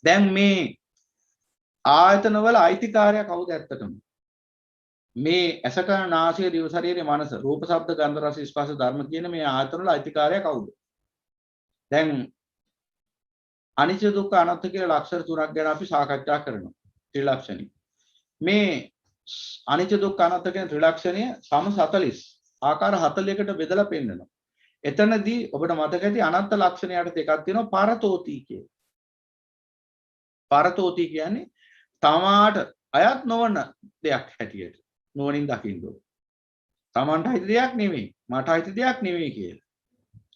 දැන් මේ ආයතන වල අයිතිකාරයා කවුද ඇත්තටම? මේ ඇස කන නාසය දිව ශරීරය මනස රූප ශබ්ද ගන්ධ රස ස්පර්ශ ධර්ම කියන මේ ආයතන වල අයිතිකාරයා කවුද? දැන් අනිත්‍ය දුක්ඛ අනාත්ම කියලා ලක්ෂණ තුනක් ගැන අපි සාකච්ඡා කරනවා. ත්‍රිලක්ෂණي. මේ අනිත්‍ය දුක්ඛ අනාත්ම කියන ත්‍රිලක්ෂණය සම 40 ආකාර 40කට බෙදලා පෙන්නනවා. එතනදී ඔබට මතක ඇති අනත්ත් ලක්ෂණයට දෙකක් තියෙනවා පරතෝති කිය. පරතෝති කියන්නේ තමාට අයත් නොවන දෙයක් හැටියට නුවණින් දකින්න ඕන. තමන්ට අයිති දෙයක් නෙමෙයි, මට අයිති දෙයක් නෙමෙයි කියලා.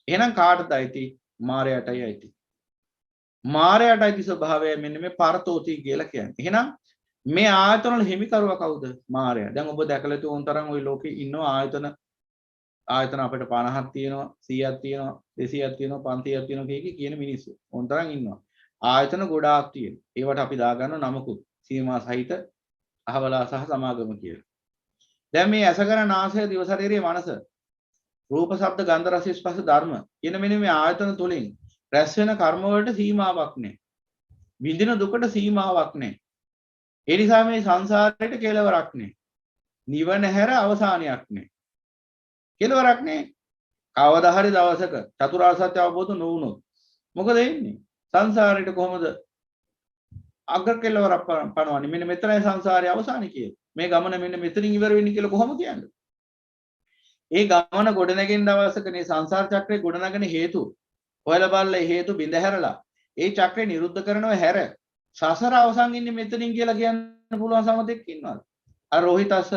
එහෙනම් කාටද අයිති? මායයටයි අයිති. මායයට අයිති ස්වභාවය මෙන්න මේ පරතෝති කියලා කියන්නේ. එහෙනම් මේ ආයතන වල හිමිකරුවා කවුද? මායය. දැන් ඔබ දැකලා තියෙන තරම් ওই ලෝකේ ඉන්න ආයතන අපිට 50ක් තියෙනවා, 100ක් තියෙනවා, 200ක් තියෙනවා, 500ක් තියෙනවා කියන මිනිස්සු. ඕන තරම් ඉන්නවා. ආයතන ගොඩාක් තියෙනවා. ඒවට අපි දාගන්න නමකුත් සීමා සහිත අහවලා සහ සමාගම කියලා. දැන් මේ ඇසකර නාසය දිව ශරීරයේ මනස රූප ශබ්ද ගන්ධ රස ස්පර්ශ ධර්ම කියන මෙන්න මේ ආයතන තුලින් රැස් වෙන කර්ම වලට සීමාවක් නැහැ. විඳින දුකට සීමාවක් නැහැ. ඒ නිසා මේ සංසාරයට කෙලවරක් නැහැ. නිවන හැර අවසානයක් නැහැ. කෙලවරක් නැහැ. කවදා හරි දවසක චතුරාර්ය සත්‍ය අවබෝධ නොවුනොත් මොකද වෙන්නේ? සංසාරයට කොහොමද අග්‍ර කෙලවරක් පනවන්නේ? මෙන්න මෙතනයි සංසාරයේ අවසානය කියලා. මේ ගමන මෙන්න මෙතනින් ඉවර වෙන්නේ කියලා කොහොමද කියන්නේ? ඒ ගමන ගොඩනැගෙන දවසකනේ සංසාර චක්‍රේ ගොඩනගන හේතු ඔයාලා බලලා හේතු බිඳ හැරලා ඒ චක්‍රේ නිරුද්ධ කරනව හැර සසර අවසන් ඉන්නේ මෙතනින් කියලා කියන්න පුළුවන් සමතෙක් ඉන්නවද? අර රෝහිතස්ස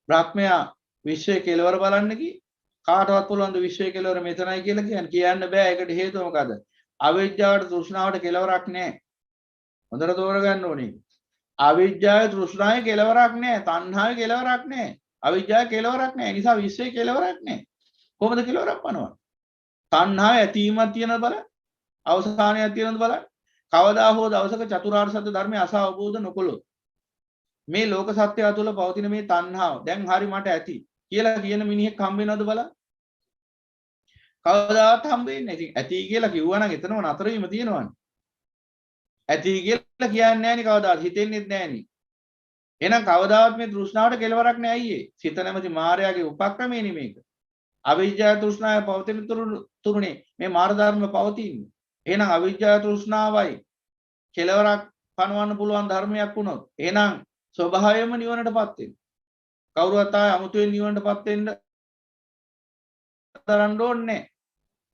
බ්‍රහ්මයා විශ්වයේ කෙලවර බලන්න කි කාටවත් පුළුවන් ද විශ්වයේ කෙලවර මෙතනයි කියලා කියන්න බෑ. ඒකට හේතුව මොකද? අවිද්‍යාවට තෘෂ්ණාවට කෙලවරක් නැහැ. හොඳට තෝරගන්න ඕනේ. අවිද්‍යාවේ තෘෂ්ණාවේ කෙලවරක් නැහැ. තණ්හාවේ කෙලවරක් නැහැ. අවිද්‍යාවේ කෙලවරක් නැහැ. ඒ නිසා විශ්වයේ කෙලවරක් නැහැ. කොහොමද කෙලවරක් පනවන්නේ? තණ්හාව ඇතිවීමක් තියෙනවද බලන්න. අවසානයක් තියෙනවද බලන්න. කවදා හෝ දවසක චතුරාර්ය සත්‍ය ධර්මය අසා අවබෝධ නොකළොත් මේ ලෝක සත්‍යය තුළ පවතින මේ තණ්හාව දැන් හරි මට ඇති කියලා කියන මිනිහෙක් හම්බ වෙනවද බලන්න. කවදාවත් හම්බ වෙන්නේ නැහැ. ඉතින් ඇති කියලා කිව්වනම් එතනම නතර වීම තියෙනවනේ. ඇති කියලා කියන්නේ නැහැ නේ කවදාවත් හිතෙන්නේ නැහැ නේ. එහෙනම් කවදාවත් මේ තෘෂ්ණාවට කෙලවරක් නැහැ අයියේ. සිත නැමැති මායාවේ උපක්‍රමයේ නෙමේක. අවිජ්ජා තෘෂ්ණාව පවතින තුරුනේ මේ මාර්ග ධර්ම පවතින්නේ. එහෙනම් අවිජ්ජා තෘෂ්ණාවයි කෙලවරක් පනවන්න පුළුවන් ධර්මයක් වුණොත් එහෙනම් ස්වභාවයෙන්ම නිවනටපත් වෙනවා. කවුරුවත් ආය අමුතුවෙන් නිවනටපත් වෙන්න තරන්න ඕනේ.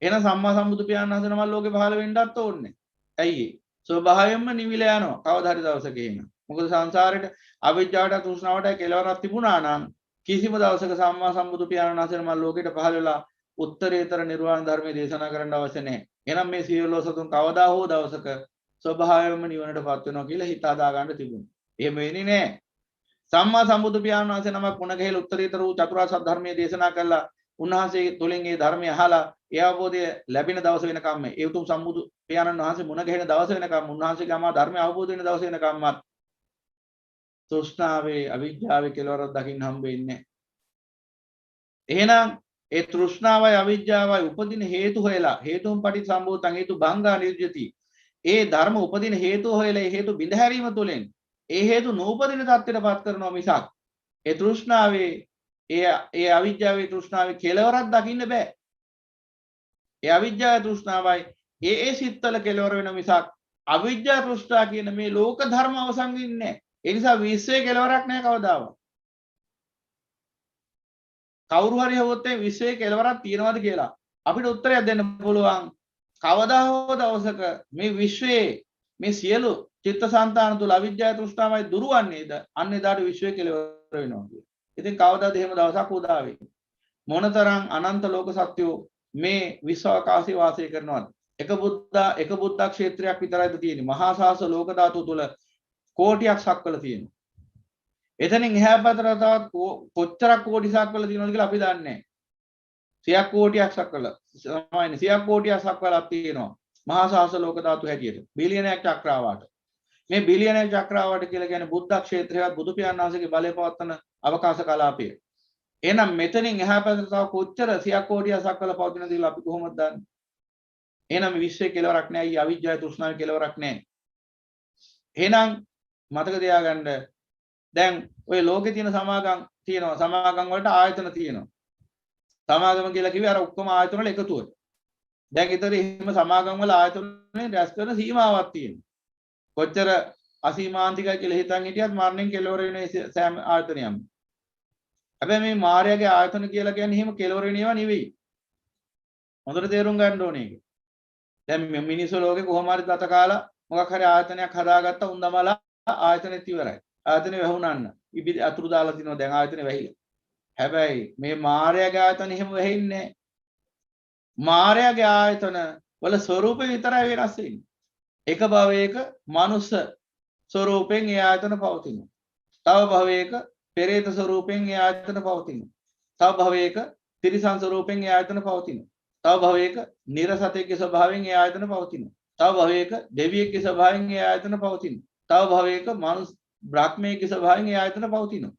එහෙනම් සම්මා සම්බුදු පියාණන් වහන්සේ නම ලෝකේ පහළ වෙන්නත් ඕනේ. ඇයි ඒ? ස්වභාවයෙන්ම නිවිලා යනවා. කවදා හරි දවසක එහෙනම්. මොකද සංසාරේට අවිජ්ජාවට තෘෂ්ණාවට කෙලවරක් තිබුණා නම් කිසිම දවසක සම්මා සම්බුදු පියාණන් වහන්සේ නම ලෝකෙට පහළ වෙලා උත්තරීතර නිර්වාණ ධර්මයේ දේශනා කරන්න අවශ්‍ය නැහැ. එහෙනම් මේ සියලු සතුන් කවදා හෝ දවසක ස්වභාවයෙන්ම නිවනටපත් වෙනවා කියලා හිත හදා ගන්න තිබුණා. එහෙම වෙන්නේ නැහැ. සම්මා සම්බුදු පියාණන් වහන්සේ නමක් මුණ ගැහිලා උත්තරීතර වූ චතුරාර්ය සත්‍ය ධර්මයේ දේශනා කළා. උන්වහන්සේ තුලින් මේ ධර්මය අහලා ඒ අවබෝධය ලැබෙන දවස වෙනකම්ම ඒ උතුම් සම්බුදු පියාණන් වහන්සේ මුණ ගැහෙන දවස වෙනකම් උන්වහන්සේගේ අමා ධර්මය අවබෝධ වෙන දවස වෙනකම්මත් තෘෂ්ණාවේ අවිජ්ජාවේ කෙලවරක් දකින්න හම්බ වෙන්නේ. එහෙනම් ඒ තෘෂ්ණාවයි අවිජ්ජාවයි උපදින හේතු හොයලා හේතුන් පටිසම්භූතං හේතු භංගා නිර්ජති. ඒ ධර්ම උපදින හේතු හොයලා ඒ හේතු බිඳ හැරීම තුළින් ඒ හේතු නූපදින තත්ත්වයටපත් කරනවා මිසක් ඒ තෘෂ්ණාවේ ඒ අවිජ්ජාවේ තෘෂ්ණාවේ කෙලවරක් දකින්න බෑ. ඒ අවිජ්ජාවේ තෘෂ්ණාවයි ඒ සිත්තල කෙලවර වෙන මිසක් අවිජ්ජා තෘෂ්ණා කියන මේ ලෝක ධර්ම අවසන් වෙන්නේ නැහැ. ඒ නිසා විශ්වයේ කෙලවරක් නැහැ කවදාවත්. කවුරු හරි හවොත් මේ විශ්වයේ කෙලවරක් තියනවාද කියලා අපිට උත්තරයක් දෙන්න පුළුවන්. කවදා හෝ දවසක මේ විශ්වයේ මේ සියලු චිත්තසංතාන තුල අවිජ්ජා තෘෂ්ණාවයි දුරවන්නේද අන්න එදාට විශ්වයේ කෙලවර වෙනවා කියන්නේ. ඉතින් කවදාද එහෙම දවසක් උදා වෙන්නේ? මොනතරම් අනන්ත ලෝක සත්‍යෝ මේ විශ්වාකාශයේ වාසය කරනවද? එක බුද්ධ ක්ෂේත්‍රයක් විතරයිද තියෙන්නේ. මහා සාස ලෝක ධාතු තුල කෝටියක් සක්වල තියෙනවා. එතනින් එහා පැත්තට තවත් කොච්චරක් කෝටි සක්වල තියෙනවද කියලා අපි දන්නේ නැහැ. 100ක් කෝටියක් සක්වල සමායනේ 100ක් කෝටියක් සක්වලක් තියෙනවා. මහා සාස ලෝක ධාතු හැටියට. බිලියනයක් චක්‍රාවාට. මේ බිලියනයක් චක්‍රාවාට කියලා කියන්නේ බුද්ධ ක්ෂේත්‍රයවත් බුදු පියාණන් වහන්සේගේ බලය පවත්වන අවකාශ කලාපය. එහෙනම් මෙතනින් එහා පැත්තට තව කොච්චර 100ක් කෝටියක් සක්වල පවතිනද කියලා අපි කොහොමද දන්නේ? එහෙනම් විශ්වයේ කෙලවරක් නැහැ. අවිජ්ජාය තෘෂ්ණාවේ කෙලවරක් නැහැ. එහෙනම් මතක තියාගන්න දැන් ඔය ලෝකේ තියෙන සමාගම් තියෙනවා. සමාගම් වලට ආයතන තියෙනවා. සමාගම කියලා කිව්වේ අර ඔක්කොම ආයතන වල එකතුව. දැන් ඊතර එහෙම සමාගම් වල ආයතන වලින් රැස් කරන සීමාවක් තියෙනවා. කොච්චර අසීමාන්තිකයි කියලා හිතන් හිටියත් මරණයෙන් කෙලවර වෙන සෑම ආයතනයක්ම. හැබැයි මේ මායාවේ ආයතන කියලා කියන්නේ එහෙම කෙලවර වෙන ඒවා නෙවෙයි. හොඳට තේරුම් ගන්න ඕනේ ඒක. දැන් මිනිස්සු ලෝකේ කොහොම හරි ගත කාලා මොකක් හරි ආයතනයක් හදාගත්ත උන්දමලා ආයතනෙත් ඉවරයි. ආයතනෙ වැහුණාන්න. ඉබි අතුරු දාලා තිනවා දැන් ආයතනෙ වැහිලා. හැබැයි මේ මායාවේ ආයතන එහෙම වෙහින්නේ නැහැ. මායාවේ ආයතන වල ස්වરૂපය විතරයි වෙනස් වෙන්නේ. එක භවයක මනුස්ස ස්වરૂපයෙන් ඒ ආයතන පවතිනවා. තව භවයක පෙරේත ස්වરૂපයෙන් ඒ ආයතන පවතිනවා. තව භවයක තිරිසන් ස්වરૂපයෙන් ඒ ආයතන පවතිනවා. තව භවයක නිරසතේගේ ස්වභාවයෙන් ඒ ආයතන පවතිනවා. තව භවයක දෙවියෙක්ගේ ස්වභාවයෙන් ඒ ආයතන පවතිනවා. තව භවයක මනුස්ස බ්‍රහ්මයේගේ ස්වභාවයෙන් ඒ ආයතන පවතිනවා.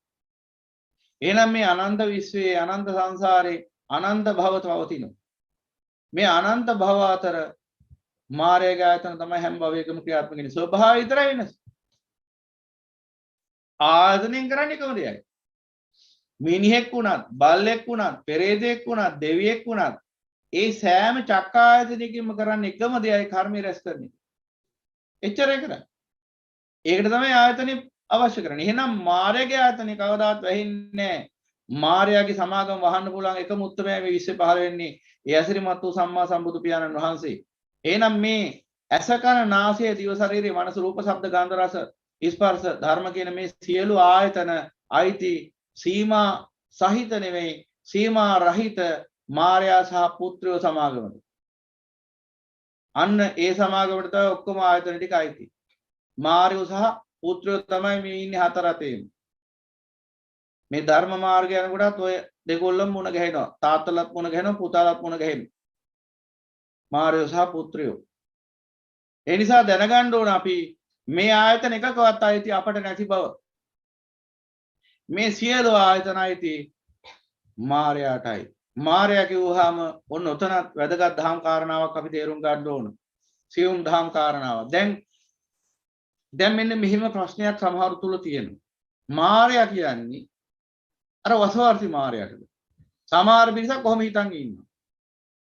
එහෙනම් මේ අනන්ත විශ්වයේ අනන්ත සංසාරේ අනන්ත භව පවතිනවා. මේ අනන්ත භව අතර මායාවේ ආයතන තමයි හැම භවයකම ක්‍රියාත්මක වෙන්නේ. ස්වභාවය විතරයි වෙනස. ආයතනෙන් කරන්නේ එකම දෙයයි. මිනිහෙක් වුණත්, බල්ලෙක් වුණත්, පෙරේතෙක් වුණත්, දෙවියෙක් වුණත් ඒ සෑම චක්කායතනයකින්ම කරන්නේ එකම දෙයයි කර්මය රැස් කරන්නේ. එච්චර එකයි. ඒකට තමයි ආයතනෙ අවශ්‍ය කරන්නේ. එහෙනම් මායාවේ ආයතනෙ කවදාවත් වැහින්නේ නැහැ. මායාවේ සමාගම වහන්න පුළුවන් එකම උත්තරය මේ විශ්වය පහළ වෙන්නේ ඒ ඇසිරිමත් වූ සම්මා සම්බුදු පියාණන් වහන්සේ. එහෙනම් මේ ඇස කන නාසය දිව ශරීරය මනස රූප ශබ්ද ගන්ධ රස ස්පර්ශ ධර්ම කියන මේ සියලු ආයතන අයිති සීමා සහිත නෙවෙයි සීමා රහිත මාර්යා සහ පුත්‍රයෝ සමාගමද. අන්න ඒ සමාගමට තමයි ඔක්කොම ආයතන ටික අයිති. මාර්යෝ සහ පුත්‍රයෝ තමයි මේ ඉන්නේ හතර අතේම. මේ ධර්ම මාර්ගය යනකොටත් ඔය දෙකොල්ලම මුණ ගැහෙනවා. තාත්තලත් මුණ ගැහෙනවා, පුතාලත් මුණ ගැහෙනවා. මාර්යෝ සහ පුත්‍රයෝ. ඒ නිසා දැනගන්න ඕන අපි මේ ආයතන එකකවත් අයිති අපට නැති බව. මේ සියලු ආයතන අයිති මාර්යාටයි. මාර්යා කිව්වහම ඔන්න ඔතනත් වැදගත් දහම් කාරණාවක් අපි තේරුම් ගන්න ඕන. සියුම් දහම් කාරණාවක්. දැන් මෙන්න මෙහිම ප්‍රශ්නයක් සමහරු තුල තියෙනවා. මාර්යා කියන්නේ අර වසවාර්ති මාර්යාටද? සමහර පිරිසක් කොහොම හිතන් ඉන්නවා.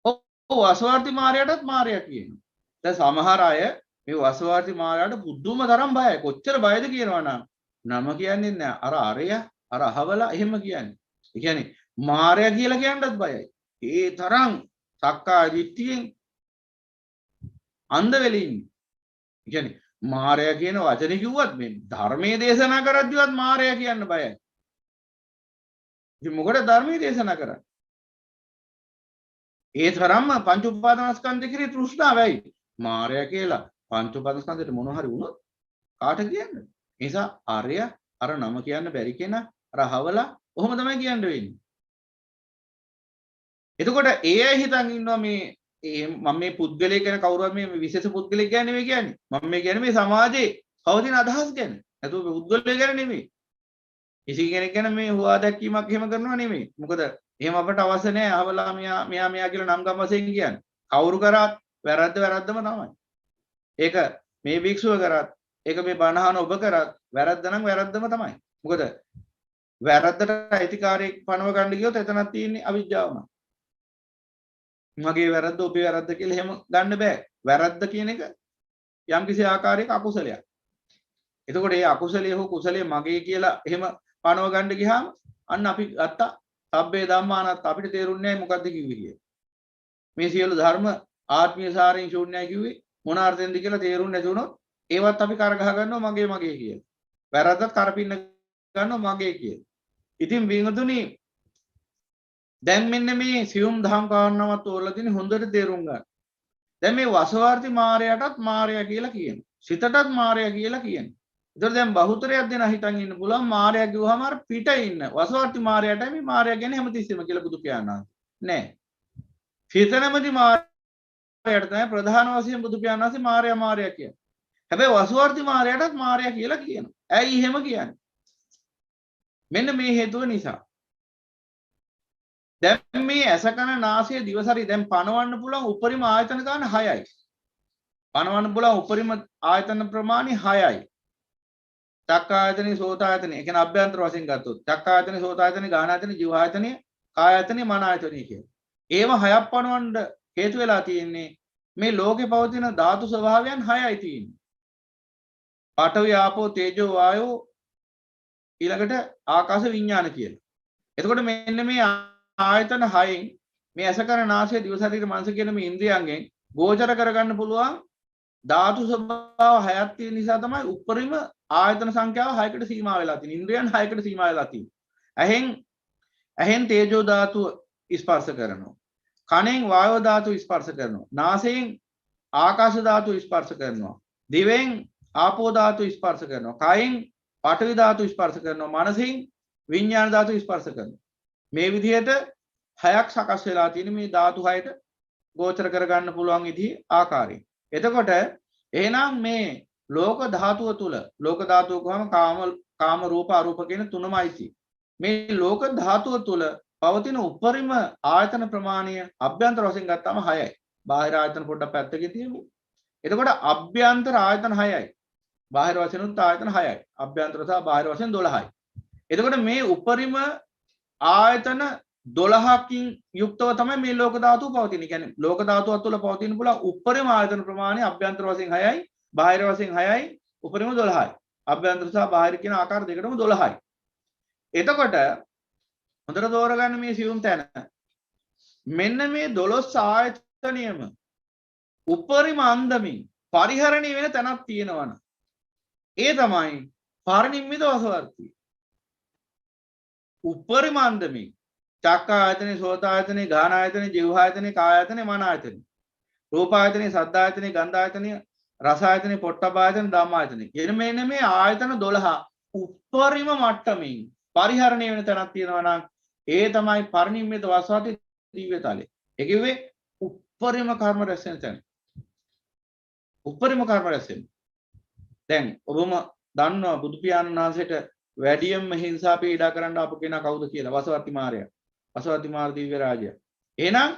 ඔව් වසවාර්ති මාර්යාටත් මාර්යා කියනවා. දැන් සමහර අය මේ වසවාර්ති මාර්යාට පුදුම තරම් බයයි. කොච්චර බයද කියනවා නම කියන්නේ නැහැ. අර අරයා අර අහවලා එහෙම කියන්නේ. ඒ කියන්නේ මාර්යා කියලා කියන්නත් බයයි. ඒ තරම් සක්කාය දිට්ඨියෙන් අන්ධ වෙලා ඉන්නේ. ඒ කියන්නේ මාර්යා කියන වචනේ කිව්වත් මේ ධර්මයේ දේශනා කරද්දිවත් මාර්යා කියන්න බයයි. ඉතින් මොකටද ධර්මයේ දේශනා කරන්නේ? ඒ තරම්ම පංච උපාදානස්කන්ධ කිරේ තෘෂ්ණාවයි. මාර්යා කියලා පංච උපාදානස්කන්ධයට මොන හරි වුණොත් කාට කියන්නේ? ඒ නිසා ආර්ය අර නම කියන්න බැරි කෙනා අර හවලා ඔහොම තමයි කියන්න වෙන්නේ. එතකොට ඒ අය හිතන් ඉන්නවා මේ මම මේ පුද්ගලයෙක් ගැන කවුරුත් මේ විශේෂ පුද්ගලයෙක් ගැන නෙවෙයි කියන්නේ. මම මේ කියන්නේ මේ සමාජයේ පවතින අදහස් ගැන. නැතුව පුද්ගලයෙක් ගැන නෙවෙයි. කිසි කෙනෙක් ගැන මේ හුවා දැක්වීමක් එහෙම කරනවා නෙවෙයි. මොකද එහෙම අපට අවශ්‍ය නැහැ. අහවලා මෙයා කියලා නම් ගම් වශයෙන් කියන්නේ. කවුරු කරත් වැරද්දම තමයි. ඒක මේ භික්ෂුව කරත්, ඒක මේ බණහන ඔබ කරත් වැරද්ද නම් වැරද්දම තමයි. මොකද වැරද්දට අයිතිකාරයෙක් පනව ගන්න ගියොත් එතනක් තියෙන්නේ අවිජ්ජාවම. මගේ වැරද්ද ඔබේ වැරද්ද කියලා එහෙම ගන්න බෑ. වැරද්ද කියන එක යම්කිසි ආකාරයක අකුසලයක්. එතකොට මේ අකුසලයේ හෝ කුසලයේ මගේ කියලා එහෙම පනව ගන්න ගියාම අන්න අපි ගත්තා සබ්බේ ධම්මානත් අපිට තේරුන්නේ නැහැ මොකද්ද කිව්වේ කියලා. මේ සියලු ධර්ම ආත්මීය සාරයෙන් ශූන්‍යයි කිව්වේ මොන අර්ථයෙන්ද කියලා තේරුන්නේ නැති වුණොත් ඒවත් අපි කරගහ ගන්නවා මගේ කියලා. වැරද්දත් කරපින්න ගන්නවා මගේ කියලා. ඉතින් වින්තුනි දැන් මෙන්න මේ සියුම් දහම් කාරණාවත් ඕරලා තියෙන හොඳට තේරුම් ගන්න. දැන් මේ වසවාර්ති මායයටත් මායя කියලා කියනවා. සිතටත් මායя කියලා කියනවා. ඒතර දැන් බහුතරයක් දෙනා හිතන් ඉන්න පුළුවන් මායя කිව්වම අර පිට ඉන්න වසවාර්ති මායයටයි මේ මායя කියන්නේ හැමතිස්සෙම කියලා බුදු පියාණන් නෑ. සිතනමදි මායයට තමයි ප්‍රධාන වශයෙන් බුදු පියාණන් වහන්සේ මායя කියන්නේ. හැබැයි වසවාර්ති මායයටත් මායя කියලා කියනවා. ඇයි එහෙම කියන්නේ? මෙන්න මේ හේතුව නිසා. දැන් මේ ඇස කන නාසය දිවසරි දැන් පනවන්න පුළුවන් උපරිම ආයතන ගන්න 6යි. පනවන්න පුළුවන් උපරිම ආයතන ප්‍රමාණය 6යි. චක්කායතනෙ සෝතායතනෙ ඒ කියන්නේ අභ්‍යන්තර වශයෙන් ගත්තොත් චක්කායතනෙ සෝතායතනෙ ගානායතනෙ ජීවායතනෙ කායයතනෙ මනායතනෙ කියලා. ඒව හයක් පනවන්න හේතු වෙලා තියෙන්නේ මේ ලෝකේ පවතින ධාතු ස්වභාවයන් 6යි තියෙන්නේ. පඨවි ආපෝ තේජෝ වායෝ ඊළඟට ආකාශ විඥාන කියලා. එතකොට මෙන්න මේ ආයතන 6න් මේ ඇස කන නාසය දිව ශරීර මනස කියන මේ ඉන්ද්‍රියයන්ගෙන් ගෝචර කරගන්න පුළුවන් ධාතු ස්වභාව 6ක් තියෙන නිසා තමයි උපරිම ආයතන සංඛ්‍යාව 6කට සීමා වෙලා තියෙන්නේ. ඉන්ද්‍රියන් 6කට සීමා වෙලා තියෙන්නේ. ඇහෙන් තේජෝ ධාතුව ස්පර්ශ කරනවා. කනෙන් වායෝ ධාතුව ස්පර්ශ කරනවා. නාසයෙන් ආකාශ ධාතුව ස්පර්ශ කරනවා. දිවෙන් ආපෝ ධාතුව ස්පර්ශ කරනවා. කයෙන් පඨවි ධාතුව ස්පර්ශ කරනවා. මනසෙන් විඥාන ධාතුව ස්පර්ශ කරනවා. මේ විදිහට 6ක් සකස් වෙලා තියෙන මේ ධාතු 6ට ගෝචර කරගන්න පුළුවන් විදිහේ ආකාරය. එතකොට එහෙනම් මේ ලෝක ධාතුව තුල ලෝක ධාතුව කොහොම කාම රූප අරූප කියන තුනමයි තියෙන්නේ. මේ ලෝක ධාතුව තුල පවතින උපරිම ආයතන ප්‍රමාණය අභ්‍යන්තර වශයෙන් ගත්තාම 6යි. බාහිර ආයතන පොඩ්ඩක් පැත්තකින් තියමු. එතකොට අභ්‍යන්තර ආයතන 6යි. බාහිර වශයෙන් උත් ආයතන 6යි. අභ්‍යන්තර සහ බාහිර වශයෙන් 12යි. එතකොට මේ උපරිම ආයතන 12කින් යුක්තව තමයි මේ ලෝක ධාතුව පවතින්නේ. කියන්නේ ලෝක ධාතුව තුළ පවතින පුළුවන් උපරිම ආයතන ප්‍රමාණය අභ්‍යන්තර වශයෙන් 6යි, බාහිර වශයෙන් 6යි, උපරිම 12යි. අභ්‍යන්තර සහ බාහිර කියන ආකාර දෙකටම 12යි. එතකොට හොඳට තෝරගන්න මේ සියුම් තැන. මෙන්න මේ 12 ආයතනියම උපරිම අන්දමින් පරිහරණය වෙන තැනක් තියෙනවනේ. ඒ තමයි පරිනිම්මිත වසවර්ති. උපරිම අන්දමින් චක්කායතනෙ සෝතායතනෙ ගානායතනෙ ජීවආයතනෙ කායායතනෙ මනායතනෙ රූපායතනෙ සද්ධායතනෙ ගන්ධායතනෙ රසායතනෙ පොට්ටබායතනෙ ධම්මායතනෙ කියන මෙන්න මේ ආයතන 12 උපරිම මට්ටමින් පරිහරණය වෙන තැනක් තියෙනවා නම් ඒ තමයි පරිනිම්මිත වසවති දිව්‍යතලය. ඒ කිව්වේ උපරිම කර්ම රැස් වෙන තැන. උපරිම කර්ම රැස් වෙන. දැන් ඔබම දන්නවා බුදු පියාණන් වහන්සේට වැඩියෙන්ම හිංසා පීඩා කරන්න අප කෙනා කවුද කියලා? වසවති මාරයා. වසවති මාර දිව්‍ය රාජයා. එහෙනම්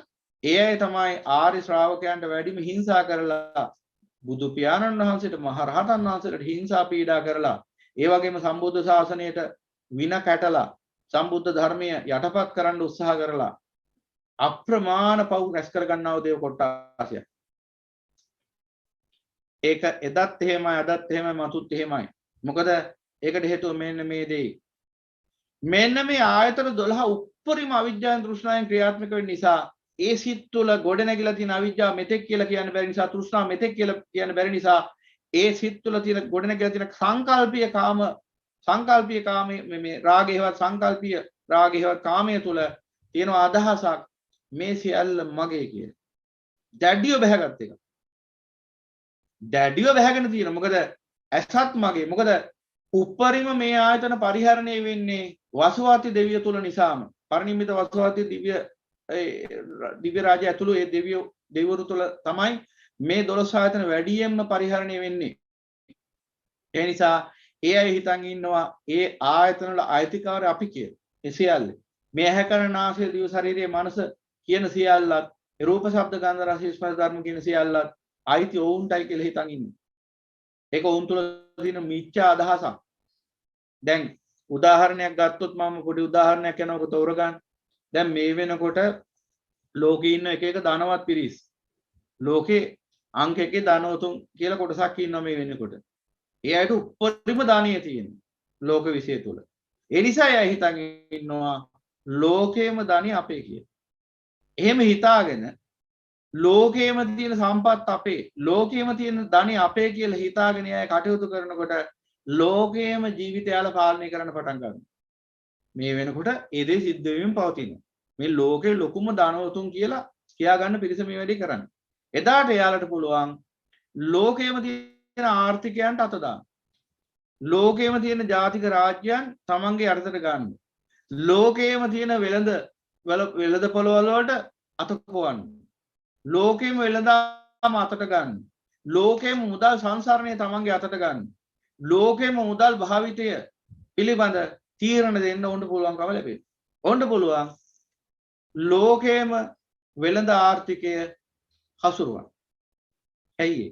ඒ අය තමයි ආර්ය ශ්‍රාවකයන්ට වැඩිම හිංසා කරලා බුදු පියාණන් වහන්සේට මහ රහතන් වහන්සේට හිංසා පීඩා කරලා ඒ වගේම සම්බුද්ධ ශාසනයට වින කැටලා සම්බුද්ධ ධර්මය යටපත් කරන්න උත්සාහ කරලා අප්‍රමාණ පව් රැස් කර ගන්නව දේව කොට්ටාසය. ඒක එදත් එහෙමයි අදත් එහෙමයි මතුත් එහෙමයි. මොකද ඒකට හේතුව මෙන්න මේ දෙයි. මෙන්න මේ ආයතන 12 උප්පරිම අවිජ්ජාන තෘෂ්ණාවෙන් ක්‍රියාත්මක වෙන නිසා ඒ සිත් තුළ ගොඩ නැගිලා තියෙන අවිජ්ජාව මෙතෙක් කියලා කියන්න බැරි නිසා තෘෂ්ණාව මෙතෙක් කියලා කියන්න බැරි නිසා ඒ සිත් තුළ තියෙන ගොඩ නැගිලා තියෙන සංකල්පීය කාමයේ මේ රාගයවත් සංකල්පීය රාගයවත් කාමයේ තුළ තියෙන අදහසක් මේ සියල්ල මගේ කියලා. දැඩිව බැහැගත් එක. දැඩිව බැහැගෙන තියෙන. මොකද ඇසත් මගේ. මොකද උපරිම මේ ආයතන පරිහරණය වෙන්නේ වසුවාති දෙවිය තුල නිසාම. පරිනිම්මිත වසුවාති දිව්‍ය රාජ්‍ය ඇතුළු ඒ දෙවිවරු තුල තමයි මේ 12 ආයතන වැඩියෙන්ම පරිහරණය වෙන්නේ. ඒ නිසා ඒ අය හිතන් ඉන්නවා ඒ ආයතන වල අයිතිකාරය අපි කියලා. ඒ සියල්ල. මේ ඇහැ කන නාසය දිව ශරීරයේ මනස කියන සියල්ලත් රූප ශබ්ද ගන්ධ රස ස්පර්ශ ධර්ම කියන සියල්ලත් අයිති ඔවුන්ටයි කියලා හිතන් ඉන්නේ. ඒක ඔවුන් තුල තියෙන මිච්ඡා අදහසක්. දැන් උදාහරණයක් ගත්තොත් මම පොඩි උදාහරණයක් යනකොට තෝරගන්න. දැන් මේ වෙනකොට ලෝකේ ඉන්න එක එක ධනවත් පිරිස්. ලෝකේ අංක එකේ ධනවතුන් කියලා කොටසක් ඉන්නවා මේ වෙනකොට. ඒ අයට උපරිම දානිය තියෙනවා ලෝක විශ්ය තුල. ඒ නිසා එයා හිතන් ඉන්නවා ලෝකේම දානිය අපේ කියලා. එහෙම හිතාගෙන ලෝකේම තියෙන සම්පත් අපේ ලෝකේම තියෙන ධනිය අපේ කියලා හිතාගෙන එයා කටයුතු කරනකොට ලෝකේම ජීවිතය යාල පාලනය කරන්න පටන් ගන්නවා. මේ වෙනකොට ඒ දේ සිද්ධ වෙමින් පවතිනවා. මේ ලෝකේ ලොකුම ධනවතුන් කියලා කියා ගන්න පිරිස මේ වැඩේ කරන්නේ. එදාට එයාලට පුළුවන් ලෝකේම තියෙන ආර්ථිකයන්ට අත දාන්න. ලෝකේම තියෙන ජාතික රාජ්‍යයන් තමන්ගේ අර්ථයට ගන්න. ලෝකේම තියෙන වෙළඳ පොළවල් වලට අත පොවන්න. ලෝකේම වෙළඳාම අතට ගන්න. ලෝකේම මුදල් සංසරණය තමන්ගේ අතට ගන්න. ලෝකේම මුදල් භාවිතය පිළිබඳ තීරණ දෙන්න ඕන්න පුළුවන්කම ලැබේ. ඕන්න පුළුවන් ලෝකේම වෙළඳ ආර්ථිකය හසුරුවන්න. ඇයි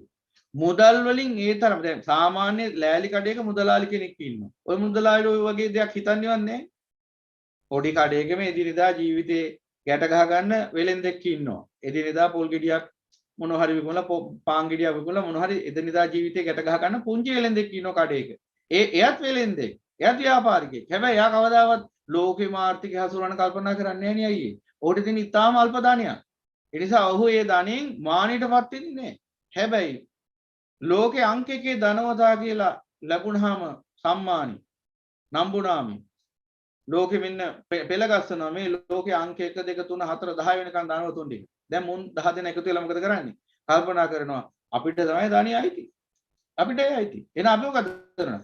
මුදල් වලින් ඒ තරම් දැන් සාමාන්‍ය ලෑලි කඩේක මුදලාලි කෙනෙක් ඉන්නවා. ওই මුදලාලි ඔය වගේ දෙයක් හිතන්නේවත් නැහැ. පොඩි කඩේකම එදිනෙදා ජීවිතේ ගැට ගහ ගන්න වෙලෙන්දෙක් ඉන්නවා. එදිනෙදා පොල් ගෙඩියක් මොන හරි විකුණලා පාන් ගෙඩියක් විකුණලා මොන හරි එදිනෙදා ජීවිතේ ගැට ගහ ගන්න පුංචි වෙලෙන්දෙක් ඉන්නවා කඩේක. එයත් වෙලෙන්දෙක්. එයත් ව්‍යාපාරිකයෙක්. හැබැයි එයා කවදාවත් ලෝකෙම ආර්ථිකය හසුරවන්න කල්පනා කරන්නේ නැහැ නේ අයියේ. ඕකට තියෙන ඉතාම අල්ප ධනයක්. ඒ නිසා ඔහු ඒ ධනෙන් මානෙටපත් වෙන්නේ නැහැ. හැබැයි ලෝකේ අංක එකේ ධනවතා කියලා ලැබුණාම සම්මානි නම්බුනාමි ලෝකෙ මෙන්න පෙළගස්සනවා මේ ලෝකේ අංක 1 2 3 4 10 වෙනකන් ධනවතුන් ටික. දැන් මුන් 10 දෙනා එකතු වෙලා මොකද කරන්නේ? කල්පනා කරනවා අපිට තමයි ධනිය අයිති. අපිට ඒ අයිති. එහෙනම් අපි මොකද කරන්නේ?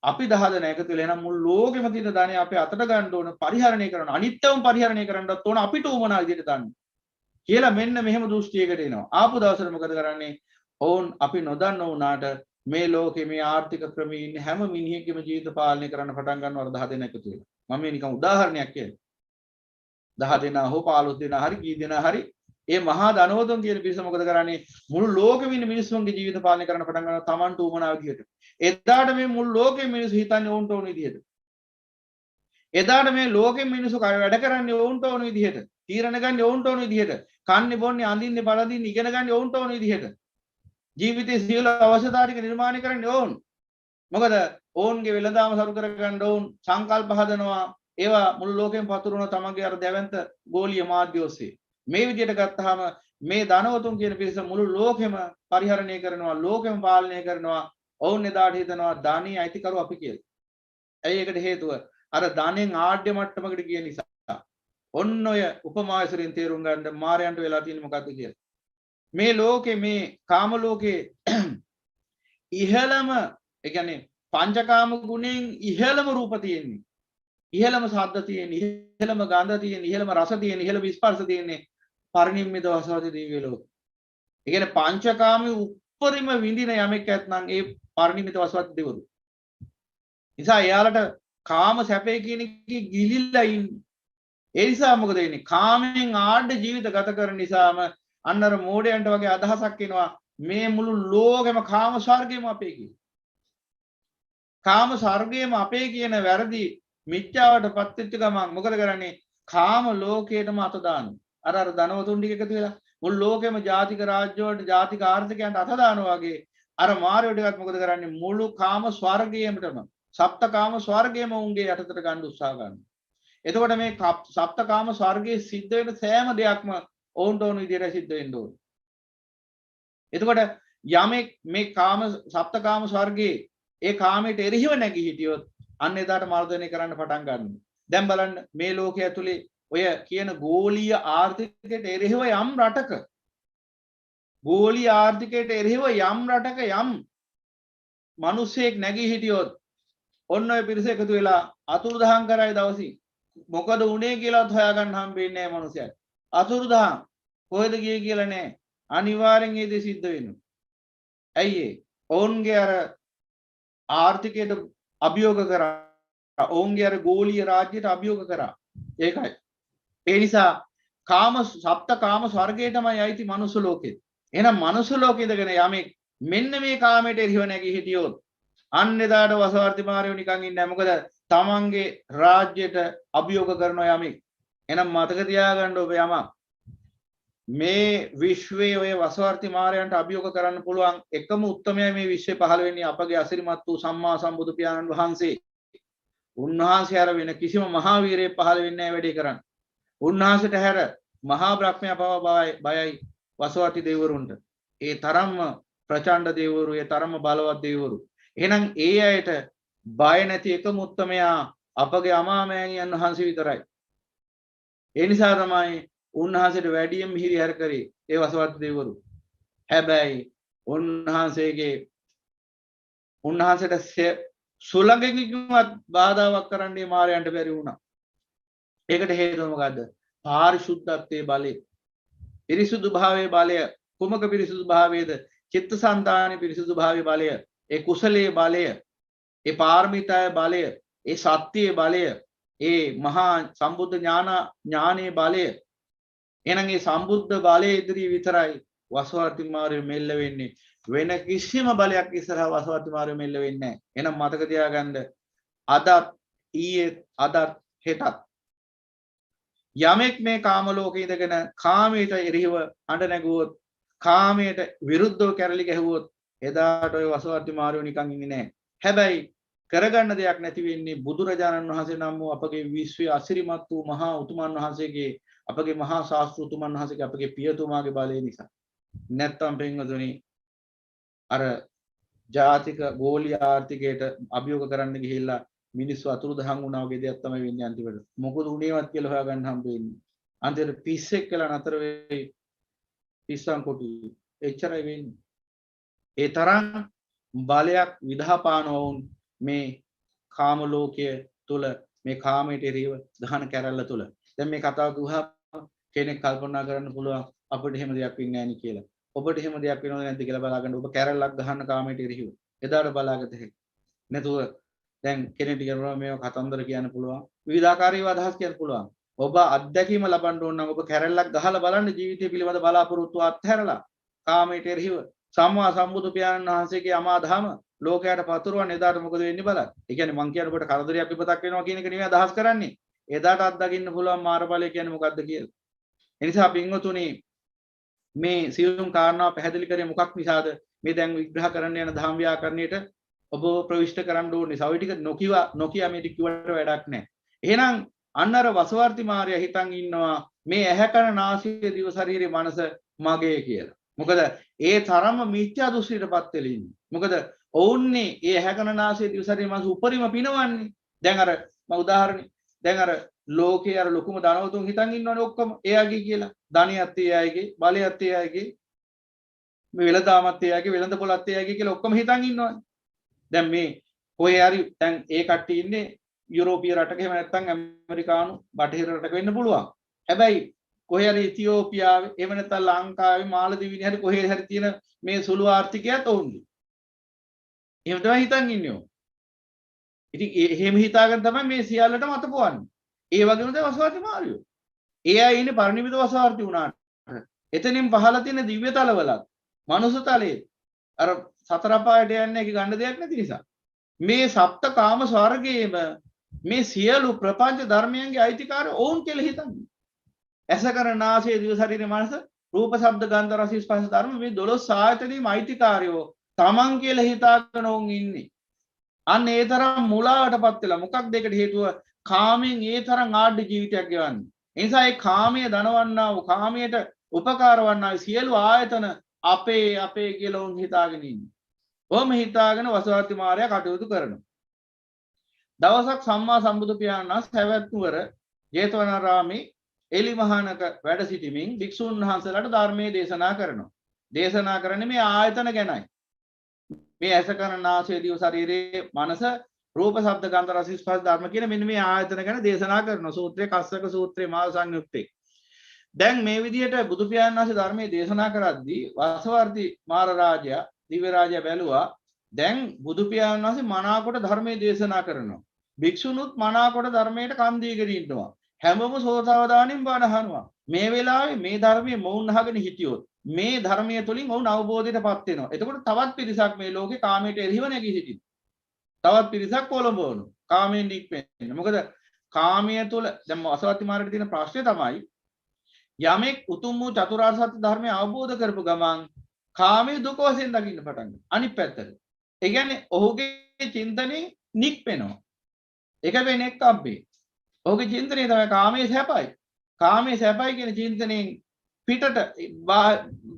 අපි 10 දෙනා එකතු වෙලා එහෙනම් මුළු ලෝකෙම තියෙන ධනිය අපේ අතට ගන්න ඕන පරිහරණය කරනවා. අනිත්‍යවම පරිහරණය කරන්නත් ඕන අපිට උමනා විදිහට ගන්න. කියලා මෙන්න මෙහෙම දෘෂ්ටියකට එනවා. ආපු දවසට මොකද කරන්නේ? ඔවුන් අපි නොදන්න වුණාට මේ ලෝකේ මේ ආර්ථික ක්‍රමයේ ඉන්න හැම මිනිහෙක්ගේම ජීවිත පාලනය කරන්න පටන් ගන්නවා 10 දෙනා එකතු වෙලා. මම මේ නිකන් උදාහරණයක් කියනවා. 10 දෙනා හෝ 15 දෙනා හරි කී දෙනා හරි මේ මහා ධනවතුන් කියන පිරිස මොකද කරන්නේ? මුළු ලෝකෙම ඉන්න මිනිස්සුන්ගේ ජීවිත පාලනය කරන්න පටන් ගන්නවා Tamanට උමනා විදිහට. එදාට මේ මුළු ලෝකෙම මිනිස්සු හිතන්නේ ඕන්ට ඕන විදිහට. එදාට මේ ලෝකෙම මිනිස්සු වැඩ කරන්නේ ඕන්ට ඕන විදිහට. තීරණ ගන්න ඕන්ට ඕන විදිහට. කන්නේ බොන්නේ අඳින්නේ බලදින්නේ ඉගෙන ගන්න ඕන්ට ඕන විදිහට. ජීවිතයේ සියලු අවශ්‍යතා ටික නිර්මාණය කරන්න ඕන. මොකද ඕන්ගේ වෙළඳාම සරු කර ගන්න ඕන් සංකල්ප හදනවා. ඒවා මුළු ලෝකෙම පතුරවන තමන්ගේ අර දැවැන්ත ගෝලීය මාධ්‍ය ඔස්සේ. මේ විදිහට ගත්තාම මේ ධනවතුන් කියන පිරිස මුළු ලෝකෙම පරිහරණය කරනවා, ලෝකෙම පාලනය කරනවා. ඔවුන් එදාට හිතනවා ධානී අයිතිකරු අපි කියලා. ඇයි ඒකට හේතුව? අර ධනෙන් ආඩ්‍ය මට්ටමකට ගිය නිසා. ඔන්න ඔය උපමාවසරින් තේරුම් ගන්න මායයන්ට වෙලා තියෙන්නේ මොකද්ද කියලා. මේ ලෝකේ මේ කාම ලෝකේ ඉහළම ඒ කියන්නේ පංචකාම ගුණෙන් ඉහළම රූප තියෙන්නේ. ඉහළම ශබ්ද තියෙන්නේ, ඉහළම ගන්ධ තියෙන්නේ, ඉහළම රස තියෙන්නේ, ඉහළම ස්පර්ශ තියෙන්නේ පරිනිම්මිත වසවති දිව්‍ය ලෝක. ඒ කියන්නේ පංචකාමයේ උප්පරිම විඳින යමෙක් ඇත්නම් ඒ පරිනිම්මිත වසවති දෙවරු. නිසා එයාලට කාම සැපේ කියන එකේ ගිලිලා ඉන්නේ. ඒ නිසා මොකද වෙන්නේ? කාමෙන් ආඩ ජීවිත ගත කරන නිසාම අන්නර මෝඩයන්ට වගේ අදහසක් එනවා මේ මුළු ලෝකෙම කාම ස්වර්ගයම අපේ කියන. කාම ස්වර්ගයම අපේ කියන වැරදි මිත්‍යාවටපත් වෙච්ච ගමන් මොකද කරන්නේ? කාම ලෝකයටම අත දානවා. අර ධනවතුන් ටික එකතු වෙලා මුළු ලෝකෙම ජාතික රාජ්‍ය වලට ජාතික ආර්ථිකයන්ට අත දානවා වගේ අර මාර්යෝ ටිකත් මොකද කරන්නේ? මුළු කාම ස්වර්ගයමටම සප්තකාම ස්වර්ගයම උන්ගේ යටතට ගන්න උත්සාහ කරනවා. එතකොට මේ සප්තකාම ස්වර්ගයේ සිද්ධ වෙන සෑම දෙයක්ම ඕන්ට ඕන විදිහට සිද්ධ වෙන්න ඕන. එතකොට යමෙක් මේ කාම සප්තකාම ස්වර්ගයේ ඒ කාමයට එරෙහිව නැගී හිටියොත් අන්න එදාට මර්ධනය කරන්න පටන් ගන්නවා. දැන් බලන්න මේ ලෝකයේ ඇතුලේ ඔය කියන ගෝලීය ආර්ථිකයට එරෙහිව යම් රටක ගෝලීය ආර්ථිකයට එරෙහිව යම් රටක යම් මිනිසෙක් නැගී හිටියොත් ඔන්න ඔය පිරිස එකතු වෙලා අතුරුදහන් කරයි දවසින් මොකද උනේ කියලාත් හොයාගන්න හම්බෙන්නේ නැහැ මිනිසයාට. අතුරුදහන් කොහෙද ගියේ කියලා නැහැ. අනිවාර්යෙන් ඒ දේ සිද්ධ වෙනවා. ඇයි ඒ? ඔවුන්ගේ අර ආර්ථිකයට අභියෝග කරා. ඔවුන්ගේ අර ගෝලීය රාජ්‍යයට අභියෝග කරා. ඒකයි. ඒ නිසා කාම සප්ත කාම ස්වර්ගයටමයි අයිති මනුස්ස ලෝකෙ. එහෙනම් මනුස්ස ලෝකෙ ඉඳගෙන යමෙක් මෙන්න මේ කාමයට එරිව නැගී හිටියොත් අන්න එදාට වසවර්ති මාරයෝ නිකන් ඉන්නේ නැහැ. මොකද තමන්ගේ රාජ්‍යයට අභියෝග කරන යමෙක්. එහෙනම් මතක තියාගන්න ඔබ යමක් මේ විශ්වයේ ඔය වසවර්ති මාරයන්ට අභියෝග කරන්න පුළුවන් එකම උත්තරමයි මේ විශ්වයේ පහළ වෙන්නේ අපගේ අසිරිමත් වූ සම්මා සම්බුදු පියාණන් වහන්සේ. උන්වහන්සේ අර වෙන කිසිම මහා වීරයෙක් පහළ වෙන්නේ නැහැ වැඩේ කරන්න. උන්වහන්සේට හැර මහා බ්‍රහ්මයා පව බයයි වසවර්ති දෙවිවරුන්ට. ඒ තරම්ම ප්‍රචණ්ඩ දෙවිවරු, ඒ තරම්ම බලවත් දෙවිවරු. එහෙනම් ඒ අයට බය නැති එකම උත්තරමයා අපගේ අමාමෑණියන් වහන්සේ විතරයි. ඒ නිසා තමයි උන්වහන්සේට වැඩියෙන් මිහිරි හැර කරේ ඒ වසවර්ති දෙවිවරු. හැබැයි උන්වහන්සේට සුළඟකින්වත් බාධාවක් කරන්නේ මාරයන්ට බැරි වුණා. ඒකට හේතුව මොකද්ද? පාරිශුද්ධත්වයේ බලය. පිරිසුදු භාවයේ බලය. කුමක පිරිසුදු භාවයේද? චිත්තසංතානයේ පිරිසුදු භාවයේ බලය. ඒ කුසලයේ බලය. ඒ පාරමිතාවේ බලය. ඒ සත්‍යයේ බලය. ඒ මහා සම්බුද්ධ ඥානයේ බලය. එහෙනම් මේ සම්බුද්ධ බලයේ ඉදිරියේ විතරයි වසවර්ති මාර්ගය මෙල්ල වෙන්නේ. වෙන කිසිම බලයක් ඉස්සරහා වසවර්ති මාර්ගය මෙල්ල වෙන්නේ නැහැ. එහෙනම් මතක තියාගන්න අදත් ඊයේ අදත් හෙටත් යමෙක් මේ කාම ලෝකේ ඉඳගෙන කාමයට එරෙහිව අඬ නැගුවොත් කාමයට විරුද්ධව කැරලි ගැහුවොත් එදාට ඔය වසවර්ති මාර්ගය නිකන් ඉන්නේ නැහැ. හැබැයි කරගන්න දෙයක් නැති වෙන්නේ බුදුරජාණන් වහන්සේ නම් වූ අපගේ විශ්වයේ අසිරිමත් වූ මහා උතුමන් වහන්සේගේ අපගේ මහා ශාස්ත්‍ර උතුමන් වහන්සේගේ අපගේ පියතුමාගේ බලය නිසා. නැත්තම් පින්වතුනි අර ජාතික ගෝලීය ආර්ථිකයට අභියෝග කරන්න ගිහිල්ලා මිනිස්සු අතුරුදහන් වුණා වගේ දෙයක් තමයි වෙන්නේ අන්තිමට. මොකද උණේවත් කියලා හොයාගන්න හම්බ වෙන්නේ. අන්තිමට පිස්සෙක් කියලා නතර වෙයි පිස්සන් කොටි. එච්චරයි වෙන්නේ. ඒ තරම් බලයක් විදහාපානවුන් මේ කාම ලෝකයේ තුල මේ කාමයට එරෙහිව ගහන කැරල්ල තුල. දැන් මේ කතාව ගුහා කෙනෙක් කල්පනා කරන්න පුළුවන් අපිට එහෙම දෙයක් වෙන්නේ නැහැ නේ කියලා. ඔබට එහෙම දෙයක් වෙනවද නැද්ද කියලා බලාගන්න. ඔබ කැරල්ලක් ගහන්න කාමයට එරෙහිව. එදාට බලාගත හැකියි. නැතුව දැන් කෙනෙක් කියනවා මේව කතන්දර කියන්න පුළුවන්. විවිධාකාරීව අදහස් කියන්න පුළුවන්. ඔබ අත්දැකීම ලබන්න ඕන නම් ඔබ කැරල්ලක් ගහලා බලන්න ජීවිතය පිළිබඳ බලාපොරොත්තු අත්හැරලා කාමයට එරෙහිව සම්මා සම්බුදු පියාණන් වහන්සේගේ අමාදහම ලෝකයට පතුරවන්න එදාට මොකද වෙන්නේ බලන්න. ඒ කියන්නේ මං කියන ඔබට කරදරයක් විපතක් වෙනවා කියන එක නෙවෙයි අදහස් කරන්නේ. එදාට අත්දකින්න පුළුවන් මාර බලය කියන්නේ මොකක්ද කියලා. ඒ නිසා පින්වතුනි මේ සියලුම කාරණා පැහැදිලි කරේ මොකක් නිසාද? මේ දැන් විග්‍රහ කරන්න යන ධම්ම ව්‍යාකරණයට ඔබ ප්‍රවිෂ්ඨ කරන්න ඕනේ. සවි ටික නොකිය මේ ටික කිව්වට වැඩක් නැහැ. එහෙනම් අන්න අර වසවර්ති මාර්යා හිතන් ඉන්නවා මේ ඇහැ කන නාසය දිව ශරීරේ මනස මගේ කියලා. මොකද ඒ තරම මිත්‍යා දෘෂ්ටියටපත් වෙලා ඉන්නේ. මොකද ඔවුන්නේ ඒ ඇහැ කන නාසය දිව ශරීරේ මනස උපරිම පිනවන්නේ. දැන් අර මම උදාහරණේ දැන් අර ලෝකේ අර ලොකුම ධනවතුන් හිතන් ඉන්නවනේ ඔක්කොම එයාගේ කියලා. ධනියත් එයාගේ, බලයත් එයාගේ, මේ වෙළඳාමත් එයාගේ, වෙළඳ පොළත් එයාගේ කියලා ඔක්කොම හිතන් ඉන්නවනේ. දැන් මේ කොහේ හරි දැන් ඒ කට්ටිය ඉන්නේ යුරෝපීය රටක එහෙම නැත්නම් ඇමරිකානු බටහිර රටක වෙන්න පුළුවන්. හැබැයි කොහේ හරි ඉතියෝපියාවේ එහෙම නැත්නම් ලංකාවේ මාලදිවයිනේ හරි කොහේ හරි තියෙන මේ සුළු ආර්ථිකයත් ඔවුන්ගේ. එහෙම තමයි හිතන් ඉන්නේ. ඉතින් එහෙම හිතාගෙන තමයි මේ සියල්ලටම අතපොවන්නේ. ඒ වගේම තමයි වසවර්ති මාර්යෝ. ඒ අය ඉන්නේ පරිණිමිත වසවර්ති වුණාට. එතනින් පහළ තියෙන දිව්‍ය තලවලත්, මනුස්ස තලයේ අර සතර පායට යන්නේ කි ගන්න දෙයක් නැති නිසා. මේ සප්ත කාම ස්වර්ගයේම මේ සියලු ප්‍රපංච ධර්මයන්ගේ අයිතිකාරය ඔවුන් කියලා හිතන්නේ. ඇස කර නාසය දිව ශරීරය මනස රූප ශබ්ද ගන්ධ රස ස්පර්ශ ධර්ම මේ 12 ආයතනෙම අයිතිකාරයෝ තමන් කියලා හිතාගෙන ඔවුන් ඉන්නේ. අන්න ඒ තරම් මුලාවටපත් වෙලා මොකක්ද ඒකට හේතුව කාමයෙන් ඒ තරම් ආඩ්‍ය ජීවිතයක් ගෙවන්නේ. ඒ නිසා ඒ කාමයේ දනවන්නා වූ කාමයට උපකාර වන්නා සියලු ආයතන අපේ කියලා උන් හිතාගෙන ඉන්නේ. ඔහොම හිතාගෙන වසවර්ති මාර්යා කටයුතු කරනවා. දවසක් සම්මා සම්බුදු පියාණන් වහන්සේ සවැත් නුවර ජේතවනාරාමේ එලිමහානක වැඩ සිටිමින් භික්ෂුන් වහන්සේලාට ධර්මයේ දේශනා කරනවා. දේශනා කරන්නේ මේ ආයතන ගැනයි. මේ ඇස කන නාසය දිව ශරීරයේ මනස රූප ශබ්ද ගන්ධ රස ස්පර්ශ ධර්ම කියන මෙන්න මේ ආයතන ගැන දේශනා කරනවා. සූත්‍රයේ කස්සක සූත්‍රයේ මහා සංයුක්තේ. දැන් මේ විදිහට බුදු පියාණන් වහන්සේ ධර්මයේ දේශනා කරද්දී වසවර්ති මාර රාජයා දිව්‍ය රාජයා බැලුවා දැන් බුදු පියාණන් වහන්සේ මනාකොට ධර්මයේ දේශනා කරනවා. භික්ෂුණුත් මනාකොට ධර්මයට කන් දීගෙන ඉන්නවා. හැමෝම සෝතාවදානින් බණ අහනවා. මේ වෙලාවේ මේ ධර්මයේ මොවුන් අහගෙන හිටියොත් මේ ධර්මයේ තුලින් ඔවුන් අවබෝධයටපත් වෙනවා. එතකොට තවත් පිරිසක් මේ ලෝකේ කාමයට එරෙහිව නැගී සිටිනවා. තවත් පිරිසක් කොළඹවනවා. කාමයෙන් නික්මෙන්න. මොකද කාමයේ තුල දැන් වසවර්ති මාර්ගයේ තියෙන ප්‍රශ්නේ තමයි යමෙක් උතුම් වූ චතුරාර්ය සත්‍ය ධර්මය අවබෝධ කරපු ගමන් කාමයේ දුක වශයෙන් දකින්න පටන් ගන්නවා. අනිත් පැත්තට. ඒ කියන්නේ ඔහුගේ චින්තනේ නික්මෙනවා. ඒක වෙන එක්ක අබ්බේ. ඔහුගේ චින්තනය තමයි කාමයේ සැපයි. කාමයේ සැපයි කියන චින්තනයෙන් පිටට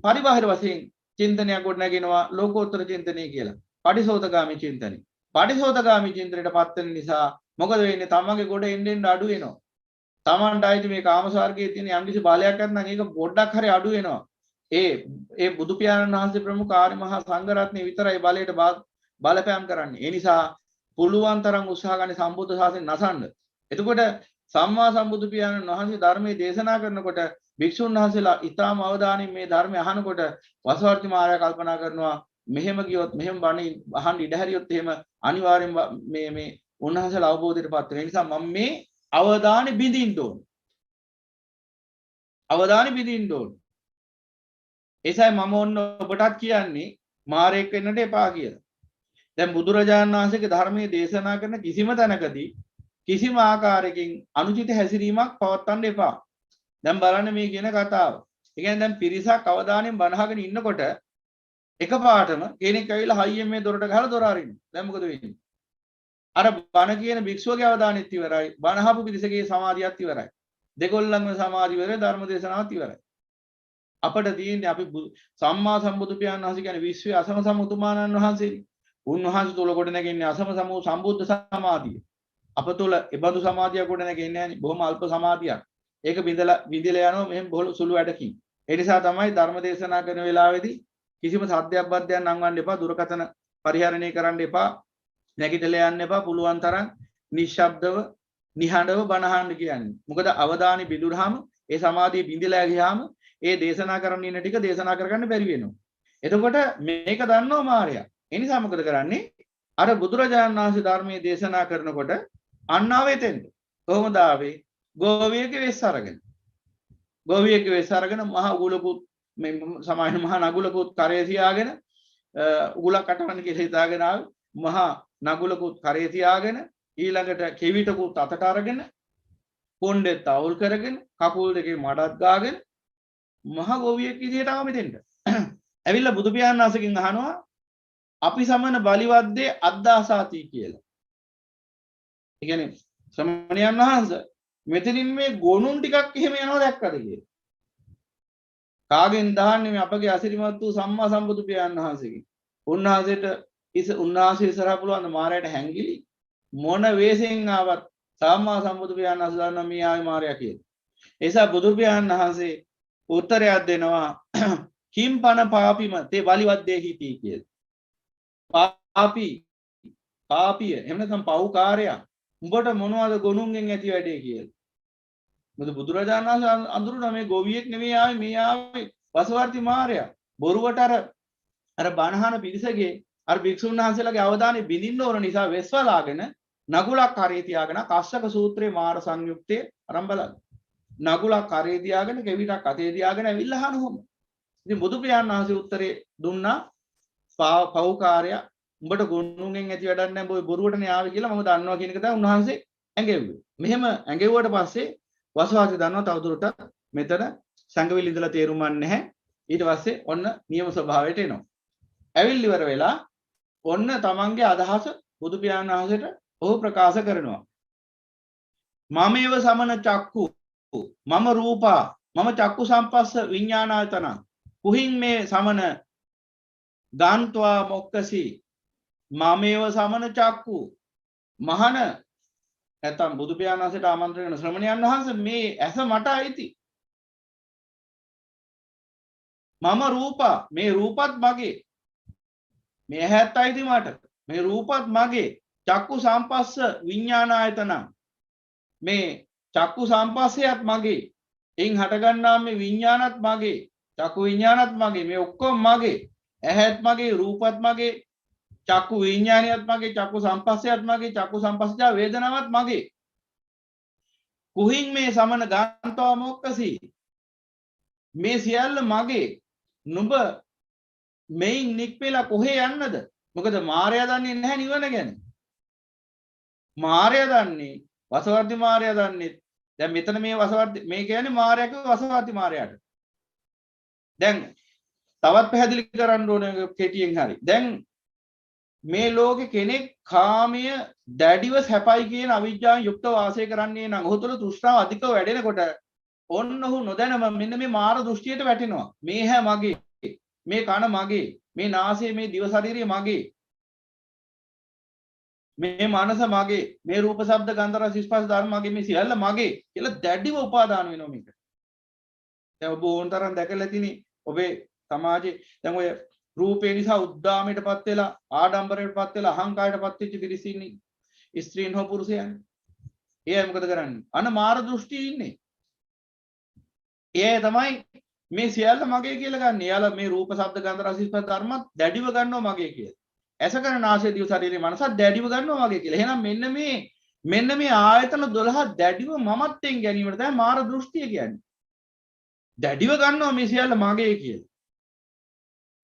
පරිබාහිර වශයෙන් චින්තනයක් ගොඩනගෙනවා ලෝකෝත්තර චින්තනය කියලා. පටිසෝතගාමී චින්තනය. පටිසෝතගාමී චින්තනයටපත් වෙන නිසා මොකද වෙන්නේ? තමන්ගේ ගොඩ එන්න අඩු වෙනවා. තමන්ට ආයිත් මේ කාම ස්වර්ගයේ තියෙන යම්කිසි බලයක් නැත්නම් ඒක පොඩ්ඩක් හරි අඩු වෙනවා. ඒ බුදු පියාණන් වහන්සේ ප්‍රමුඛ ආර්ය මහා සංඝ රත්නය විතරයි බලයට බලපෑම් කරන්නේ. ඒ නිසා පුළුවන් තරම් උත්සාහ ගන්න සම්බුද්ධ ශාසනය නසන්න. එතකොට සම්මා සම්බුදු පියාණන් වහන්සේ ධර්මයේ දේශනා කරනකොට භික්ෂුන් වහන්සේලා ඊටාම අවධානයෙන් මේ ධර්මය අහනකොට වසවර්ති මාර්යා කල්පනා කරනවා මෙහෙම ගියොත් මෙහෙම බණ අහන්න ඉඩ හැරියොත් එහෙම අනිවාර්යෙන් මේ උන්වහන්සේලා අවබෝධයටපත් වෙන නිසා මම මේ අවධානය බිඳින්න ඕන. අවධානය බිඳින්න ඕන. ඒසයි මම ඔන්න ඔබටත් කියන්නේ මාරෙක් වෙන්නට එපා කියලා. දැන් බුදුරජාණන් වහන්සේගේ ධර්මයේ දේශනා කරන කිසිම තැනකදී කිසිම ආකාරයකින් අනුචිත හැසිරීමක් පවත්වන්න එපා. දැන් බලන්න මේ කියන කතාව. ඒ කියන්නේ දැන් පිරිසක් අවධානයෙන් බනහගෙන ඉන්නකොට එකපාරටම කෙනෙක් ඇවිල්ලා හයියෙන් මේ දොරට ගහලා දොර අරින්න. දැන් මොකද වෙන්නේ? අර බණ කියන භික්ෂුවගේ අවධානෙත් ඉවරයි. බණහපු පිරිසගේ සමාධියත් ඉවරයි. දෙකොල්ලන්ම සමාධිය ඉවරයි, ධර්ම දේශනාවත් ඉවරයි. අපිට තියෙන්නේ අපි සම්මා සම්බුදු පියාණන් වහන්සේ කියන්නේ විශ්වයේ අසම සම උතුමාණන් වහන්සේනේ. උන්වහන්සේ තුල කොට නැගෙන්නේ අසම සම සම්බුද්ධ සමාධිය. අප තුල ඒබඳු සමාධියක් කොට නැගෙන්නේ නැහැ නේ. බොහොම අල්ප සමාධියක්. ඒක විඳලා යනවා මෙහෙම බොහොම සුළු වැඩකින්. ඒ නිසා තමයි ධර්ම දේශනා කරන වෙලාවේදී කිසිම සද්දයක් බද්දයක් නංවන්න එපා, දුරකථන පරිහරණය කරන්න එපා, නැගිටලා යන්න එපා, පුළුවන් තරම් නිශ්ශබ්දව නිහඬව බණ අහන්න කියන්නේ. මොකද අවධානය බිඳුනහම ඒ සමාධිය බිඳලා ගියාම ඒ දේශනා කරන්න ඉන්න ටික දේශනා කරගන්න බැරි වෙනවා. එතකොට මේක දන්නවා මාර්යා. ඒ නිසා මොකද කරන්නේ? අර බුදුරජාණන් වහන්සේ ධර්මයේ දේශනා කරනකොට අන්නාවේ තෙන්ද. කොහොමද ආවේ? ගෝවියගේ වෙස් අරගෙන. ගෝවියගේ වෙස් අරගෙන මහ උගුලකුත් මේ සමායන මහ නගුලකුත් කරේ තියාගෙන උගුලක් කටවන්න කියලා හිතාගෙන ආවේ. මහ නගුලකුත් කරේ තියාගෙන ඊළඟට කෙවිතකුත් අතට අරගෙන කොණ්ඩෙත් තවුල් කරගෙන කකුල් දෙකේ මඩක් ගාගෙන මහ ගෝවියෙක් විදිහට ආව මෙතෙන්ට. ඇවිල්ලා බුදු පියාණන් වහන්සේගෙන් අහනවා අපි සමන බලිවද්දේ අද්දාසාති කියලා. ඒ කියන්නේ ශ්‍රමණයන් වහන්සේ මෙතනින් මේ ගොනුන් ටිකක් එහෙම යනවා දැක්කද කියලා. කාගෙන් දහන්නේ මේ අපගේ අසිරිමත් වූ සම්මා සම්බුදු පියාණන් වහන්සේගෙන්. උන්වහන්සේ ඉස්සරහා පුළුවන් මාරයට හැංගිලි මොන වේසෙන් ආවත් සම්මා සම්බුදු පියාණන් වහන්සේ දන්නා මේ ආවේ මාරයා කියලා. ඒ නිසා බුදු පියාණන් වහන්සේ උත්තරයක් දෙනවා කිම්පන පාපිම තේ බලිවද්දේ හිටී කියලා. පාපිය එහෙම නැත්නම් පව්කාරයා උඹට මොනවද ගොනුන්ගෙන් ඇති වැඩේ කියලා. මොකද බුදුරජාණන් වහන්සේ අඳුරුනා මේ ගෝවියෙක් නෙමෙයි ආවේ මේ ආවේ වසවර්ති මාරයා. බොරුවට අර බණහන පිරිසගේ අර භික්ෂුන් වහන්සේලාගේ අවධානය බිඳින්න ඕන නිසා වෙස්වලාගෙන නගුලක් කරේ තියාගෙන කස්සක සූත්‍රයේ මාර සංයුක්තයේ අරන් බලන්න. නගුලක් කරේ තියාගෙන කෙවිතක් අතේ තියාගෙන ඇවිල්ලා අහනොම. ඉතින් බුදු පියාණන් වහන්සේ උත්තරේ දුන්නා පව්කාරයා උඹට ගොනුන්ගෙන් ඇති වැඩක් නැහැ බොයි බොරුවටනේ ආවේ කියලා මම දන්නවා කියන එක තමයි උන්වහන්සේ ඇඟෙව්වේ. මෙහෙම ඇඟෙව්වට පස්සේ වසවාසි දන්නවා තවදුරටත් මෙතන සංගවිල ඉඳලා තේරුම්ක් නැහැ. ඊට පස්සේ ඔන්න නියම ස්වභාවයට එනවා. ඇවිල් ඉවර වෙලා ඔන්න තමන්ගේ අදහස බුදු පියාණන් වහන්සේට ඔහු ප්‍රකාශ කරනවා. මමේව සමන චක්කු මම රූපා මම චක්කු සම්පස්ස විඥානායතන කුහින් මේ සමන ගාන්ත්වා මොක්කසි මමේව සමන චක්කු මහන නැත්නම් බුදු පියාණන් වහන්සේට ආමන්ත්‍රණය කරන ශ්‍රමණයන් වහන්සේ මේ ඇස මට අයිති. මම රූපා මේ රූපත් මගේ. මේ ඇහත් අයිති මට. මේ රූපත් මගේ. චක්කු සම්පස්ස විඥානායතන මේ චක්කු සම්පස්සයත් මගේ. එයින් හටගන්නා මේ විඥානත් මගේ. චක්කු විඥානත් මගේ. මේ ඔක්කොම මගේ. ඇහත් මගේ, රූපත් මගේ, චක්කු විඥානියත් මගේ, චක්කු සම්පස්සයත් මගේ, චක්කු සම්පස්සජා වේදනාවත් මගේ. කුහින් මේ සමන ගාන්තව මොක්කසි මේ සියල්ල මගේ. නුඹ මෙයින් නික්පෙලා කොහේ යන්නද? මොකද මාර්යා දන්නේ නැහැ නිවන ගැන. මාර්යා දන්නේ වසවර්ති මාර්යා දන්නේ. දැන් මෙතන මේ වසවර්ති මේ කියන්නේ මාර්යාගේ වසවර්ති මාර්යාට. දැන් තවත් පැහැදිලි කරන්න ඕනේ කෙටියෙන් හරි. දැන් මේ ලෝකේ කෙනෙක් කාමය දැඩිව සැපයි කියන අවිජ්ජාවෙන් යුක්ත වාසය කරන්නේ නම් ඔහු තුළ තෘෂ්ණාව අධිකව වැඩෙනකොට ඔන්න ඔහු නොදැනම මෙන්න මේ මාර දෘෂ්ටියට වැටෙනවා. මේ හැ මගේ, මේ කන මගේ, මේ නාසය මේ දිව ශරීරය මගේ, මේ මනස මගේ, මේ රූප ශබ්ද ගන්ධ රස ස්පර්ශ ධර්ම මගේ, මේ සියල්ල මගේ කියලා දැඩිව උපාදාන වෙනවා මේක. දැන් ඔබ ඕනතරම් දැකලා තිනේ ඔබේ සමාජයේ දැන් ඔය රූපේ නිසා උද්දාමයටපත් වෙලා ආඩම්බරයටපත් වෙලා අහංකාරයටපත් වෙච්ච පිරිස ඉන්නේ. ස්ත්‍රීන් හෝ පුරුෂයන්. ඒ අය මොකද කරන්නේ? අන මාර දෘෂ්ටි ඉන්නේ. ඒ තමයි මේ සියල්ල මගේ කියලා ගන්න. එයාලා මේ රූප ශබ්ද ගන්ධ රස ස්පර්ශ ධර්මත් දැඩිව ගන්නවා මගේ කියලා. ඇස කන නාසය දිව ශරීරය මනසත් දැඩිව ගන්නවා මගේ කියලා. එහෙනම් මෙන්න මේ ආයතන 12 දැඩිව මමත්වෙන් ගැනීමට තමයි මාර දෘෂ්ටිය කියන්නේ. දැඩිව ගන්නවා මේ සියල්ල මගේ කියලා.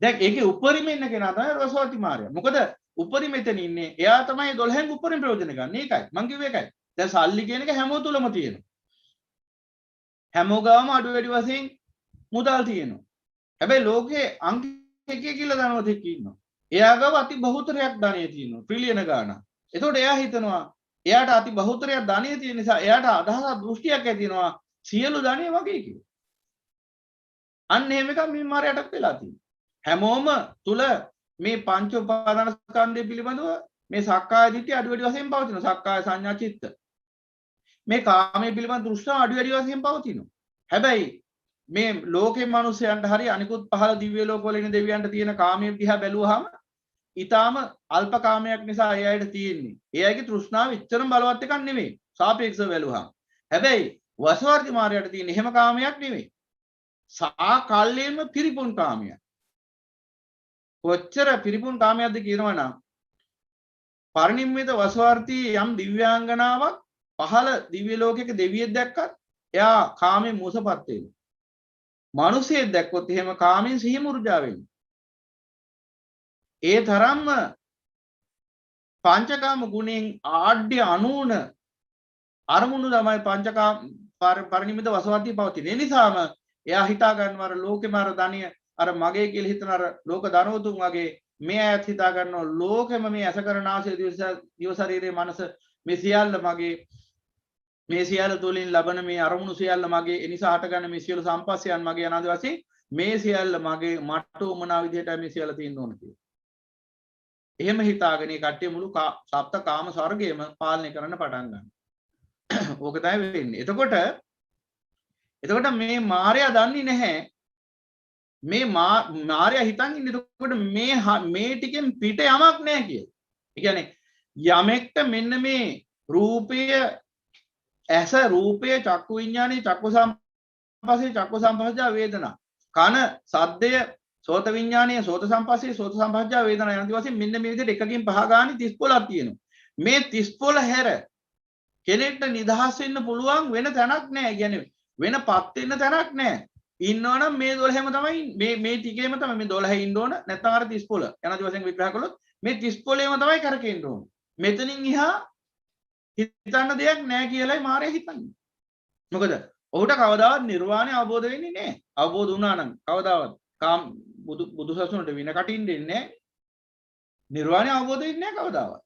දැන් ඒකේ උපරිම ඉන්න කෙනා තමයි රසවර්ති මාර්යා. මොකද උපරිම එතන ඉන්නේ. එයා තමයි 12න් උපරිම ප්‍රයෝජන ගන්න. ඒකයි. මං කිව්වේ ඒකයි. දැන් සල්ලි කියන එක හැමෝ තුලම තියෙනවා. හැමෝ ගාම අඩු වැඩි වශයෙන් මුදල් තියෙනවා. හැබැයි ලෝකේ අංක එකේ කියලා ධනවතෙක් ඉන්නවා. එයා ගාව අති බහුතරයක් ධනෙ තියෙනවා. ට්‍රිලියන ගාණක්. එතකොට එයා හිතනවා එයාට අති බහුතරයක් ධනෙ තියෙන නිසා එයාට අදහසක් දෘෂ්ටියක් ඇති වෙනවා සියලු ධනෙ වගේ කියලා. අන්න එහෙම එකක් මේ මායයටත් වෙලා තියෙනවා. හැමෝම තුල මේ පංච උපාදාන ස්කන්ධය පිළිබඳව මේ සක්කාය දිට්ඨිය අඩු වැඩි වශයෙන් පවතිනවා. සක්කාය සංඥා චිත්ත. මේ කාමයේ පිළිබඳ දෘෂ්ටාව අඩු වැඩි වශයෙන් පවතිනවා. හැබැයි මේ ලෝකේ මිනිස්යන්ට හරි අනිකුත් පහළ දිව්‍ය ලෝකවල ඉන්න දෙවියන්ට තියෙන කාමයේ දිහා බැලුවාම ඊටාම අල්ප කාමයක් නිසා ඒ අයට තියෙන්නේ. ඒ අයගේ තෘෂ්ණාව එච්චරම බලවත් එකක් නෙමෙයි. සාපේක්ෂව බැලුවාම. හැබැයි වසවර්ති මාර්යාට තියෙන එහෙම කාමයක් නෙමෙයි. සාකල්යෙම පිරිපුන් කාමයක්. කොච්චර පිරිපුන් කාමයක්ද කියනවනම් පරිනිම්මිත වසවර්ති යම් දිව්‍යාංගනාවක් පහළ දිව්‍ය ලෝකයක දෙවියෙක් දැක්කත් එයා කාමයෙන් මුසපත් වෙනවා. මිනිසෙක් දැක්කොත් එහෙම කාමයෙන් සිහි මුර්ජා වෙනවා. ඒ තරම්ම පංචකාම ගුණෙන් ආඩ්‍ය අනූන අරමුණු තමයි පංචකාම පරිනිම්මිත වසවර්ති පවතින. ඒ නිසාම එයා හිතා ගන්නවා අර ලෝකෙම අර ධනිය අර මගේ කියලා හිතන අර ලෝක ධනවතුන් වගේ මේ අයත් හිතා ගන්නවා ලෝකෙම මේ ඇස කරන ආසය දිව ශරීරයේ මනස මේ සියල්ල මගේ මේ සියල්ල තුලින් ලබන මේ අරමුණු සියල්ල මගේ ඒ නිසා හටගන්න මේ සියලු සම්පස්සයන් මගේ අනාදි වශයෙන් මේ සියල්ල මගේ මට උමනා විදිහට මේ සියල්ල තියෙන්න ඕන කියලා. එහෙම හිතාගෙන ඒ කට්ටිය මුළු සප්ත කාම ස්වර්ගයම පාලනය කරන්න පටන් ගන්නවා. ඕක තමයි වෙන්නේ. එතකොට මේ මායя දන්නේ නැහැ මේ මායя හිතන් ඉන්නේ එතකොට මේ ටිකෙන් පිට යමක් නැහැ කියලා. ඒ කියන්නේ යමෙක්ට මෙන්න මේ රූපය ඇස රූපය චක්කු විඥානේ චක්කු සම්පස්සේ චක්කු සම්පස්සා වේදනා කන සද්දය සෝත විඥානේ සෝත සම්පස්සේ සෝත සම්පස්සා වේදනා යන දිවසින් මෙන්න මේ විදිහට එකකින් පහ ගානේ 35ක් තියෙනවා. මේ 35 හැර කෙනෙක්ට නිදහස් වෙන්න පුළුවන් වෙන තැනක් නැහැ. කියන්නේ වෙනපත් වෙන්න තැනක් නැහැ. ඉන්නවනම් මේ 12ම තමයි මේ ටිකේම තමයි මේ 12 ඉන්න ඕන. නැත්නම් අර 35 යන දිවසෙන් විග්‍රහ කළොත් මේ 35ම තමයි කරකෙන්න ඕන. මෙතනින් එහා හිතන්න දෙයක් නැහැ කියලායි මාරය හිතන්නේ. මොකද ඔහුට කවදාවත් නිර්වාණය අවබෝධ වෙන්නේ නැහැ. අවබෝධ වුණා නම් කවදාවත් බුදු සසුනට වින කටින් දෙන්නේ නැහැ. නිර්වාණය අවබෝධ වෙන්නේ නැහැ කවදාවත්.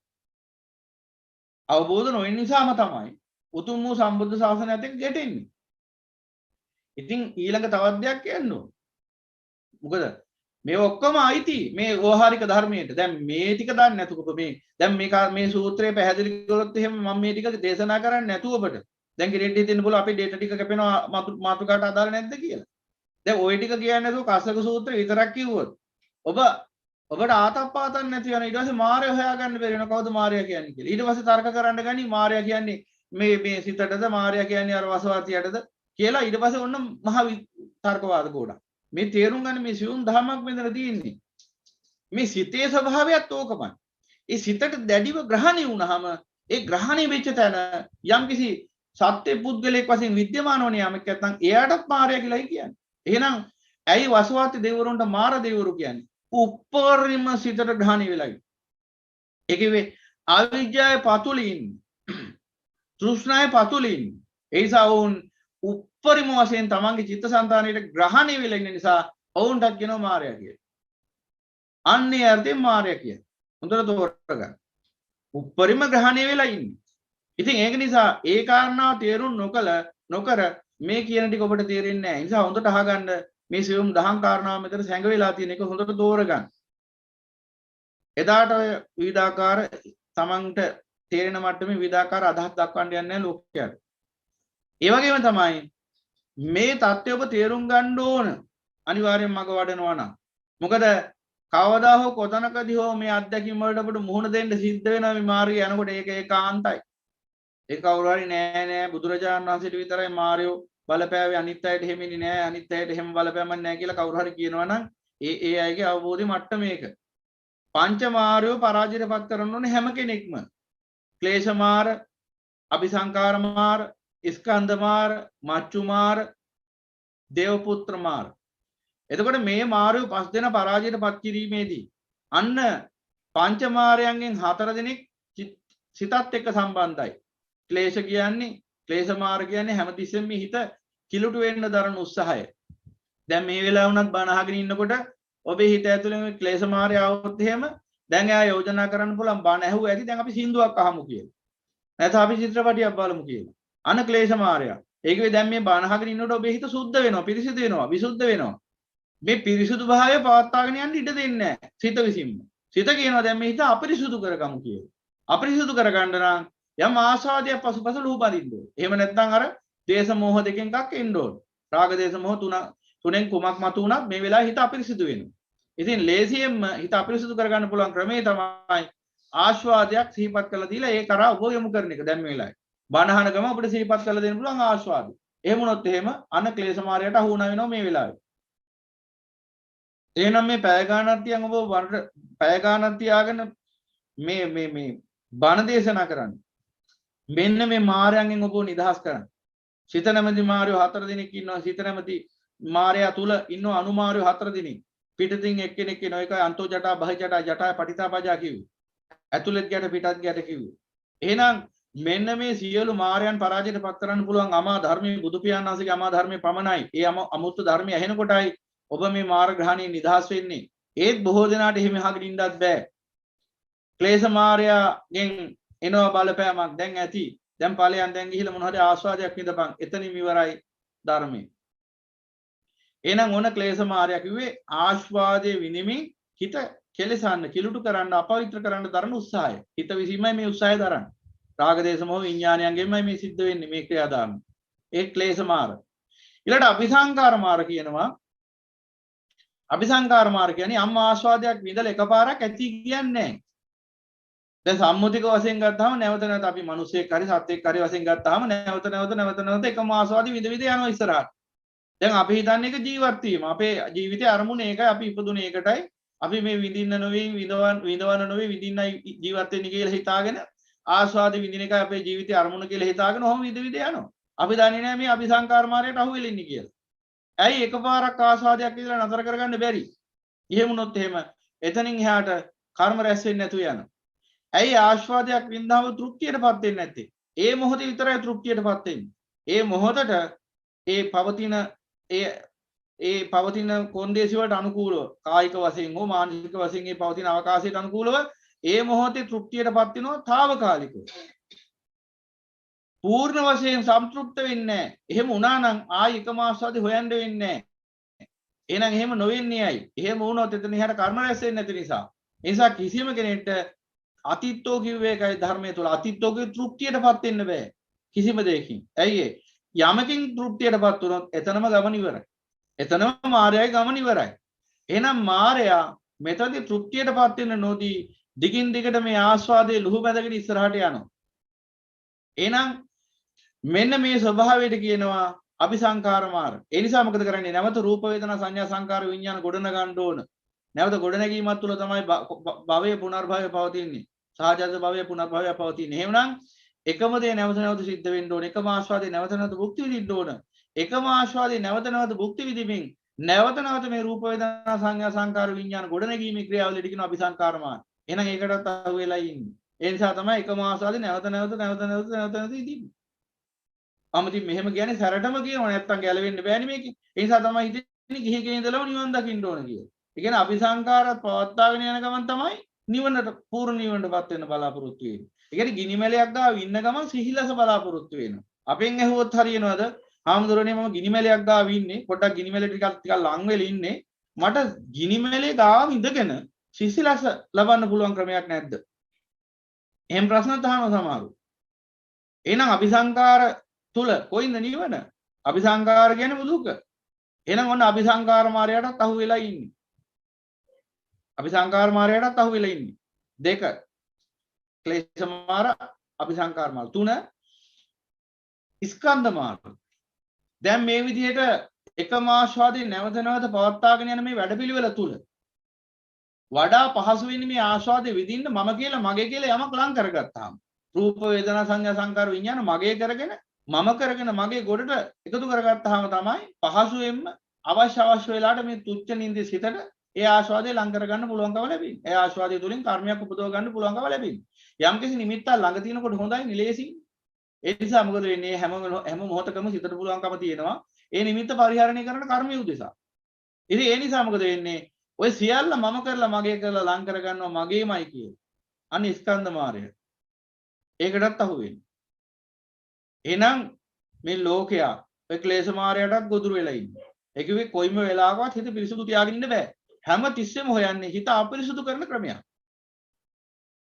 අවබෝධ නොවෙන නිසාම තමයි උතුම් වූ සම්බුද්ධ ශාසනයත් එක්ක ගැටෙන්නේ. ඉතින් ඊළඟ තවත් දෙයක් කියන්න ඕන. මොකද මේ ඔක්කොම අයිති මේ ඕහාරික ධර්මයට. දැන් මේ ටික දන්නේ නැතුව මේ දැන් මේ සූත්‍රය පැහැදිලි කළොත් එහෙම මම මේ ටික දේශනා කරන්නේ නැතුව ඔබට දැන් කෙනෙක්ට හිතෙන්න පුළුවන් අපේ ඩේටා ටික කැපෙනවා මාතෘකාවට අදාළ නැද්ද කියලා. දැන් ওই ටික කියන්නේ නැතුව කස්සක සූත්‍රය විතරක් කිව්වොත් ඔබට ආතප්පාතක් නැති වෙන ඊට පස්සේ මායя හොයාගන්න බැරි වෙන කවුද මායя කියන්නේ කියලා. ඊට පස්සේ තර්ක කරන්න ගනි මායя කියන්නේ මේ සිතටද මායя කියන්නේ අර වසවාතියටද කියලා ඊට පස්සේ ඔන්න මහ තර්කවාද ගොඩක්. මේ තේරුම් ගන්න මේ සියුම් ධර්මයක් මෙතන තියෙන්නේ. මේ සිතේ ස්වභාවයත් ඕකමයි. ඒ සිතට දැඩිව ග්‍රහණය වුණාම ඒ ග්‍රහණය වෙච්ච තැන යම්කිසි සත්‍ය පුද්ගලයෙක් වශයෙන් විද්‍යමාන වන යමෙක් නැත්නම් එයාටත් මායя කියලායි කියන්නේ. එහෙනම් ඇයි වසවාති දෙවිවරුන්ට මාර දෙවිවරු කියන්නේ? උපරිම සිතට ග්‍රහණය වෙලයි. ඒකේ අවිජ්ජාය පතුලින් තෘෂ්ණාය පතුලින් ඒ නිසා වුන් උපරිම වශයෙන් තමන්ගේ චිත්තසංතානයේ ග්‍රහණය වෙලා ඉන්න නිසා ඔවුන්ටත් කියනවා මායя කියලා. අන්නේ අර්ථයෙන් මායя කියන්නේ. හොඳට තෝරගන්න. උපරිම ග්‍රහණය වෙලා ඉන්නේ. ඉතින් ඒක නිසා ඒ කාරණාව තේරුම් නොකර මේ කියන ටික ඔබට තේරෙන්නේ නැහැ. ඒ නිසා හොඳට අහගන්න මේ සියුම් දහම් කාරණාව මෙතන සැඟ වෙලා තියෙන එක හොඳට තෝරගන්න. එදාට ඔය විවිධාකාර තමන්ට තේරෙන මට්ටමේ විවිධාකාර අදහස් දක්වන්න යන්නේ නැහැ ලෝකයට. ඒ වගේම තමයි මේ தත්ත්වය ඔබ තේරුම් ගන්න ඕන අනිවාර්යෙන් මග වඩනවා නම්. මොකද කවදා හෝ කොතනකදී හෝ මේ අත්දැකීම් වලට අපිට මුහුණ දෙන්න සිද්ධ වෙනවා මේ මාර්ගය යනකොට ඒක ඒකාන්තයි. ඒක කවුරු හරි නෑ බුදුරජාණන් වහන්සේට විතරයි මාර්යෝ බලපෑවේ අනිත් අයට එහෙම ඉන්නේ නෑ අනිත් අයට එහෙම බලපෑමක් නෑ කියලා කවුරු හරි කියනවා නම් ඒ අයගේ අවබෝධය මට්ටම මේක. පංච මාර්යෝ පරාජයටපත් කරන්න ඕනේ හැම කෙනෙක්ම. ක්ලේශ මාර, අபிසංකාර මාර, ස්කන්ධ මාර, මච්චු මාර, දේවපුත්‍ර මාර. එතකොට මේ මාර්යෝ 5 දෙනා පරාජයටපත් කිරීමේදී අන්න පංච මාර්යයන්ගෙන් 4 දෙනෙක් සිතත් එක්ක සම්බන්ධයි. ක්ලේශ කියන්නේ ක්ලේශ මාර්ග කියන්නේ හැමතිස්සෙම හිත කිලුට වෙන්න දරන උත්සාහය. දැන් මේ වෙලාව වුණත් බණ අහගෙන ඉන්නකොට ඔබේ හිත ඇතුලේ ක්ලේශ මාර්ය આવොත් එහෙම දැන් එයා යෝජනා කරන්න පුළුවන් බණ ඇහුව ඇති දැන් අපි සින්දුවක් අහමු කියලා. නැත්නම් අපි චිත්‍රපටියක් බලමු කියලා. අන ක්ලේශ මාර්ය. ඒකේ දැන් මේ බණ අහගෙන ඉන්නකොට ඔබේ හිත සුද්ධ වෙනවා, පිරිසිදු වෙනවා, විසුද්ධ වෙනවා. මේ පිරිසුදු භාවය පවත්වාගෙන යන්න ඉඩ දෙන්නේ නැහැ. සිත විසින්ම. සිත කියනවා දැන් මේ හිත අපිරිසුදු කරගමු කියලා. අපිරිසුදු කරගන්න නම් යම් ආස්වාදයක් පසුපස ලුහුබදින්න ඕනේ. එහෙම නැත්නම් අර දේශ මොහ දෙකෙන් එකක් එන්න ඕනේ. රාග දේශ මොහ තුනෙන් කුමක් මතු වුණත් මේ වෙලාවේ හිත අපිරිසුදු වෙනවා. ඉතින් ලේසියෙන්ම හිත අපිරිසුදු කරගන්න පුළුවන් ක්‍රමය තමයි ආස්වාදයක් සිහිපත් කරලා දීලා ඒ කරා ඔබ යොමු කරන එක. දැන් මේ වෙලාවේ බණහන ගම අපිට සිහිපත් කරලා දෙන්න පුළුවන් ආස්වාදය. එහෙම වුණොත් එහෙම අන ක්ලේශ මාර්ගයට අහු වුණා වෙනවා මේ වෙලාවේ. එහෙනම් මේ පැය ගානක් තියන් ඔබ පැය ගානක් තියාගෙන මේ බණ දේශනා කරන්න. මෙන්න මේ මාර්යයන්ගෙන් ඔබ නිදහස් කරන්න. සිත නැමැති මාර්යෝ 4 දෙනෙක් ඉන්නවා. සිත නැමැති මාර්යා තුල ඉන්නවා අනුමාර්යෝ 4 දෙනෙක්. පිටතින් එක්කෙනෙක් එනවා. ඒකයි අන්තෝ ජටා බහ ජටා ජටා පටිතාපජා කිව්වේ. ඇතුළෙත් ගැට පිටත් ගැට කිව්වේ. එහෙනම් මෙන්න මේ සියලු මාර්යයන් පරාජයටපත් කරන්න පුළුවන් අමා ධර්මයේ බුදු පියාණන් වහන්සේගේ අමා ධර්මයේ පමණයි. ඒ අමුතු ධර්මය ඇහෙනකොටයි ඔබ මේ මාර්ග ග්‍රහණයෙන් නිදහස් වෙන්නේ. ඒත් බොහෝ දෙනාට එහෙම අහගෙන ඉන්නත් බෑ. ක්ලේශ මාර්යාගෙන් එනවා බලපෑමක් දැන් ඇති. දැන් ඵලයන් දැන් ගිහිල්ලා මොන හරි ආස්වාදයක් විඳපන්. එතනින් ඉවරයි ධර්මයේ. එහෙනම් ඕන ක්ලේශ මාර්යා කිව්වේ ආස්වාදයේ විනිමින් හිත කෙලසන්න, කිලුටු කරන්න, අපවිත්‍ර කරන්න දරන උත්සාහය. හිත විසීමයි මේ උත්සාහය දරන්නේ. රාග දේශ මොහ විඥානයන්ගෙන්මයි මේ සිද්ධ වෙන්නේ මේ ක්‍රියාදාම. ඒ ක්ලේශ මාර. ඊළඟට අபிසංකාර මාර කියනවා. අபிසංකාර මාර කියන්නේ අම්ම ආස්වාදයක් විඳලා එකපාරක් ඇති කියන්නේ නැහැ. දැන් සම්මුතික වශයෙන් ගත්තාම නැවත නැවත අපි මිනිස්සෙක් හරි සත්වෙක් හරි වශයෙන් ගත්තාම නැවත එකම ආස්වාදි විඳ යනවා ඉස්සරහට. දැන් අපි හිතන්නේ ඒක ජීවත් වීම. අපේ ජීවිතේ අරමුණ ඒකයි අපි ඉපදුනේ ඒකටයි. අපි මේ විඳින්න නොවේ විඳවන්න නොවේ විඳින්නයි ජීවත් වෙන්නේ කියලා හිතාගෙන ආස්වාද විඳින එකයි අපේ ජීවිතේ අරමුණ කියලා හිතාගෙන ඔහොම විඳ යනවා. අපි දන්නේ නැහැ මේ අபிසංකාර මාර්ගයට අහු වෙලා ඉන්නේ කියලා. ඇයි එකපාරක් ආස්වාදයක් විඳලා නතර කරගන්න බැරි? එහෙම වුණොත් එහෙම එතනින් එහාට කර්ම රැස් වෙන්නේ නැතුව යනවා. ඇයි ආස්වාදයක් වින්දාම තෘප්තියටපත් වෙන්නේ නැත්තේ? ඒ මොහොතේ විතරයි තෘප්තියටපත් වෙන්නේ. ඒ මොහොතට ඒ පවතින කොන්දේසි වලට අනුකූලව කායික වශයෙන් හෝ මානසික වශයෙන් ඒ පවතින අවකාශයට අනුකූලව ඒ මොහොතේ තෘප්තියටපත් වෙනවා తాවකාලිකව. පූර්ණ වශයෙන් සම්තෘප්ත වෙන්නේ නැහැ. එහෙම වුණා නම් ආයි එකම ආස්වාදේ හොයන්න වෙන්නේ නැහැ. එහෙනම් එහෙම නොවෙන්නේ ඇයි? එහෙම වුණොත් එතන ඉහට කර්ම රැස් වෙන්නේ නැති නිසා. ඒ නිසා කිසිම කෙනෙක්ට අතිත්තෝ කිව්වේ ඒකයි ධර්මයේ තුල අතිත්තෝගේ තෘප්තියටපත් වෙන්න බෑ. කිසිම දෙයකින්. ඇයි ඒ? යමකින් තෘප්තියටපත් වුණොත් එතනම ගමන ඉවරයි. එතනම මායයි ගමන ඉවරයි. එහෙනම් මායයා මෙතනදී තෘප්තියටපත් වෙන්න නොදී දිගින් දිගට මේ ආස්වාදයේ ලුහු බැඳගෙන ඉස්සරහට යනවා. එහෙනම් මෙන්න මේ ස්වභාවයට කියනවා අபிසංකාර මාර්ග. ඒ නිසා මොකද කරන්නේ? නැවත රූප වේදනා සංඥා සංකාර විඥාන ගොඩන ගන්න ඕන. නැවත ගොඩනැගීමත් තුළ තමයි භවයේ පුනර්භවය පවතින්නේ. සහජාත භවයේ පුනර්භවය පවතින්නේ. එහෙමනම් එකම දේ නැවත නැවත සිද්ධ වෙන්න ඕන. එකම ආස්වාදේ නැවත නැවත භුක්ති විඳින්න ඕන. එකම ආස්වාදේ නැවත නැවත භුක්ති විඳින්මින් නැවත නැවත මේ රූප වේදනා සංඥා සංකාර විඥාන ගොඩනැගීමේ ක්‍රියාවලියට කියනවා අபிසංකාර මාර්ග. එහෙනම් ඒකටත් අහු වෙලා ඉන්නේ. ඒ නිසා තමයි එකම ආස්වාදේ නැවත නැවත ඉදින්නේ. අමතින් මෙහෙම කියන්නේ සැරටම කියනවා නැත්තම් ගැලවෙන්න බෑනේ මේකේ. ඒ නිසා තමයි හිතන්නේ ගිහි ගේ ඉඳලම නිවන් දකින්න ඕන කියලා. ඒ කියන්නේ අபிසංකාරත් පවත්වාගෙන යන ගමන් තමයි නිවනට පූර්ණ නිවනටපත් වෙන්න බලාපොරොත්තු වෙන්නේ. ඒ කියන්නේ ගිනිමැලයක් ගාව ඉන්න ගමන් සිහිලස බලාපොරොත්තු වෙනවා. අපෙන් ඇහුවොත් හරියනවද? හාමුදුරනේ මම ගිනිමැලයක් ගාව ඉන්නේ. පොඩ්ඩක් ගිනිමැල ටිකක් ලං වෙලා ඉන්නේ. මට ගිනිමැලේ ගාව ඉඳගෙන සිහිලස ලබන්න පුළුවන් ක්‍රමයක් නැද්ද? එහෙම ප්‍රශ්න අහනවා සමහරු. එහෙනම් අபிසංකාර තුල කොයින්ද නිවන? අபிසංකාර කියන්නේ මුදුක. එහෙනම් ඔන්න අபிසංකාර මාර්ගයටත් අහු වෙලා ඉන්නේ. අபிසංකාර මාර්ගයටත් අහු වෙලා ඉන්නේ. දෙක ක්ලේශ මාර්ග, අபிසංකාර මාර්ග. තුන ස්කන්ධ මාර්ග. දැන් මේ විදිහට එකම ආස්වාදයෙන් නැවත නැවත පවත්වාගෙන යන මේ වැඩපිළිවෙල තුල වඩා පහසු වෙන්නේ මේ ආස්වාදේ විඳින්න මම කියලා මගේ කියලා යමක් ලං කරගත්තාම. රූප වේදනා සංඥා සංකාර විඥාන මගේ කරගෙන මම කරගෙන මගේ ගොඩට එකතු කරගත්තාම තමයි පහසුවෙන්ම අවශ්‍ය වෙලාවට මේ තුච්ච නින්දේ සිතට ඒ ආස්වාදේ ලං කර ගන්න පුළුවන්කම ලැබෙන්නේ. ඒ ආස්වාදයේ තුලින් කර්මයක් උපදව ගන්න පුළුවන්කම ලැබෙන්නේ. යම්කිසි නිමිත්තක් ළඟ තියෙනකොට හොඳයි නිලේසි. ඒ නිසා මොකද වෙන්නේ හැම මොහොතකම සිතට පුළුවන්කම තියෙනවා ඒ නිමිත්ත පරිහරණය කරන කර්මය උදෙසා. ඉතින් ඒ නිසා මොකද වෙන්නේ ඔය සියල්ල මම කරලා මගේ කරලා ලං කර ගන්නවා මගේමයි කියලා. අනිත් ස්කන්ධ මායය. ඒකටත් අහු වෙන්නේ. එහෙනම් මේ ලෝකයා ඔය ක්ලේශ මායයටත් ගොදුරු වෙලා ඉන්නේ. ඒ කිව්වේ කොයිම වෙලාවකවත් හිත පිරිසුදු තියාගෙන ඉන්න බෑ. හැම තිස්සෙම හොයන්නේ හිත අපිරිසුදු කරන ක්‍රමයක්.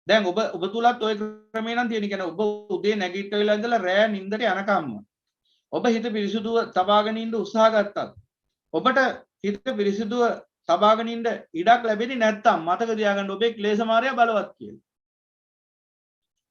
දැන් ඔබ තුලත් ওই ක්‍රමය නම් තියෙන. කියන්නේ ඔබ උදේ නැගිට වෙලා ඉඳලා රෑ නිින්දට යනකම්ම ඔබ හිත පිරිසුදුව තබාගෙන ඉන්න උත්සාහ ගත්තත් ඔබට හිත පිරිසුදුව තබාගෙන ඉන්න ඉඩක් ලැබෙන්නේ නැත්නම් මතක තියාගන්න ඔබේ ක්ලේශ මායය බලවත් කියලා.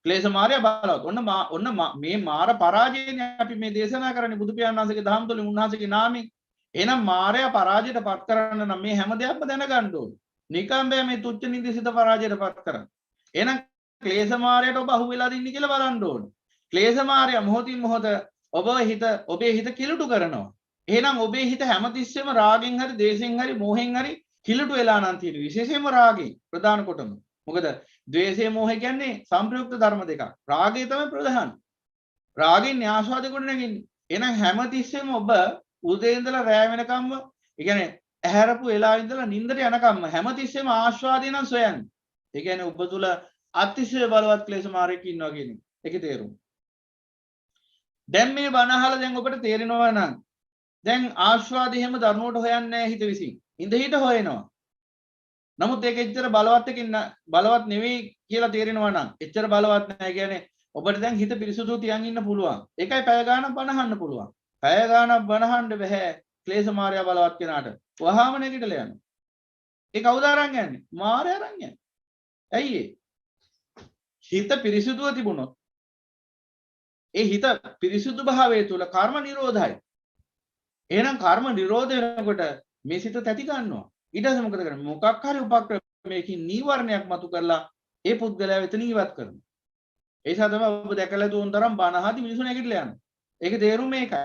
ක්ලේශ මායය බලවත්. ඔන්න මේ මාර පරාජයනේ අපි මේ දේශනා කරන්නේ බුදු පියාණන් වහන්සේගේ දහම් තුලින් උන්වහන්සේගේ නාමයෙන්. එහෙනම් මායය පරාජයට පත් කරන්න නම් මේ හැම දෙයක්ම දැනගන්න ඕනේ. නිකම් බෑ මේ තුච්ච නිදිසිත පරාජයට පත් කරන්න. එහෙනම් ක්ලේශ මායයට ඔබ අහු වෙලාද ඉන්නේ කියලා බලන්න ඕනේ. ක්ලේශ මායය මොහොතින් මොහොත ඔබේ හිත කිලුටු කරනවා. එහෙනම් ඔබේ හිත හැමතිස්සෙම රාගෙන් හරි දේශෙන් හරි මෝහෙන් හරි කිලුටු වෙලා නම් තියෙන විශේෂයෙන්ම රාගෙන් ප්‍රධාන කොටම. මොකද ද්වේෂය මෝහය කියන්නේ සංප්‍රයුක්ත ධර්ම දෙකක්. රාගය තමයි ප්‍රධාන. රාගෙන් ආස්වාද කොට නැගින්නේ. එහෙනම් හැමතිස්සෙම ඔබ උදේ ඉඳලා රෑ වෙනකම්ම ඒ කියන්නේ ඇහැරපු වෙලාව ඉඳලා නිින්දට යනකම්ම හැමතිස්සෙම ආස්වාදේ නම් සොයන්නේ. ඒ කියන්නේ ඔබ තුල අතිශය බලවත් ක්ලේශ මාර්ගයක ඉන්නවා කියන එකේ තේරුම. දැන් මේ බණ අහලා දැන් ඔබට තේරෙනවා නම් දැන් ආස්වාදය හැම ධර්මයට හොයන්නේ නැහැ හිත විසින්. ඉඳ හිට හොයනවා. නමුත් ඒක එච්චර බලවත් නෙවෙයි කියලා තේරෙනවා නම් එච්චර බලවත් නැහැ. කියන්නේ ඔබට දැන් හිත පිරිසුදු තියන් ඉන්න පුළුවන්. ඒකයි පැය ගාණක් බණ අහන්න පුළුවන්. පැය ගාණක් බණ අහන්න බෑ ක්ලේශ මාර්ගය බලවත් කෙනාට. වහාම නැගිටලා යනවා. ඒ කවුද අරන් යන්නේ? මාර්ගය අරන් යන්නේ. ඇයි ඒ? හිත පිරිසුදුව තිබුණොත් ඒ හිත පිරිසුදු භාවය තුල කර්ම නිරෝධයි. එහෙනම් කර්ම නිරෝධ වෙනකොට මේ සිත තැති ගන්නවා. ඊට පස්සේ මොකද කරන්නේ? මොකක් හරි උපක්‍රමයකින් නීවරණයක් මතු කරලා ඒ පුද්ගලයා වෙතන ඉවත් කරනවා. ඒ නිසා තමයි ඔබ දැකලා තුන් තරම් බනහදි මිනිසුන් නැගිටලා යනවා. ඒකේ තේරුම මේකයි.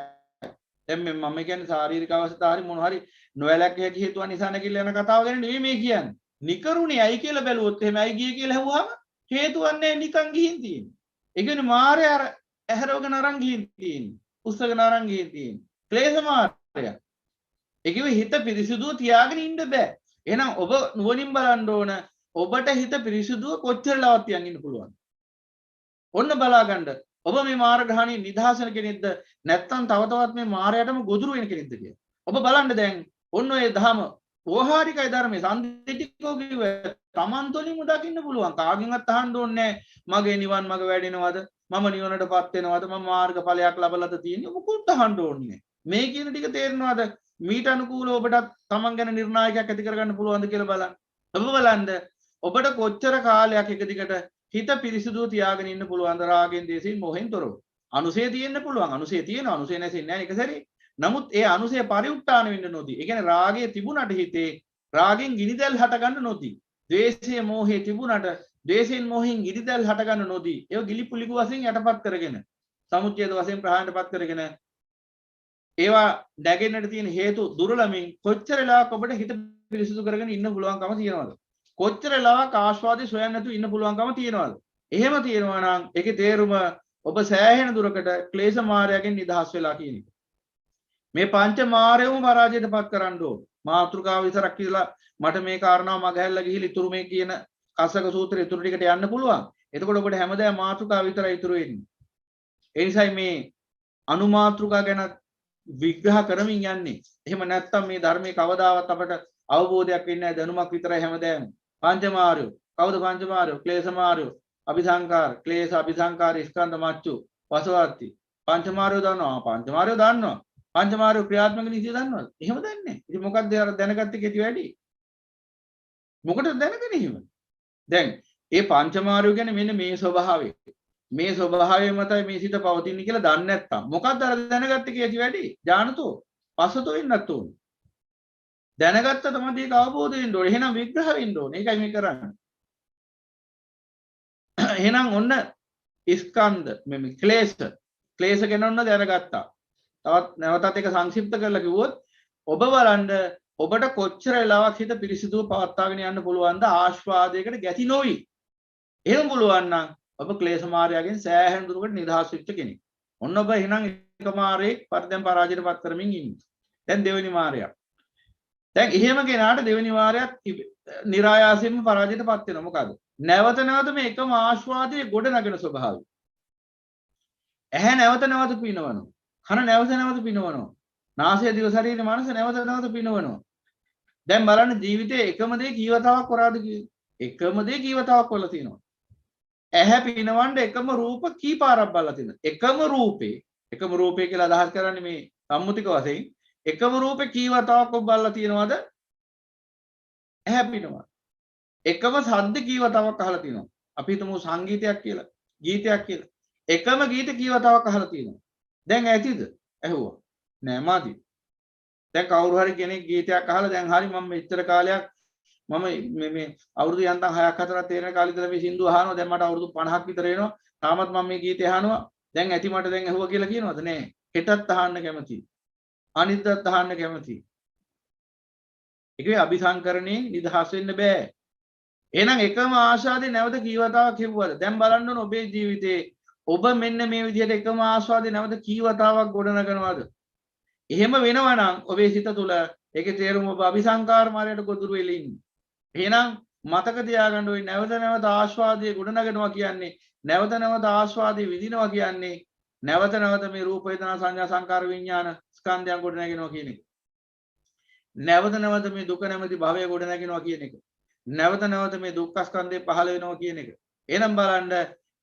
දැන් මම කියන්නේ ශාරීරික අවස්ථා හරි මොන හරි නොයලක් හැකි හේතුව නිසා නැගිටලා යන කතාව ගැන නෙවෙයි මේ කියන්නේ. නිකරුණේ ඇයි කියලා බැලුවොත් එහෙම ඇයි ගියේ කියලා ඇහුවාම හේතුවක් නැහැ නිකන් ගිහින් තියෙන්නේ. ඒ කියන්නේ මායя ඇහැරවගෙන අරන් ගිහින් තියෙන්නේ. උස්සගෙන අරන් ගිහින් තියෙන්නේ. ක්ලේශ මායя. ඒ කිව්වේ හිත පිරිසිදුව තියාගෙන ඉන්න බෑ. එහෙනම් ඔබ නුවණින් බලන්න ඕන ඔබට හිත පිරිසිදුව කොච්චර ලවත් තියන් ඉන්න පුළුවන්. ඔන්න බලාගන්න. ඔබ මේ මාර්ගහණී නිදහසන කෙනෙක්ද නැත්නම් තව තවත් මේ මායයටම ගොදුරු වෙන කෙනෙක්ද කියලා. ඔබ බලන්න දැන් ඔන්න ඔය ධම ඕහාරිකයි ධර්මයේ සම්දිටිකෝ කිව්ව තමන් තුළින්ම දකින්න පුළුවන්. කාගෙන්වත් අහන්න ඕනේ මගේ නිවන් මඟ වැඩෙනවද? මම නිවනටපත් වෙනවද? මම මාර්ගඵලයක් ලබලාද තියෙන්නේ? මොකුත් අහන්න ඕනේ. මේ කියන ටික තේරෙනවද? මීට අනුකූලව ඔබට තමන් ගැන නිර්ණායකයක් ඇති කරගන්න පුළුවන්ද කියලා බලන්න. ඔබ බලන්න ඔබට කොච්චර කාලයක් එක දිගට හිත පිරිසිදුව තියාගෙන ඉන්න පුළුවන්ද රාගෙන් දේශයෙන් මොහෙන් තොරව. අනුසය තියෙන්න පුළුවන්. අනුසය තියෙනවා. අනුසය නැසෙන්නේ නැහැ එක සැරේ. නමුත් ඒ අනුසය පරිඋත්තාන වෙන්න නොදී. ඒ කියන්නේ රාගය තිබුණට හිතේ රාගෙන් ගිනිදැල් හට ගන්න නොදී. ද්වේෂය මෝහය තිබුණට ද්වේෂයෙන් මොහෙන් ගිනිදැල් හට ගන්න නොදී. ඒව ගිලිපුලිකු වශයෙන් යටපත් කරගෙන සමුච්ඡේද වශයෙන් ප්‍රහාණයටපත් කරගෙන ඒවා නැගෙන්නට තියෙන හේතු දුර්ලභමින් කොච්චර වෙලාවක් ඔබට හිත පිරිසිදු කරගෙන ඉන්න පුළුවන්කම තියෙනවද? කොච්චර වෙලාවක් ආස්වාදේ සොයන්න නැතුව ඉන්න පුළුවන්කම තියෙනවද? එහෙම තියෙනවා නම් ඒකේ තේරුම ඔබ සෑහෙන දුරකට ක්ලේශ මායයෙන් නිදහස් වෙලා කියන එක. මේ පංච මායයම පරාජයටපත් කරන්න ඕන. මාතෘකාව විතරක් කියලා මට මේ කාරණාව මගහැරලා ගිහිලි ඉතුරු මේ කියන කසක සූත්‍රය ඉතුරු ටිකට යන්න පුළුවන්. එතකොට ඔබට හැමදාම මාතෘකාව විතරයි ඉතුරු වෙන්නේ. ඒ නිසායි මේ අනුමාතෘකා ගැන විග්‍රහ කරමින් යන්නේ. එහෙම නැත්නම් මේ ධර්මයේ කවදාවත් අපට අවබෝධයක් වෙන්නේ නැහැ. දැනුමක් විතරයි හැමදාම. පංචමාරයෝ. කවුද පංචමාරයෝ? ක්ලේශමාරයෝ. අபிසංකාර, ක්ලේශ අபிසංකාර ස්කන්ධ මච්චු වසවර්ති. පංචමාරයෝ දන්නවා. පංචමාරයෝ දන්නවා. පංචමාරයෝ ක්‍රියාත්මක නීතිය දන්නවද? එහෙම දන්නේ නැහැ. ඉතින් මොකක්ද දැනගත්තේ කෙටි වැඩි? මොකටද දැනගන්නේ එහෙම? දැන් ඒ පංචමාරයෝ කියන්නේ මෙන්න මේ ස්වභාවය. මේ ස්වභාවය මතයි මේ සිත පවතින්නේ කියලා දන්නේ නැත්තම් මොකක්ද අර දැනගත්තේ කියති වැඩි? ඥානතෝ පසතෝ වෙන්නත් ඕනේ. දැනගත්ත තමයි ඒක අවබෝධ වෙන්න ඕනේ. එහෙනම් විග්‍රහ වෙන්න ඕනේ. ඒකයි මේ කරන්නේ. එහෙනම් ඔන්න ස්කන්ධ මේ ක්ලේශ ගැන ඔන්න දැනගත්තා. තවත් නැවතත් ඒක සංක්ෂිප්ත කරලා කිව්වොත් ඔබ බලන්න ඔබට කොච්චර වෙලාවක් හිත පිරිසිදුව පවත්වාගෙන යන්න පුළුවන්ද ආශ්වාදයකට ගැති නොවි. එහෙම පුළුවන් නම් ඔබ ක්ලේශ මායාවෙන් සෑහෙන දුරකට නිදහස් වෙච්ච කෙනෙක්. ඔන්න ඔබ එහෙනම් එක මාරේ පරිදම් පරාජයට පත් කරමින් ඉන්නේ. දැන් දෙවෙනි මාරයා. දැන් එහෙම කෙනාට දෙවෙනි මාරයත් નિરાයාසයෙන්ම පරාජයට පත් වෙනවා. මොකද? නැවත නැවත මේ එකම ආශ්වාදයේ ගොඩ නගන ස්වභාවය. ඇහැ නැවත නැවත පිනවනවා. කන නැවත නැවත පිනවනවා. නාසය දිව ශරීරය මනස නැවත නැවත පිනවනවා. දැන් බලන්න ජීවිතේ එකම දේ කීවතාවක් කරාද කියලා. එකම දේ කීවතාවක් කරලා තියෙනවා. ඇහැ පිනවන්න එකම රූප කී පාරක් බලලා තියෙනවා. එකම රූපේ කියලා අදහස් කරන්නේ මේ සම්මුතික වශයෙන් එකම රූපේ කීවතාවක් ඔබ බලලා තියෙනවද? ඇහැ පිනවන. එකම ශබ්ද කීවතාවක් අහලා තියෙනවා. අපි හිතමු සංගීතයක් කියලා, ගීතයක් කියලා. එකම ගීත කීවතාවක් අහලා තියෙනවා. දැන් ඇතිද? ඇහුවා. නෑ මාදි. දැන් කවුරු හරි කෙනෙක් ගීතයක් අහලා දැන් හරි මම මෙච්චර කාලයක් මම මේ අවුරුදු යන්තම් 6ක් 4ක් තේරෙන කාලේ ඉඳලා මේ සින්දු අහනවා. දැන් මට අවුරුදු 50ක් විතර වෙනවා. තාමත් මම මේ ගීතය අහනවා. දැන් ඇති මට දැන් ඇහුවා කියලා කියනවද? නෑ. හෙටත් අහන්න කැමතියි. අනිද්දාත් අහන්න කැමතියි. ඒකේ අபிසංකරණේ නිදහස් වෙන්න බෑ. එහෙනම් එකම ආශාදේ නැවත කීවතාවක් හෙව්වද? දැන් බලන්න ඕන ඔබේ ජීවිතේ ඔබ මෙන්න මේ විදිහට එකම ආශාදේ නැවත කීවතාවක් ගොඩනගනවද? එහෙම වෙනවා නම් ඔබේ සිත තුළ ඒකේ තේරුම ඔබ අபிසංකාර මාර්ගයට ගොදුරු වෙලා ඉන්නේ. එහෙනම් මතක තියාගන්න ඕනේ නැවත නැවත ආස්වාදයේ ගොඩනගනවා කියන්නේ නැවත නැවත ආස්වාදයේ විඳිනවා කියන්නේ නැවත නැවත මේ රූප වේදනා සංඥා සංකාර විඥාන ස්කන්ධයන් ගොඩනගනවා කියන එක. නැවත නැවත මේ දුක නැමැති භවය ගොඩනගනවා කියන එක. නැවත නැවත මේ දුක්ඛ ස්කන්ධය පහළ වෙනවා කියන එක. එහෙනම් බලන්න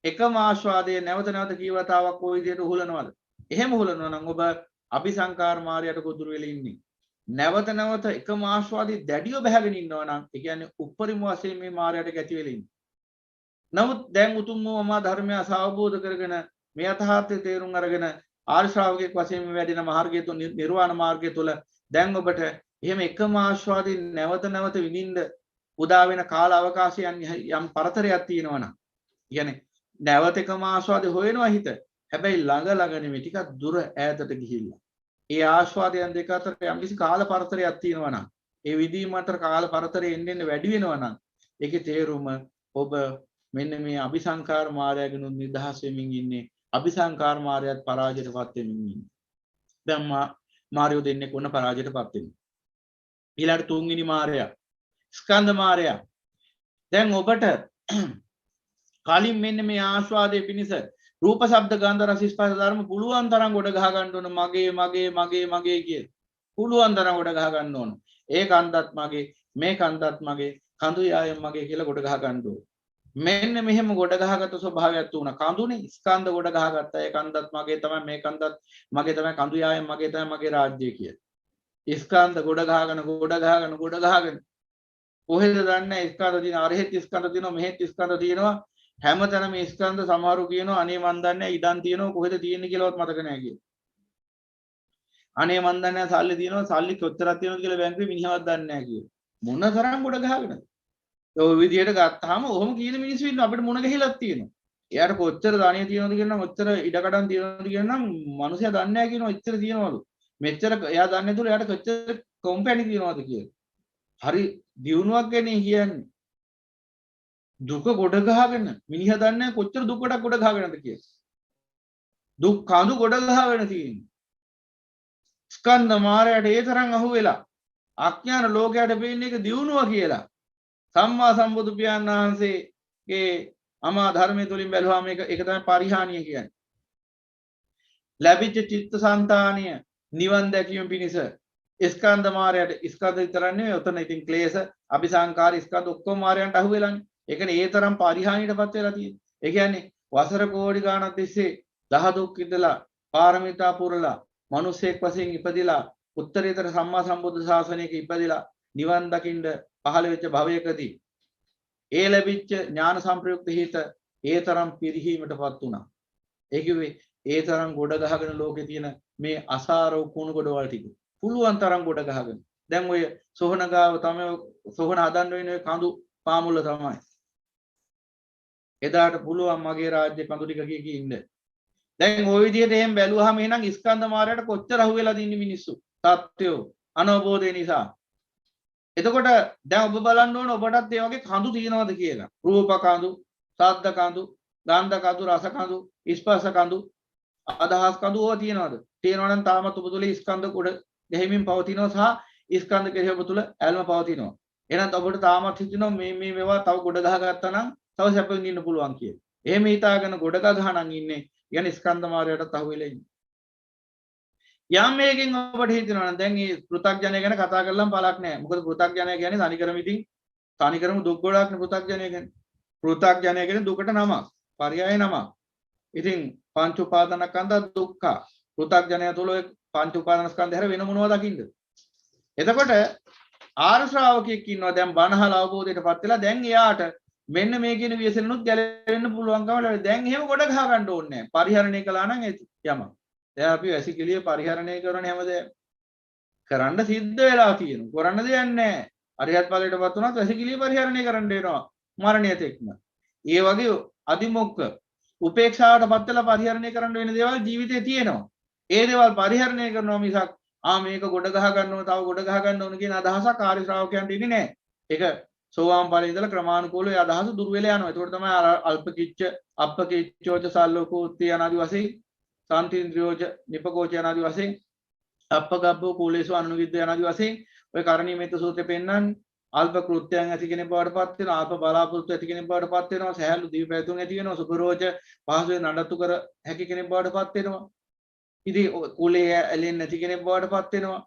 එකම ආස්වාදයේ නැවත නැවත කීවතාවක් කොයි විදිහට උහුලනවද? එහෙම උහුලනවා නම් ඔබ අபிසංකාර මාර්ගයට ගොදුරු වෙලා ඉන්නේ. නැවත නැවත එකම ආස්වාදයේ දැඩිව බහගෙන ඉන්නවා නම් ඒ කියන්නේ උපරිම වශයෙන් මේ මාර්ගයට ගැති වෙලා ඉන්නේ. නමුත් දැන් උතුම් වූ මහා ධර්මය අවබෝධ කරගෙන මේ යථාර්ථය තේරුම් අරගෙන ආර්ය ශ්‍රාවකෙක් වශයෙන් මේ වැඩින මාර්ගය තුල නිර්වාණ මාර්ගය තුල දැන් ඔබට එහෙම එකම ආස්වාදයෙන් නැවත නැවත විඳින්න උදා වෙන කාල අවකාශයන් යම් පරතරයක් තියෙනවා නම් කියන්නේ නැවත එකම ආස්වාදේ හොයනවා හිත. හැබැයි ළඟ ළඟ නෙමෙයි ටිකක් දුර ඈතට ගිහිල්ලා. ඒ ආස්වාදයන් දෙක අතර යම්කිසි කාල පරතරයක් තියෙනවා නම් ඒ විදීම අතර කාල පරතරය එන්න වැඩි වෙනවා නම් ඒකේ තේරුම ඔබ මෙන්න මේ අபிසංකාර මාර්ගයෙන් නිදහස් වෙමින් ඉන්නේ. අபிසංකාර මාර්ගයත් පරාජයටපත් වෙමින් ඉන්නේ. දැන් මාර්ගය දෙන්නේ කොන පරාජයටපත් වෙන්නේ. ඊළඟ තුන්වෙනි මාර්ගය ස්කන්ධ මාර්ගය. දැන් ඔබට කලින් මෙන්න මේ ආස්වාදයේ පිනිස රූප ශබ්ද ගන්ධ රස ස්පර්ශ ධර්ම පුළුවන් තරම් ගොඩ ගහ ගන්න ඕන. මගේ කිය. පුළුවන් තරම් ගොඩ ගහ ගන්න ඕන. ඒ කන්දත් මගේ, මේ කන්දත් මගේ, කඳු යායම් මගේ කියලා ගොඩ ගහ ගන්න ඕන. මෙන්න මෙහෙම ගොඩ ගහගත්තු ස්වභාවයක් තුන. කඳුනේ ස්කන්ධ ගොඩ ගහගත්තා. ඒ කන්දත් මගේ තමයි, මේ කන්දත් මගේ තමයි, කඳු යායම් මගේ තමයි, මගේ රාජ්‍යය කියලා. ස්කන්ධ ගොඩ ගහගෙන කොහෙද දන්නේ ස්කන්ධ තියෙන අරහෙත් ස්කන්ධ තියෙනවා, මෙහෙත් ස්කන්ධ තියෙනවා. හැමතැනම මේ ස්කන්ධ සමහරු කියනවා අනේ මන් දන්නේ ඉඩම් තියෙනවා කොහෙද තියෙන්නේ කියලාවත් මතක නැහැ කියලා. අනේ මන් දන්නේ සල්ලි තියෙනවා, සල්ලි කොච්චරක් තියෙනවද කියලා බැංකුවේ මිනිහවත් දන්නේ නැහැ කියලා. මොන තරම් ගොඩ ගහගෙනද? ඔය විදියට ගත්තාම ඔහොම කියන මිනිස්සු ඉන්න අපිට මොන ගහිලක් තියෙනවා. එයාට කොච්චර ධානිය තියෙනවද කියනනම්, ඔච්චර ඉඩකඩම් තියෙනවද කියනනම් මිනිහයා දන්නේ නැහැ කියනවා එච්චර තියෙනවලු. මෙච්චර එයා දන්නේ නැතුළු එයාට කොච්චර කම්පැනි තියෙනවද කියලා. හරි දියුණුවක් ගැන කියන්නේ. දුක ගොඩ ගහගෙන මිනිහා දන්නේ කොච්චර දුකටක් ගොඩ ගහගෙනද කියලා. දුක් කඳු ගොඩ ගහගෙන තියෙන්නේ. ස්කන්ධ මායයට ඒ තරම් අහු වෙලා අඥාන ලෝකයට පේන්නේ ඒක දියුණුව කියලා. සම්මා සම්බුදු පියාණන් වහන්සේගේ අමා ධර්මයේ තුලින් බැලුවාම ඒක තමයි පරිහානිය කියන්නේ. ලැබිච්ච චිත්තසංතානිය නිවන් දැකීම පිණිස ස්කන්ධ මායයට ස්කන්ධ විතරක් නෙවෙයි උතන ඉතින් ක්ලේශ අபிසංකාර ස්කන්ධ ඔක්කොම මායයන්ට අහු වෙලානේ. ඒකනේ ඒ තරම් පරිහානියටපත් වෙලා තියෙන්නේ. ඒ කියන්නේ වසර කෝටි ගාණක් තිස්සේ දහ දුක් ඉඳලා පාරමිතා පුරලා මිනිසෙක් වශයෙන් ඉපදිලා උත්තරීතර සම්මා සම්බුද්ධ ශාසනයක ඉපදිලා නිවන් දකින්න පහළ වෙච්ච භවයකදී ඒ ලැබිච්ච ඥාන සංප්‍රයුක්ත හිත ඒ තරම් පිරිහීමටපත් වුණා. ඒ කිව්වේ ඒ තරම් ගොඩ ගහගෙන ලෝකේ තියෙන මේ අසාර කුණු ගොඩවල් ටික පුළුවන් තරම් ගොඩ ගහගෙන. දැන් ඔය සෝහන ගාව තමයි සෝහන හදන්න වෙන කඳු පාමුල තමයි. එදාට පුළුවන් මගේ රාජ්‍ය කඳු ටික කී ඉන්න. දැන් ওই විදිහට එහෙම බැලුවාම එහෙනම් ස්කන්ධ මායයට කොච්චර අහු වෙලාද ඉන්නේ මිනිස්සු. සත්‍යෝ අනවබෝධය නිසා. එතකොට දැන් ඔබ බලන්න ඕන ඔබටත් ඒ වගේ කඳු තියෙනවද කියලා. රූප කඳු, ශබ්ද කඳු, ගන්ධ කඳු, රස කඳු, ස්පර්ශ කඳු, අදහස් කඳු ඕවා තියෙනවද? තියෙනවා නම් තාමත් ඔබ තුල ස්කන්ධ කොට දෙහිමින් පවතිනවා සහ ස්කන්ධ කෙරෙහි ඔබ තුල ඇල්ම පවතිනවා. එහෙනම් ඔබට තාමත් හිතෙනවා මේ මේවා තව ගොඩ ගහගත්තා නම් තව සැප විඳින්න පුළුවන් කියලා. එහෙම හිතාගෙන ගොඩ ගහනන් ඉන්නේ. يعني ස්කන්ධ මාර්ගයටත් අහු වෙලා ඉන්නේ. යම් මේකෙන් ඔබට හිතෙනවා නම් දැන් මේ පෘථග්ජනය ගැන කතා කරලම් පළක් නැහැ. මොකද පෘථග්ජනය කියන්නේ තනිකරම ඉතින් තනිකරම දුක් ගොඩක් නේ පෘථග්ජනය කියන්නේ. පෘථග්ජනය කියන්නේ දුකට නමක්. පర్యాయ නමක්. ඉතින් පංච උපාදානස්කන්ධ දුක්ඛ. පෘථග්ජනය තුල පංච උපාදානස්කන්ධ හැර වෙන මොනවද දකින්නද? එතකොට ආර්ය ශ්‍රාවකයෙක් ඉන්නවා දැන් බණහල අවබෝධයටපත් වෙලා දැන් එයාට මෙන්න මේ කියන ව්‍යසනෙනුත් ගැලවෙන්න පුළුවන්කම ලැබෙනවා. දැන් එහෙම ගොඩ ගහ ගන්න ඕනේ නැහැ. පරිහරණය කළා නම් යම. දැන් අපි වැසිකිළිය පරිහරණය කරන හැමදේම කරන්න සිද්ධ වෙලා තියෙනවා. කරන්න දෙයක් නැහැ. අරියත් ඵලයටපත් වුණත් වැසිකිළිය පරිහරණය කරන්න වෙනවා. මරණයට එක්ම. ඒ වගේ අදිමොක්ක උපේක්ෂාවටපත් වෙලා පරිහරණය කරන්න වෙන දේවල් ජීවිතේ තියෙනවා. ඒ දේවල් පරිහරණය කරනවා මිසක් මේක ගොඩ ගහ ගන්න ඕන තව ගොඩ ගහ ගන්න ඕන කියන අදහසක් ආර්ය ශ්‍රාවකයන්ට ඉන්නේ නැහැ. ඒක සෝවාන් ඵලයේ ඉඳලා ක්‍රමානුකූලව ඒ අදහස දුර වෙලා යනවා. ඒකට තමයි අල්පකිච්ච, අප්පකිච්චෝච සල්ලෝකෝත්ති අනාදි වශයෙන්, සාන්තින්ද්‍රියෝච, නිපකෝච අනාදි වශයෙන්, අප්පගබ්බෝ කූලේසු අනුවිද්ද අනාදි වශයෙන් ඔය කරණීයමෙත් සූත්‍රේ පෙන්නන්නේ අල්ප කෘත්‍යයන් ඇති කෙනෙක් බවට පත් වෙනවා, අල්ප බලාපොරොත්තු ඇති කෙනෙක් බවට පත් වෙනවා, සහැල්ලු දිවි පැතුම් ඇති වෙනවා, සුඛරෝච පහසුවෙන් නඩත්තු කර හැකි කෙනෙක් බවට පත් වෙනවා. ඉතින් කුලයේ ඇලෙන්නේ නැති කෙනෙක් බවට පත් වෙනවා.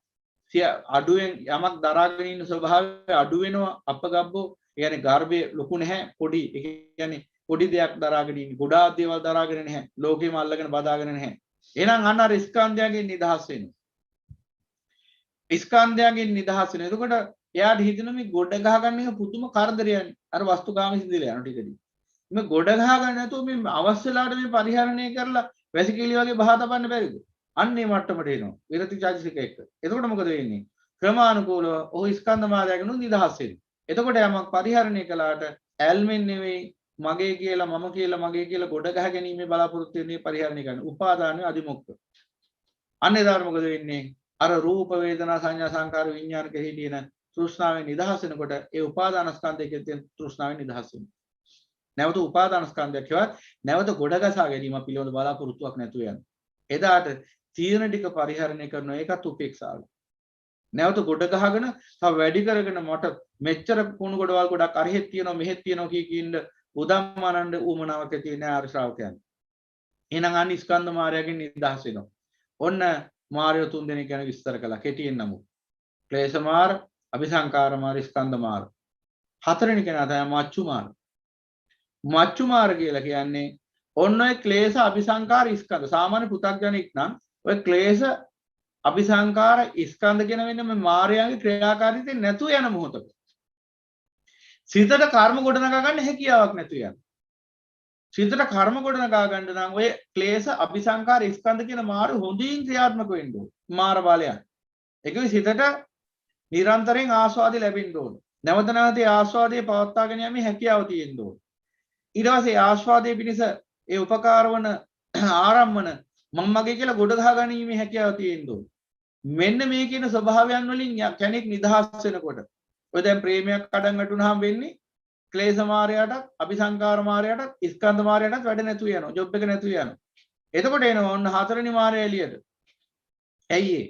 අඩුවෙන් යමක් දරාගෙන ඉන්න ස්වභාවය අඩු වෙනවා. අපගබ්බෝ කියන්නේ ගර්භය ලොකු නැහැ පොඩි. ඒ කියන්නේ පොඩි දෙයක් දරාගෙන ඉන්නේ. ගොඩාක් දේවල් දරාගෙන නැහැ. ලෝකෙම අල්ලගෙන බදාගෙන නැහැ. එහෙනම් අන්න අර ස්කන්ධයන්ගෙන් නිදහස් වෙනවා. ස්කන්ධයන්ගෙන් නිදහස් වෙනවා. එතකොට එයාට හිතෙන මේ ගොඩ ගහ ගන්න එක පුදුම කරදරයක්නේ. අර වස්තුකාම සිඳිලා යන ටිකදී. මේ ගොඩ ගහ ගන්න නැතුව මේ අවශ්‍ය වෙලාවට මේ පරිහරණය කරලා වැසිකිලි වගේ බහ තබන්න බැරිද? අන්නේ මට්ටමට එනවා. විරති චෛතසික එක. එතකොට මොකද වෙන්නේ? ක්‍රමානුකූලව ඔහු ස්කන්ධ මායාවකින් නිදහස් වෙනවා. එතකොට යමක් පරිහරණය කළාට ඇල්මෙන් නෙවෙයි මගේ කියලා මම කියලා මගේ කියලා ගොඩ ගහ ගැනීම බලාපොරොත්තු වෙන්නේ පරිහරණය කරන. උපාදානයේ අදිමොක්ක. අන්නේ දාර මොකද වෙන්නේ? අර රූප වේදනා සංඥා සංකාර විඥාන කෙරෙහි තියෙන තෘෂ්ණාවෙන් නිදහස් වෙනකොට ඒ උපාදාන ස්කන්ධයේ තියෙන තෘෂ්ණාවෙන් නිදහස් වෙනවා. නැවත උපාදාන ස්කන්ධයක් කියවත් නැවත ගොඩගසා ගැනීම පිළිබඳ බලාපොරොත්තුවක් නැතුව යනවා. එදාට තීරණ ටික පරිහරණය කරන එකත් උපේක්ෂාව. නැවත ගොඩ ගහගෙන තව වැඩි කරගෙන මට මෙච්චර කුණු ගොඩවල් ගොඩක් අරහෙත් තියෙනවා මෙහෙත් තියෙනවා කියින්න උදම්මනන්ද ඌමනාවක් තියෙන ආර්ය ශ්‍රාවකයන්. එහෙනම් අනිත් ස්කන්ධ මායාවෙන් නිදහස් වෙනවා. ඔන්න මාර්ය තුන් දෙනෙක් ගැන විස්තර කළා කෙටියෙන් නමුත්. ක්ලේශ මාර, අபிසංකාර මාර, ස්කන්ධ මාර. හතරවෙනි කෙනා තමයි මච්චු මාර. මච්චු මාර කියලා කියන්නේ ඔන්න ඔය ක්ලේශ අபிසංකාර ස්කන්ධ. සාමාන්‍ය පෘථග්ජනෙක් නම් ඔය ක්ලේශ අபிසංකාර ස්කන්ධ කියන වෙන මේ මායාවේ ක්‍රියාකාරීත්වය නැතුව යන මොහොතක සිතට කර්ම ගොඩනගා ගන්න හැකියාවක් නැතුව යන. සිතට කර්ම ගොඩනගා ගන්න නම් ඔය ක්ලේශ අபிසංකාර ස්කන්ධ කියන මාරු හොඳින් ක්‍රියාත්මක වෙන්න ඕන. මාර බලයන්. ඒකෙ සිතට නිරන්තරයෙන් ආස්වාදය ලැබෙන්න ඕන. නැවත නැවත ආස්වාදයේ පවත්වාගෙන යීමේ හැකියාව තියෙන්න ඕන. ඊට පස්සේ ආස්වාදයේ පිණිස ඒ උපකාර වන ආරම්මන මම මගේ කියලා ගොඩ ගහ ගැනීමේ හැකියාව තියෙන්න ඕන. මෙන්න මේ කියන ස්වභාවයන් වලින් කෙනෙක් නිදහස් වෙනකොට ඔය දැන් ප්‍රේමයක් කඩන් වැටුනහම වෙන්නේ ක්ලේශ මායයටත් අபிසංකාර මායයටත් ස්කන්ධ මායයටත් වැඩ නැතුව යනවා. ජොබ් එක නැතුව යනවා. එතකොට එනවා ඔන්න හතරවෙනි මායය එළියට. ඇයි ඒ?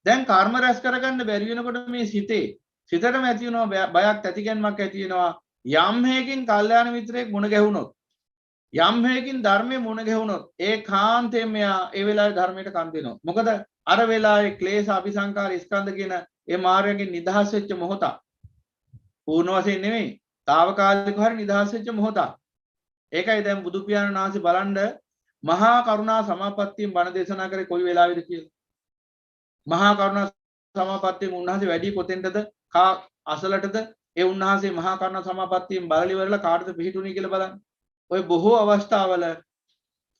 දැන් කර්ම රැස් කරගන්න බැරි වෙනකොට මේ සිතටම ඇති වෙනවා බයක් ඇතිගැන්මක් ඇති වෙනවා. යම් හේකින් කල්යාණ මිත්‍රයෙක් මුණ ගැහුනොත් යම් හේකින් ධර්මයේ මුණ ගැහුනොත් ඒ කාන්තයෙන් මෙයා ඒ වෙලාවේ ධර්මයට කන් දෙනවා. මොකද අර වෙලාවේ ක්ලේශ අபிසංකාර ස්කන්ධ කියන ඒ මාර්ගයෙන් නිදහස් වෙච්ච මොහොත පූර්ණ වශයෙන් නෙමෙයි తాවකාලිකව හරි නිදහස් වෙච්ච මොහොත. ඒකයි දැන් බුදු පියාණන් වහන්සේ බලන්න මහා කරුණා සමාපත්තියෙන් බණ දේශනා කරේ කොයි වෙලාවෙද කියලා. මහා කරුණා සමාපත්තියෙන් උන්වහන්සේ වැඩි කොතෙන්ටද කා අසලටද ඒ උන්වහන්සේ මහා කරුණා සමාපත්තියෙන් බලලි වරලා කාටද පිහිටුණේ කියලා බලන්න. ඔය බොහෝ අවස්ථාවල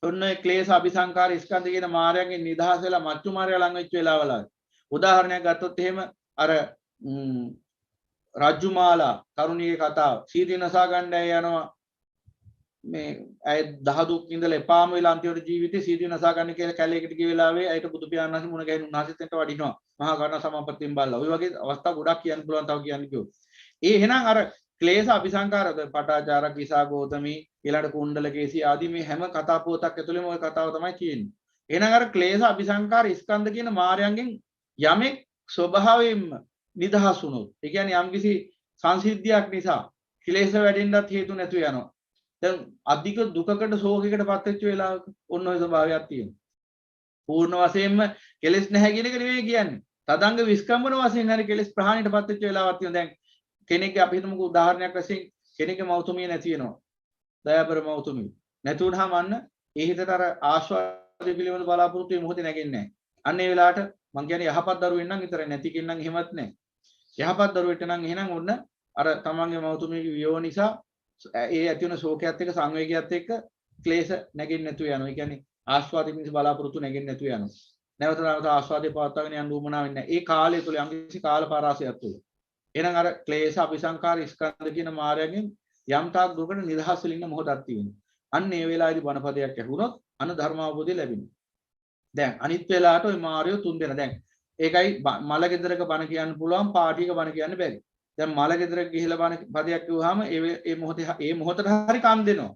ඔන්න ක්ලේශ අபிසංකාර ස්කන්ධ කියන මායයෙන් නිදහස් වෙලා මච්චු මායය ලඟ වෙච්ච වෙලාවල උදාහරණයක් ගත්තොත් එහෙම අර රජ්ජුමාලා තරුණියේ කතාව සීදී නසා ගන්න යනවා මේ අය දහදුක් ඉඳලා එපාම වෙලා අන්තිමට ජීවිතේ සීදී නසා ගන්න කියලා කැලේකට ගිය වෙලාවේ අයට බුදු පියාණන් වහන්සේ මුණ ගැහෙන උන්වහන්සේට වඩිනවා මහා කරුණා සමාපත්තියෙන් බලලා. ඔය වගේ අවස්ථා ගොඩක් කියන්න පුළුවන් තව කියන්න කිව්වොත්. ඒ එහෙනම් අර ක්ලේශ අபிසංකාර පටාචාර කිසා ගෝතමී ඊළඟ කුණ්ඩලකේසී ආදී මේ හැම කතා පුවතක් ඇතුළේම ওই කතාව තමයි තියෙන්නේ. එහෙනම් අර ක්ලේශ අபிසංකාර ස්කන්ධ කියන මායයන්ගෙන් යමෙක් ස්වභාවයෙන්ම නිදහස් වුණොත් ඒ කියන්නේ යම්කිසි සංසිද්ධියක් නිසා ක්ලේශ වැඩෙන්නත් හේතු නැතු යනවා. දැන් අධික දුකකට ශෝකයකට පත් වෙච්ච වෙලාවක ඔන්න ඔය ස්වභාවයක් තියෙනවා. පූර්ණ වශයෙන්ම කෙලෙස් නැහැ කියන එක නෙවෙයි කියන්නේ. තදංග විස්කම්බන වශයෙන් හරි කෙලෙස් ප්‍රහාණයට පත් වෙච්ච වෙලාවක් තියෙනවා. දැන් කෙනෙක්ගේ අපි හිතමුකෝ උදාහරණයක් වශයෙන් කෙනෙක්ගේ මෞතුමිය නැති වෙනවා. දයාබර මෞතුමිය. නැති වුනහම අන්න ඒ හිතට අර ආශ්වාදයේ පිළිවෙල බලාපොරොත්තු වෙ මොහොතේ නැගෙන්නේ නැහැ. අන්න ඒ වෙලාවට මං කියන්නේ යහපත් දරුවෙන් නම් විතරයි නැති කෙනෙක් නම් එහෙමත් නැහැ. යහපත් දරුවෙට නම් එහෙනම් ඔන්න අර තමන්ගේ මෞතුමියගේ වියෝ නිසා ඒ ඇති වෙන ශෝකයත් එක්ක සංවේගයත් එක්ක ක්ලේශ නැගෙන්නේ නැතුව යනවා. ඒ කියන්නේ ආස්වාදයෙන් මිස බලාපොරොත්තු නැගෙන්නේ නැතුව යනවා. නැවත නැවත ආස්වාදේ පවත්වාගෙන යන්න උවමනා වෙන්නේ නැහැ. ඒ කාලය තුල යම්කිසි කාල පරාසයක් තුල. එහෙනම් අර ක්ලේශ අபிසංකාර ස්කන්ධ කියන මායයෙන් යම් තාක් දුකට නිදහස් වෙලින්න මොහොතක් තියෙනවා. අන්න ඒ වෙලාවේදී බණපදයක් ඇහුනොත් අන්න ධර්මාවබෝධය ලැබෙනවා. දැන් අනිත් වෙලාවට ওই මායෝ තුන් දෙනා දැන් ඒකයි මල ගෙදරක බණ කියන්න පුළුවන් පාටියක බණ කියන්න බැරි. දැන් මල ගෙදරක ගිහිලා බණ පදයක් කිව්වහම ඒ මොහොතට හරි කන් දෙනවා.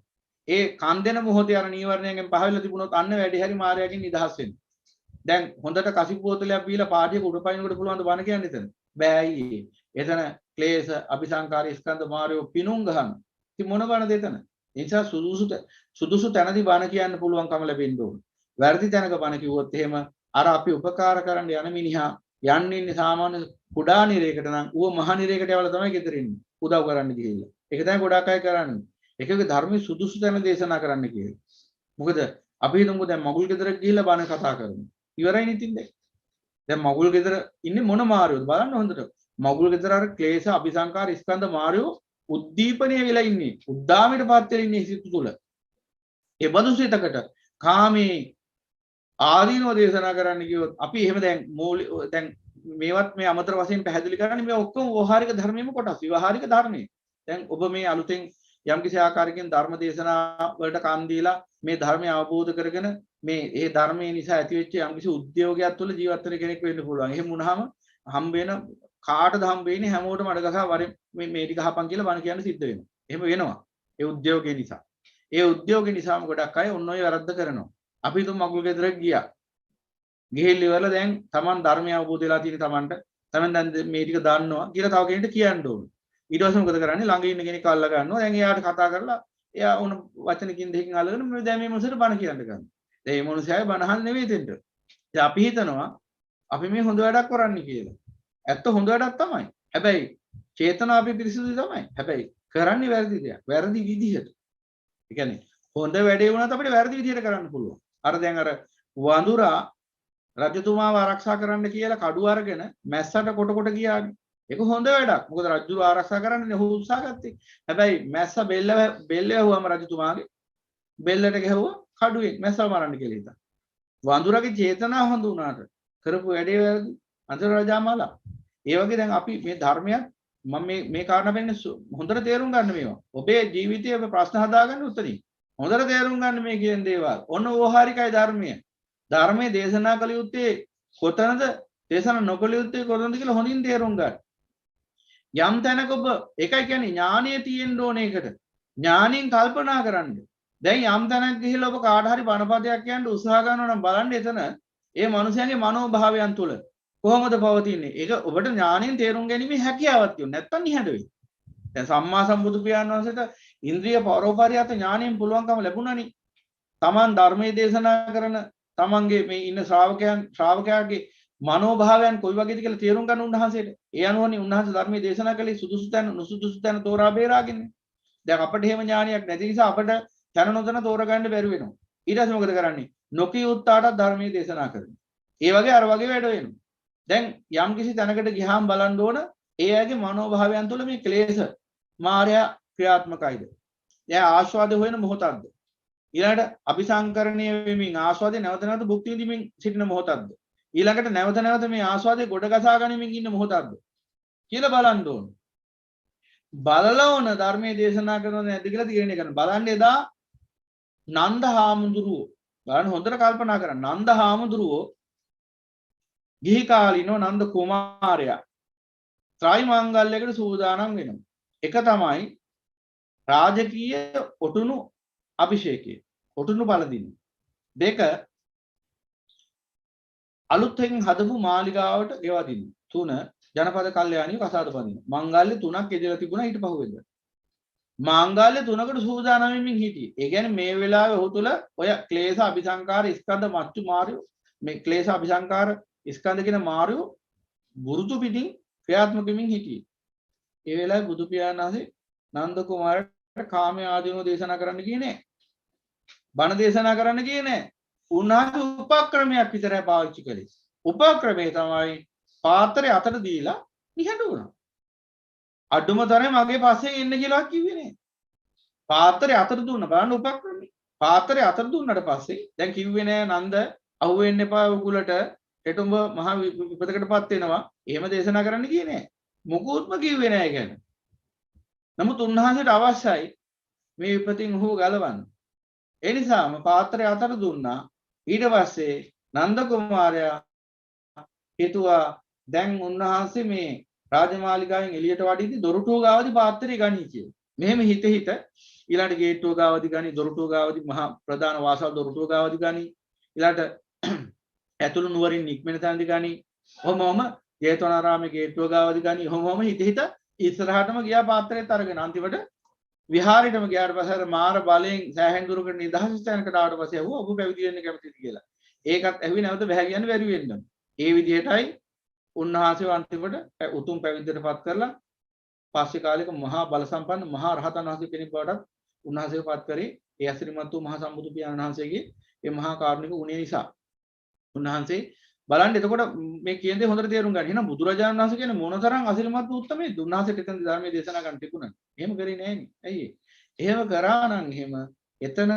ඒ කන් දෙන මොහොතේ අර නීවරණයෙන් පහවෙලා තිබුණොත් අන්න වැඩි හරි මායයෙන් නිදහස් වෙනවා. දැන් හොඳට කසිප් බෝතලයක් බීලා පාටියක උඩපයින්කොට පුළුවන් ද බණ කියන්න එතන. බෑ අයියේ. එතන ක්ලේශ අபிසංකාර ස්කන්ධ මායෝ පිනුම් ගහන. ඉතින් මොන බණද එතන? ඒ නිසා සුදුසු තැනදී බණ කියන්න පුළුවන්කම ලැබෙන්න ඕන. වැරදි තැනක බණ කිව්වොත් එහෙම අර අපි උපකාර කරන්න යන මිනිහා යන්නේ ඉන්නේ සාමාන්‍ය කුඩා නිරයකට නම් ඌව මහ නිරයකට යවලා තමයි ගෙදර ඉන්නේ. උදව් කරන්න ගිහිල්ලා. ඒක තමයි ගොඩක් අය කරන්නේ. එකගේ ධර්මයේ සුදුසු තැන දේශනා කරන්න කියලා. මොකද අපි හිතමු දැන් මගුල් ගෙදරට ගිහිල්ලා බණ කතා කරනවා. ඉවරයි නිතින් දැන් මගුල් ගෙදර ඉන්නේ මොන මාර්යෝද බලන්න හොඳට. මගුල් ගෙදර අර ක්ලේශ අபிසංකාර ස්කන්ධ මාර්යෝ උද්දීපනය වෙලා ඉන්නේ. උද්දාමයටපත් වෙලා ඉන්නේ සිත තුළ. ඒ බඳු සිතකට කාමේ ආදීනව දේශනා කරන්න කිව්වොත් අපි එහෙම දැන් මේවත් මේ අමතර වශයෙන් පැහැදිලි කරන්නේ මේ ඔක්කොම ව්‍යවහාරික ධර්මයේම කොටස්. ව්‍යවහාරික ධර්මයේ. දැන් ඔබ මේ අලුතෙන් යම්කිසි ආකාරයකින් ධර්ම දේශනා වලට කන් දීලා මේ ධර්මය අවබෝධ කරගෙන මේ ඒ ධර්මයේ නිසා ඇතිවෙච්ච යම්කිසි උද්‍යෝගයක් තුළ ජීවත් වෙන කෙනෙක් වෙන්න පුළුවන්. එහෙම වුණාම හම්බ වෙන කාටද හම්බ වෙන්නේ හැමෝටම අඩගසා වරෙන් මේ ටික අහපන් කියලා බණ කියන්න සිද්ධ වෙනවා. එහෙම වෙනවා. ඒ උද්‍යෝගය නිසා. ඒ උද්‍යෝගය නිසාම ගොඩක් අය ඔන්න ඔය වැරද්ද කරනවා. අපි තුන් මගුල් ගෙදරට ගියා. ගිහිල්ල ඉවරලා දැන් Taman ධර්මය අවබෝධ වෙලා තියෙන Tamanට Taman දැන් මේ ටික දන්නවා කියලා තව කෙනෙක්ට කියන්න ඕනේ. ඊට පස්සේ මොකද කරන්නේ? ළඟ ඉන්න කෙනෙක් අල්ල ගන්නවා. දැන් එයාට කතා කරලා එයා උන වචනකින් දෙකකින් අල්ලගෙන මේ දැන් මේ මොනසට බණ කියන්න ගන්නවා. දැන් මේ මොනසයයි බණ අහන්න නෙවෙයි දෙන්න. ඉතින් අපි හිතනවා අපි මේ හොඳ වැඩක් කරන්නේ කියලා. ඇත්ත හොඳ වැඩක් තමයි. හැබැයි චේතනාව අපි පිරිසිදුයි තමයි. හැබැයි කරන්නේ වැරදි දෙයක්. වැරදි විදිහට. ඒ කියන්නේ හොඳ වැඩේ වුණත් අපිට වැරදි විදිහට කරන්න පුළුවන්. අර දැන් අර වඳුරා රජතුමාව ආරක්ෂා කරන්න කියලා කඩුව අරගෙන මැස්සට කොට ගියානේ. ඒක හොඳ වැඩක්. මොකද රජුව ආරක්ෂා කරන්න ඔහු උත්සාහ ගත්තේ. හැබැයි මැස්ස බෙල්ල ඇහුවම රජතුමාගේ බෙල්ලට ගැහුවා කඩුවෙන් මැස්සව මරන්න කියලා හිතා. වඳුරාගේ චේතනාව හොඳ වුණාට කරපු වැඩේ වැරදි. අන්තර රජාමාලා. ඒ වගේ දැන් අපි මේ ධර්මයක් මම මේ කාරණා වෙන්නේ හොඳට තේරුම් ගන්න මේවා. ඔබේ ජීවිතයේ ප්‍රශ්න හදාගන්න උත්තරින්. හොඳට තේරුම් ගන්න මේ කියන දේවල්. ඔන්න ඕහාරිකයි ධර්මය. ධර්මයේ දේශනා කළ යුත්තේ කොතනද? දේශනා නොකළ යුත්තේ කොතනද කියලා හොඳින් තේරුම් ගන්න. යම් තැනක ඔබ ඒකයි කියන්නේ ඥානිය තියෙන්න ඕන ඒකට. ඥානියෙන් කල්පනා කරන්න. දැන් යම් තැනක ගිහිල්ලා ඔබ කාට හරි බණපදයක් කියන්න උත්සාහ කරනවා නම් බලන්න එතන ඒ මනුස්සයන්ගේ මනෝභාවයන් තුළ කොහොමද පවතින්නේ? ඒක ඔබට ඥානියෙන් තේරුම් ගැනීමේ හැකියාවක් තියෙනවා. නැත්තම් නිහඬ වෙයි. දැන් සම්මා සම්බුදු පියාණන් වහන්සේට ඉන්ද්‍රිය පරෝපරියත ඥාණයෙන් පුළුවන්කම ලැබුණානේ. Taman ධර්මයේ දේශනා කරන Tamanගේ මේ ඉන්න ශ්‍රාවකයාගේ මනෝභාවයන් කොයි වගේද කියලා තේරුම් ගන්න උන්වහන්සේට. ඒ අනුවනේ උන්වහන්සේ ධර්මයේ දේශනා කළේ සුදුසු තැන නුසුදුසු තැන තෝරා බේරාගෙන. දැන් අපිට එහෙම ඥානියක් නැති නිසා අපිට තැන නොතන තෝරගන්න බැරි වෙනවා. ඊට පස්සේ මොකද කරන්නේ? නොකියුත්තාට ධර්මයේ දේශනා කරනවා. ඒ වගේ අර වගේ වැඩ වෙනවා. දැන් යම් කිසි තැනකට ගියාම බලන්න ඕන ඒ අයගේ මනෝභාවයන් තුළ මේ ක්ලේශ මායя ක්‍රියාත්මකයිද? එයා ආස්වාද හොයන මොහොතක්ද? ඊළඟට අபிසංකරණය වෙමින් ආස්වාදේ නැවත නැවත භුක්ති විඳින්මින් සිටින මොහොතක්ද? ඊළඟට නැවත නැවත මේ ආස්වාදේ ගොඩ ගසා ගනිමින් ඉන්න මොහොතක්ද කියලා බලන්න ඕන. බලලා ඕන ධර්මයේ දේශනා කරනවද නැද්ද කියලා තීරණය කරන්න. බලන්න එදා නන්ද හාමුදුරුවෝ බලන්න හොඳට කල්පනා කරන්න. නන්ද හාමුදුරුවෝ ගිහි කාලිනෝ නන්ද කුමාරයා ත්‍රිමංගල්‍යයකට සූදානම් වෙනවා. එක තමයි රාජකීය ඔටුනු අභිෂේකය. ඔටුනු පළදින. දෙක අලුතෙන් හදපු මාලිගාවට ගෙවදින්න. තුන ජනපද කල්යාණිය කසාද බඳින්න. මංගල්‍ය තුනක් එදලා තිබුණා ඊට පහුවෙන්ද. මාංගල්‍ය තුනකට සූදානම් වෙමින් හිටියේ. ඒ කියන්නේ මේ වෙලාවේ ඔහු තුල ඔය ක්ලේශ අபிසංකාර ස්කන්ධ මච්චු මාර්යෝ මේ ක්ලේශ අபிසංකාර ස්කන්ධ කියන මාර්යෝ බුරුතු පිටින් ක්‍රියාත්මක වෙමින් හිටියේ. ඒ වෙලාවේ බුදු පියාණන් වහන්සේ නන්ද කුමාරට කාමයේ ආදීනව දේශනා කරන්න ගියේ නෑ. බණ දේශනා කරන්න ගියේ නෑ. උන්වහන්සේ උපක්‍රමයක් විතරයි පාවිච්චි කළේ. උපක්‍රමේ තමයි පාත්‍රය අතට දීලා නිහඬ වුණා. අඩුම තරමේ මගේ පස්සේ එන්න කියලා කිව්වේ නෑ. පාත්‍රය අතට දුන්න බලන්න උපක්‍රමේ. පාත්‍රය අතට දුන්නට පස්සේ දැන් කිව්වේ නෑ නන්ද අහුවෙන්න එපා උගලට හෙටුඹ මහ විපතකටපත් වෙනවා. එහෙම දේශනා කරන්න ගියේ නෑ. මොකුත්ම කිව්වේ නෑ කියන්නේ. නමුත් උන්වහන්සේට අවශ්‍යයි මේ විපතින් ඔහු ගලවන්න. ඒ නිසාම පාත්‍රය අතට දුන්නා. ඊට පස්සේ නන්ද කුමාරයා හිතුවා දැන් උන්වහන්සේ මේ රාජමාලිගාවෙන් එළියට වඩිද්දි දොරටුව ගාවදී පාත්‍රය ගනී කියලා. මෙහෙම හිත ඊළඟ ගේට්ටුව ගාවදී ගනී දොරටුව ගාවදී මහා ප්‍රධාන වාසල් දොරටුව ගාවදී ගනී ඊළඟ ඇතුළු නුවරින් නික්මෙන තැනදී ගනී. ඔහොමම ජේතවනාරාමේ ගේට්ටුව ගාවදී ගනී. ඔහොමම හිත ඉස්සරහටම ගියා පාත්‍රයත් අරගෙන අන්තිමට විහාරෙටම ගියාට පස්සේ අර මාර බලයෙන් සෑහෙන දුරකට නිදහස් ස්ථානකට ආවට පස්සේ අහුවා ඔබ පැවිදි වෙන්න කැමතිද කියලා. ඒකත් ඇහුවේ නැවත බෑ කියන්නේ බැරි වෙන්න. ඒ විදිහටයි උන්වහන්සේ අන්තිමට උතුම් පැවිද්දටපත් කරලා පස්සේ කාලෙක මහා බල සම්පන්න මහා රහතන් වහන්සේ කෙනෙක් බවට උන්වහන්සේපත් කරේ ඒ අසිරිමත් වූ මහා සම්බුදු පියාණන් වහන්සේගේ මේ මහා කාරුණික ගුණය නිසා. උන්වහන්සේ බලන්න එතකොට මේ කියන දේ හොඳට තේරුම් ගන්න. එහෙනම් බුදුරජාණන් වහන්සේ කියන්නේ මොනතරම් අසිරිමත් වූ උත්තමයෙක්ද? උන්වහන්සේට එතන ධර්මයේ දේශනා කරන්න තිබුණා. එහෙම කරේ නෑනේ. ඇයි ඒ? එහෙම කරා නම් එහෙම එතන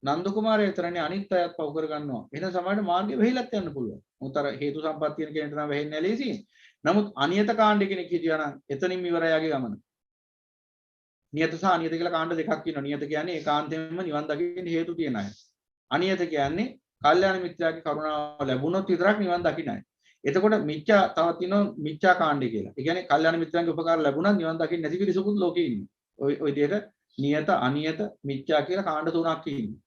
නන්ද කුමාරයා විතරනේ අනිත් අයත් පව කර ගන්නවා. එහෙනම් සමාජයේ මාර්ගය වෙහිලත් යන්න පුළුවන්. උතර හේතු සම්පත් තියෙන කෙනෙක්ට නම් වෙහෙන්නේ නැහැ ලේසියෙන්. නමුත් අනියත කාණ්ඩ කෙනෙක් හිටියා නම් එතනින්ම ඉවරයි යාගේ ගමන. නියත සහ අනියත කියලා කාණ්ඩ දෙකක් තියෙනවා. නියත කියන්නේ ඒකාන්තයෙන්ම නිවන් දකින්න හේතු තියෙන අය. අනියත කියන්නේ කල්යාණ මිත්‍යාගේ කරුණාව ලැබුණොත් විතරක් නිවන් දකින්න අය. එතකොට මිත්‍යා තවත් තියෙනවා මිත්‍යා කාණ්ඩය කියලා. ඒ කියන්නේ කල්යාණ මිත්‍රයන්ගේ උපකාර ලැබුණත් නිවන් දකින්න නැති පිරිසකුත් ලෝකේ ඉන්නේ. ඔය විදිහට නියත අනියත මිත්‍යා කියලා කාණ්ඩ තුනක් ඉන්නේ.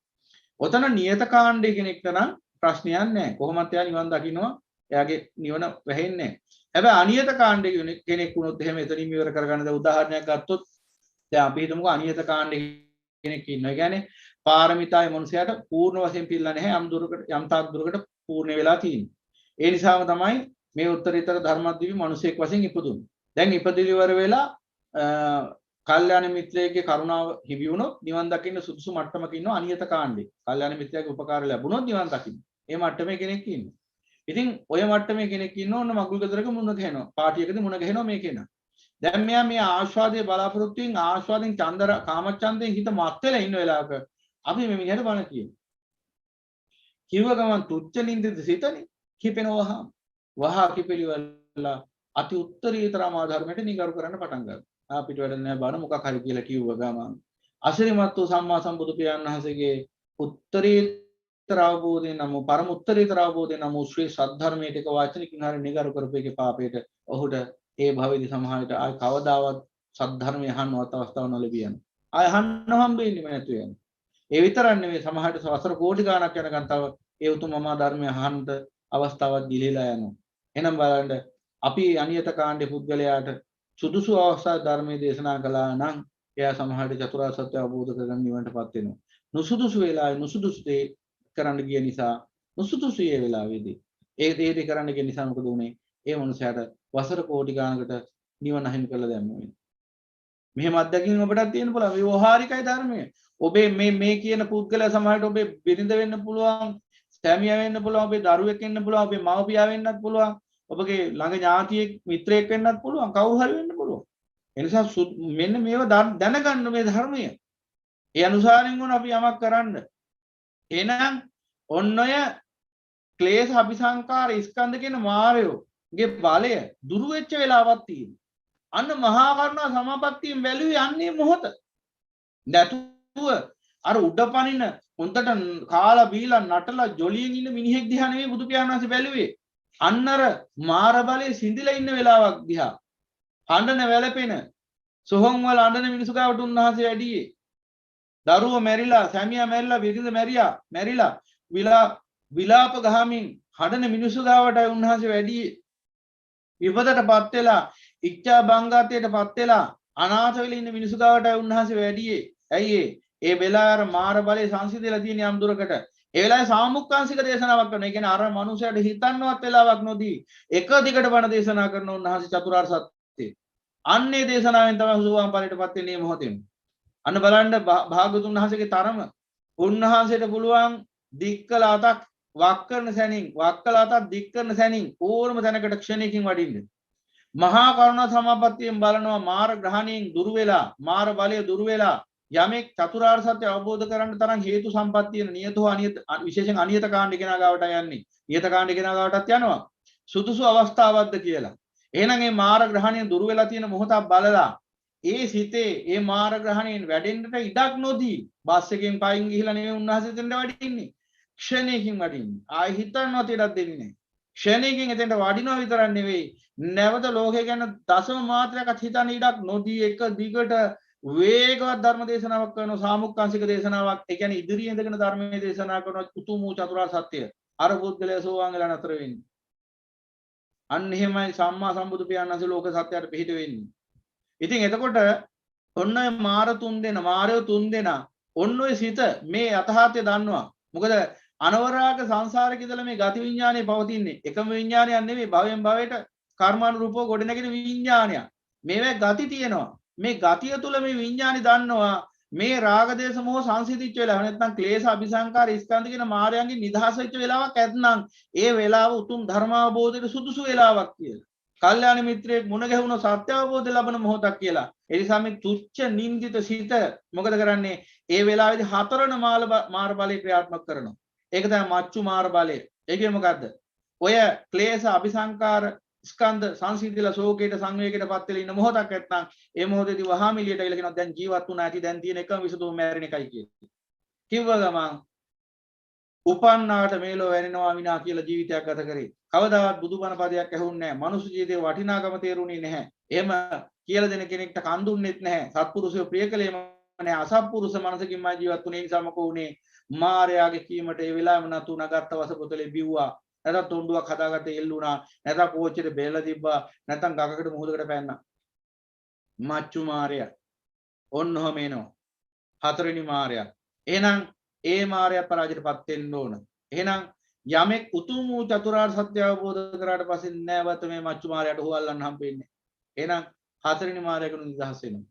ඔතන නියත කාණ්ඩය කෙනෙක්ට නම් ප්‍රශ්නයක් නැහැ. කොහොමත් එයා නිවන් දකින්නවා. එයාගේ නිවන වැහෙන්නේ නැහැ. හැබැයි අනියත කාණ්ඩය කෙනෙක් වුණොත් එහෙම එතනින් ඉවර කරගන්න ද උදාහරණයක් ගත්තොත් දැන් අපි හිතමුකෝ අනියත කාණ්ඩය කෙනෙක් ඉන්නවා. ඒ කියන්නේ පාරමිතාවේ මනුස්සයාට පූර්ණ වශයෙන් පිළිලා නැහැ. යම් තාක් දුරකට පූර්ණ වෙලා තියෙනවා. ඒ නිසාම තමයි මේ උත්තරීතර ධර්මද්වීපී මිනිසෙක් වශයෙන් ඉපදුනේ. දැන් ඉපදිලිවර වෙලා කල්යාණ මිත්‍රයෙක්ගේ කරුණාව හිමි වුණොත් නිවන් දකින්න සුදුසු මට්ටමක ඉන්න අනියත කාණ්ඩේ. කල්යාණ මිත්‍රයාගේ උපකාර ලැබුණොත් නිවන් දකින්න. මේ මට්ටමේ කෙනෙක් ඉන්නවා. ඉතින් ඔය මට්ටමේ කෙනෙක් ඉන්න ඕන මගුල් ගෙදරක මුණ ගහනවා. පාටියකදී මුණ ගහනවා මේ කෙනා. දැන් මෙයා මේ ආස්වාදයේ බලාපොරොත්තු වෙන ආස්වාදෙන් චන්දර කාමචන්දයෙන් හිත මත් වෙලා ඉන්න වෙලාවක අපි මේ මිනිහට බණ කියනවා. කිව්ව ගමන් තුච්ච නින්දද සිතනේ කිපෙනවා. වහා කිපෙලිවලා අති උත්තරීතරම ධර්මයට නිගරු කරන්න පටන් ගන්නවා. අපිට වැඩ නැහැ බණ මොකක් හරි කියලා කිව්ව ගමන් අසිරිමත් වූ සම්මා සම්බුදු පියාණන් වහන්සේගේ උත්තරීතර අවබෝධයෙන් නම් පරම උත්තරීතර අවබෝධයෙන් නම් ශ්‍රී සද්ධර්මයේ ටික වචනකින් හරි නිගරු කරපේකේ පාපයට ඔහුට ඒ භවෙදි සමහරට ආය කවදාවත් සද්ධර්මය අහන්නවත් අවස්ථාවක් නොලැබියන. ආය අහන්න හම්බෙන්නේ නැතු යන. ඒ විතරක් නෙවෙයි සමහරට සවසර කෝටි ගාණක් යනකන් තව ඒ උතුම් මහා ධර්මය අහන්න අවස්ථාවක් දිලිලා යනවා. එහෙනම් බලන්න අපි අනියත කාණ්ඩේ පුද්ගලයාට සුදුසු අවස්ථා ධර්මයේ දේශනා කළා නම් එයා සමහරට චතුරාර්ය සත්‍ය අවබෝධ කරගන්න නිවනටපත් වෙනවා. නුසුදුසු වෙලාවේ නුසුදුසු දේ කරන්න ගිය නිසා නුසුදුසු ඒ වෙලාවේදී ඒ දේ කරන්න ගිය නිසා මොකද උනේ? ඒ මනුස්සයාට වසර කෝටි ගානකට නිවන හිමි කළ දැම්මේ. මෙහෙම අත්දැකීම් ඔබටත් තියෙන්න පුළුවන්. මේ වහාරිකයි ධර්මය. ඔබේ මේ කියන පුද්ගලයා සමහරට ඔබේ බිරිඳ වෙන්න පුළුවන්, සැමියා වෙන්න පුළුවන්, ඔබේ දරුවෙක් වෙන්න පුළුවන්, ඔබේ මව්පියා වෙන්නත් පුළුවන්. ඔබගේ ළඟ ඥාතියෙක් මිත්‍රයෙක් වෙන්නත් පුළුවන් කවුරු හරි වෙන්න පුළුවන්. ඒ නිසා මෙන්න මේව දැනගන්න මේ ධර්මය. ඒ අනුසාරයෙන් වුණ අපි යමක් කරන්න. එහෙනම් ඔන්නය ක්ලේශ අபிසංකාර ස්කන්ධ කියන මායෝගේ බලය දුරු වෙච්ච වෙලාවක් තියෙනවා. අන්න මහා කරුණා සමාපත්තියෙන් වැළුවේ යන්නේ මොහොත. නැතුව අර උඩ පනින උන්ටට කාලා බීලා නටලා ජොලියෙන් ඉන්න මිනිහෙක් දිහා නෙවෙයි බුදු පියාණන් වහන්සේ බැලුවේ. අන්නර මාර බලයේ සිඳිලා ඉන්න වෙලාවක් දිහා. හඬන වැළපෙන සොහොන් වල අඬන මිනිසු ගාවට උන්වහන්සේ වැඩියේ. දරුවෝ මැරිලා, සැමියා මැරිලා, විරිඳ මැරිලා විලාප ගහමින් හඬන මිනිසු ගාවටයි උන්වහන්සේ වැඩියේ. විපතටපත් වෙලා, ඉච්ඡා බංගාතයටපත් වෙලා අනාථ වෙලා ඉන්න මිනිසු ගාවටයි උන්වහන්සේ වැඩියේ. ඇයි ඒ වෙලාවේ මාර බලයේ සංසිඳලා තියෙන යම් දුරකට ඒ වෙලාවේ සාමුක්කාංශික දේශනාවක් කරනවා. ඒ කියන්නේ අර මනුස්සයාට හිතන්නවත් වෙලාවක් නොදී එක දිගට බණ දේශනා කරන උන්වහන්සේ චතුරාර්ය සත්‍ය. අන්නේ දේශනාවෙන් තමයි සෝවාන් ඵලයටපත් වෙන්නේ මේ මොහොතේම. අන්න බලන්න භාගතුන් වහන්සේගේ තරම. උන්වහන්සේට පුළුවන් දික්කල අතක් වක් කරන සැනින්, වක්කල අතක් දික් කරන සැනින් ඕනම තැනකට ක්ෂණයකින් වඩින්න. මහා කරුණා සමාපත්තියෙන් බලනවා මාර ග්‍රහණයෙන් දුරු වෙලා, මාර බලය දුරු වෙලා යමෙක් චතුරාර්ය සත්‍ය අවබෝධ කරගන්න තරම් හේතු සම්පත්තියන නියතෝ අනියත විශේෂයෙන් අනියත කාණ්ඩ කෙනා ගාවට යන්නේ. නියත කාණ්ඩ කෙනා ගාවටත් යනවා. සුදුසු අවස්ථාවක්ද කියලා. එහෙනම් මේ මාර ග්‍රහණයෙන් දුරු වෙලා තියෙන මොහොතක් බලලා ඒ සිතේ ඒ මාර ග්‍රහණයෙන් වැඩෙන්නට ඉඩක් නොදී බස් එකෙන් පයින් ගිහිලා නෙවෙයි උන්වහන්සේ එතනට වඩින්නේ. ක්ෂණයකින් වඩින්නේ. ආයි හිතන්නවත් ඉඩක් දෙන්නේ නැහැ. ක්ෂණයකින් එතනට වඩිනවා විතරක් නෙවෙයි නැවත ලෝකේ ගැන දශම මාත්‍රයක්වත් හිතන්න ඉඩක් නොදී එක දිගට වේගවත් ධර්ම දේශනාවක් කරන සාමුක්කාංශික දේශනාවක්. ඒ කියන්නේ ඉදිරියේ ඉඳගෙන ධර්මයේ දේශනා කරන උතුම් වූ චතුරාර්ය සත්‍ය අර බුද්ධලේ සෝවාන් වෙලා නතර වෙන්නේ. අන්න එහෙමයි සම්මා සම්බුදු පියාණන් වහන්සේ ලෝක සත්‍යයට පිහිට වෙන්නේ. ඉතින් එතකොට ඔන්න ඔය මාරයෝ තුන් දෙනා ඔන්න ඔය සිත මේ යථාර්ථය දන්නවා. මොකද අනවරාග සංසාරේ ඉඳලා මේ ගති විඥානේ පවතින්නේ. එකම විඥානයක් නෙවෙයි භවයෙන් භවයට කර්මානුරූපව ගොඩනැගෙන විඥානයක්. මේවේ ගති තියෙනවා. මේ ගතිය තුල මේ විඥානි දන්නවා මේ රාග දේශ මොහ සංසිඳිච්ච වෙලාව නැත්නම් ක්ලේශ අபிසංකාර ස්කන්ධ කියන මායයන්ගේ නිදහස වෙච්ච වෙලාවක් ඇත්නම් ඒ වෙලාව උතුම් ධර්මාවබෝධයට සුදුසු වෙලාවක් කියලා. කල්යාණ මිත්‍රයෙක් මුණ ගැහුණො සත්‍ය අවබෝධය ලබන මොහොතක් කියලා. ඒ නිසා මේ තුච්ච නින්දිත සිත මොකද කරන්නේ? ඒ වෙලාවේදී හතරන මාර බලය ක්‍රියාත්මක කරනවා. ඒක තමයි මච්චු මාර බලය. ඒ කියන්නේ මොකද්ද? ඔය ක්ලේශ අபிසංකාර ස්කන්ධ සංසිඳිලා ශෝකයට සංවේගයට පත් වෙලා ඉන්න මොහොතක් නැත්නම් ඒ මොහොතේදී වහාම එළියට අවිලා කියනවා දැන් ජීවත් වුණා ඇති දැන් තියෙන එකම විසඳුම මැරෙන එකයි කියන්නේ. කිව්ව ගමන් උපන්නාට මේලෝ වැරෙනවා විනා කියලා ජීවිතයක් ගත කරේ. කවදාවත් බුදුබණ පදයක් ඇහුන්නේ නැහැ. මනුස්ස ජීවිතේ වටිනාකම තේරුණේ නැහැ. එහෙම කියලා දෙන කෙනෙක්ට කන් දුන්නෙත් නැහැ. සත්පුරුෂයෝ ප්‍රිය කළේම නැහැ. අසත්පුරුෂ මනසකින් මා ජීවත් වුණේ නිසා මොකෝ උනේ? මායාවේ කීමට ඒ වෙලාවෙම නතු නගත්ත වසපොතලේ බිව්වා. නැත්නම් තොණ්ඩුවක් හදාගත්තේ එල්ලුණා. නැත්නම් කෝච්චියට බෙල්ල තිබ්බා. නැත්නම් ගඟකට මුහුදකට පැන්නා. මච්චු මාරයා. ඔන්නෝම එනවා. හතරවෙනි මාරයා. එහෙනම් ඒ මාරයා පරාජයටපත් වෙන්න ඕන. එහෙනම් යමෙක් උතුම් වූ චතුරාර්ය සත්‍ය අවබෝධ කරාට පස්සේ නැවත මේ මච්චු මාරයාට හොල්ලන්න හම්බෙන්නේ. එහෙනම් හතරවෙනි මාරයාගෙන නිදහස් වෙනවා.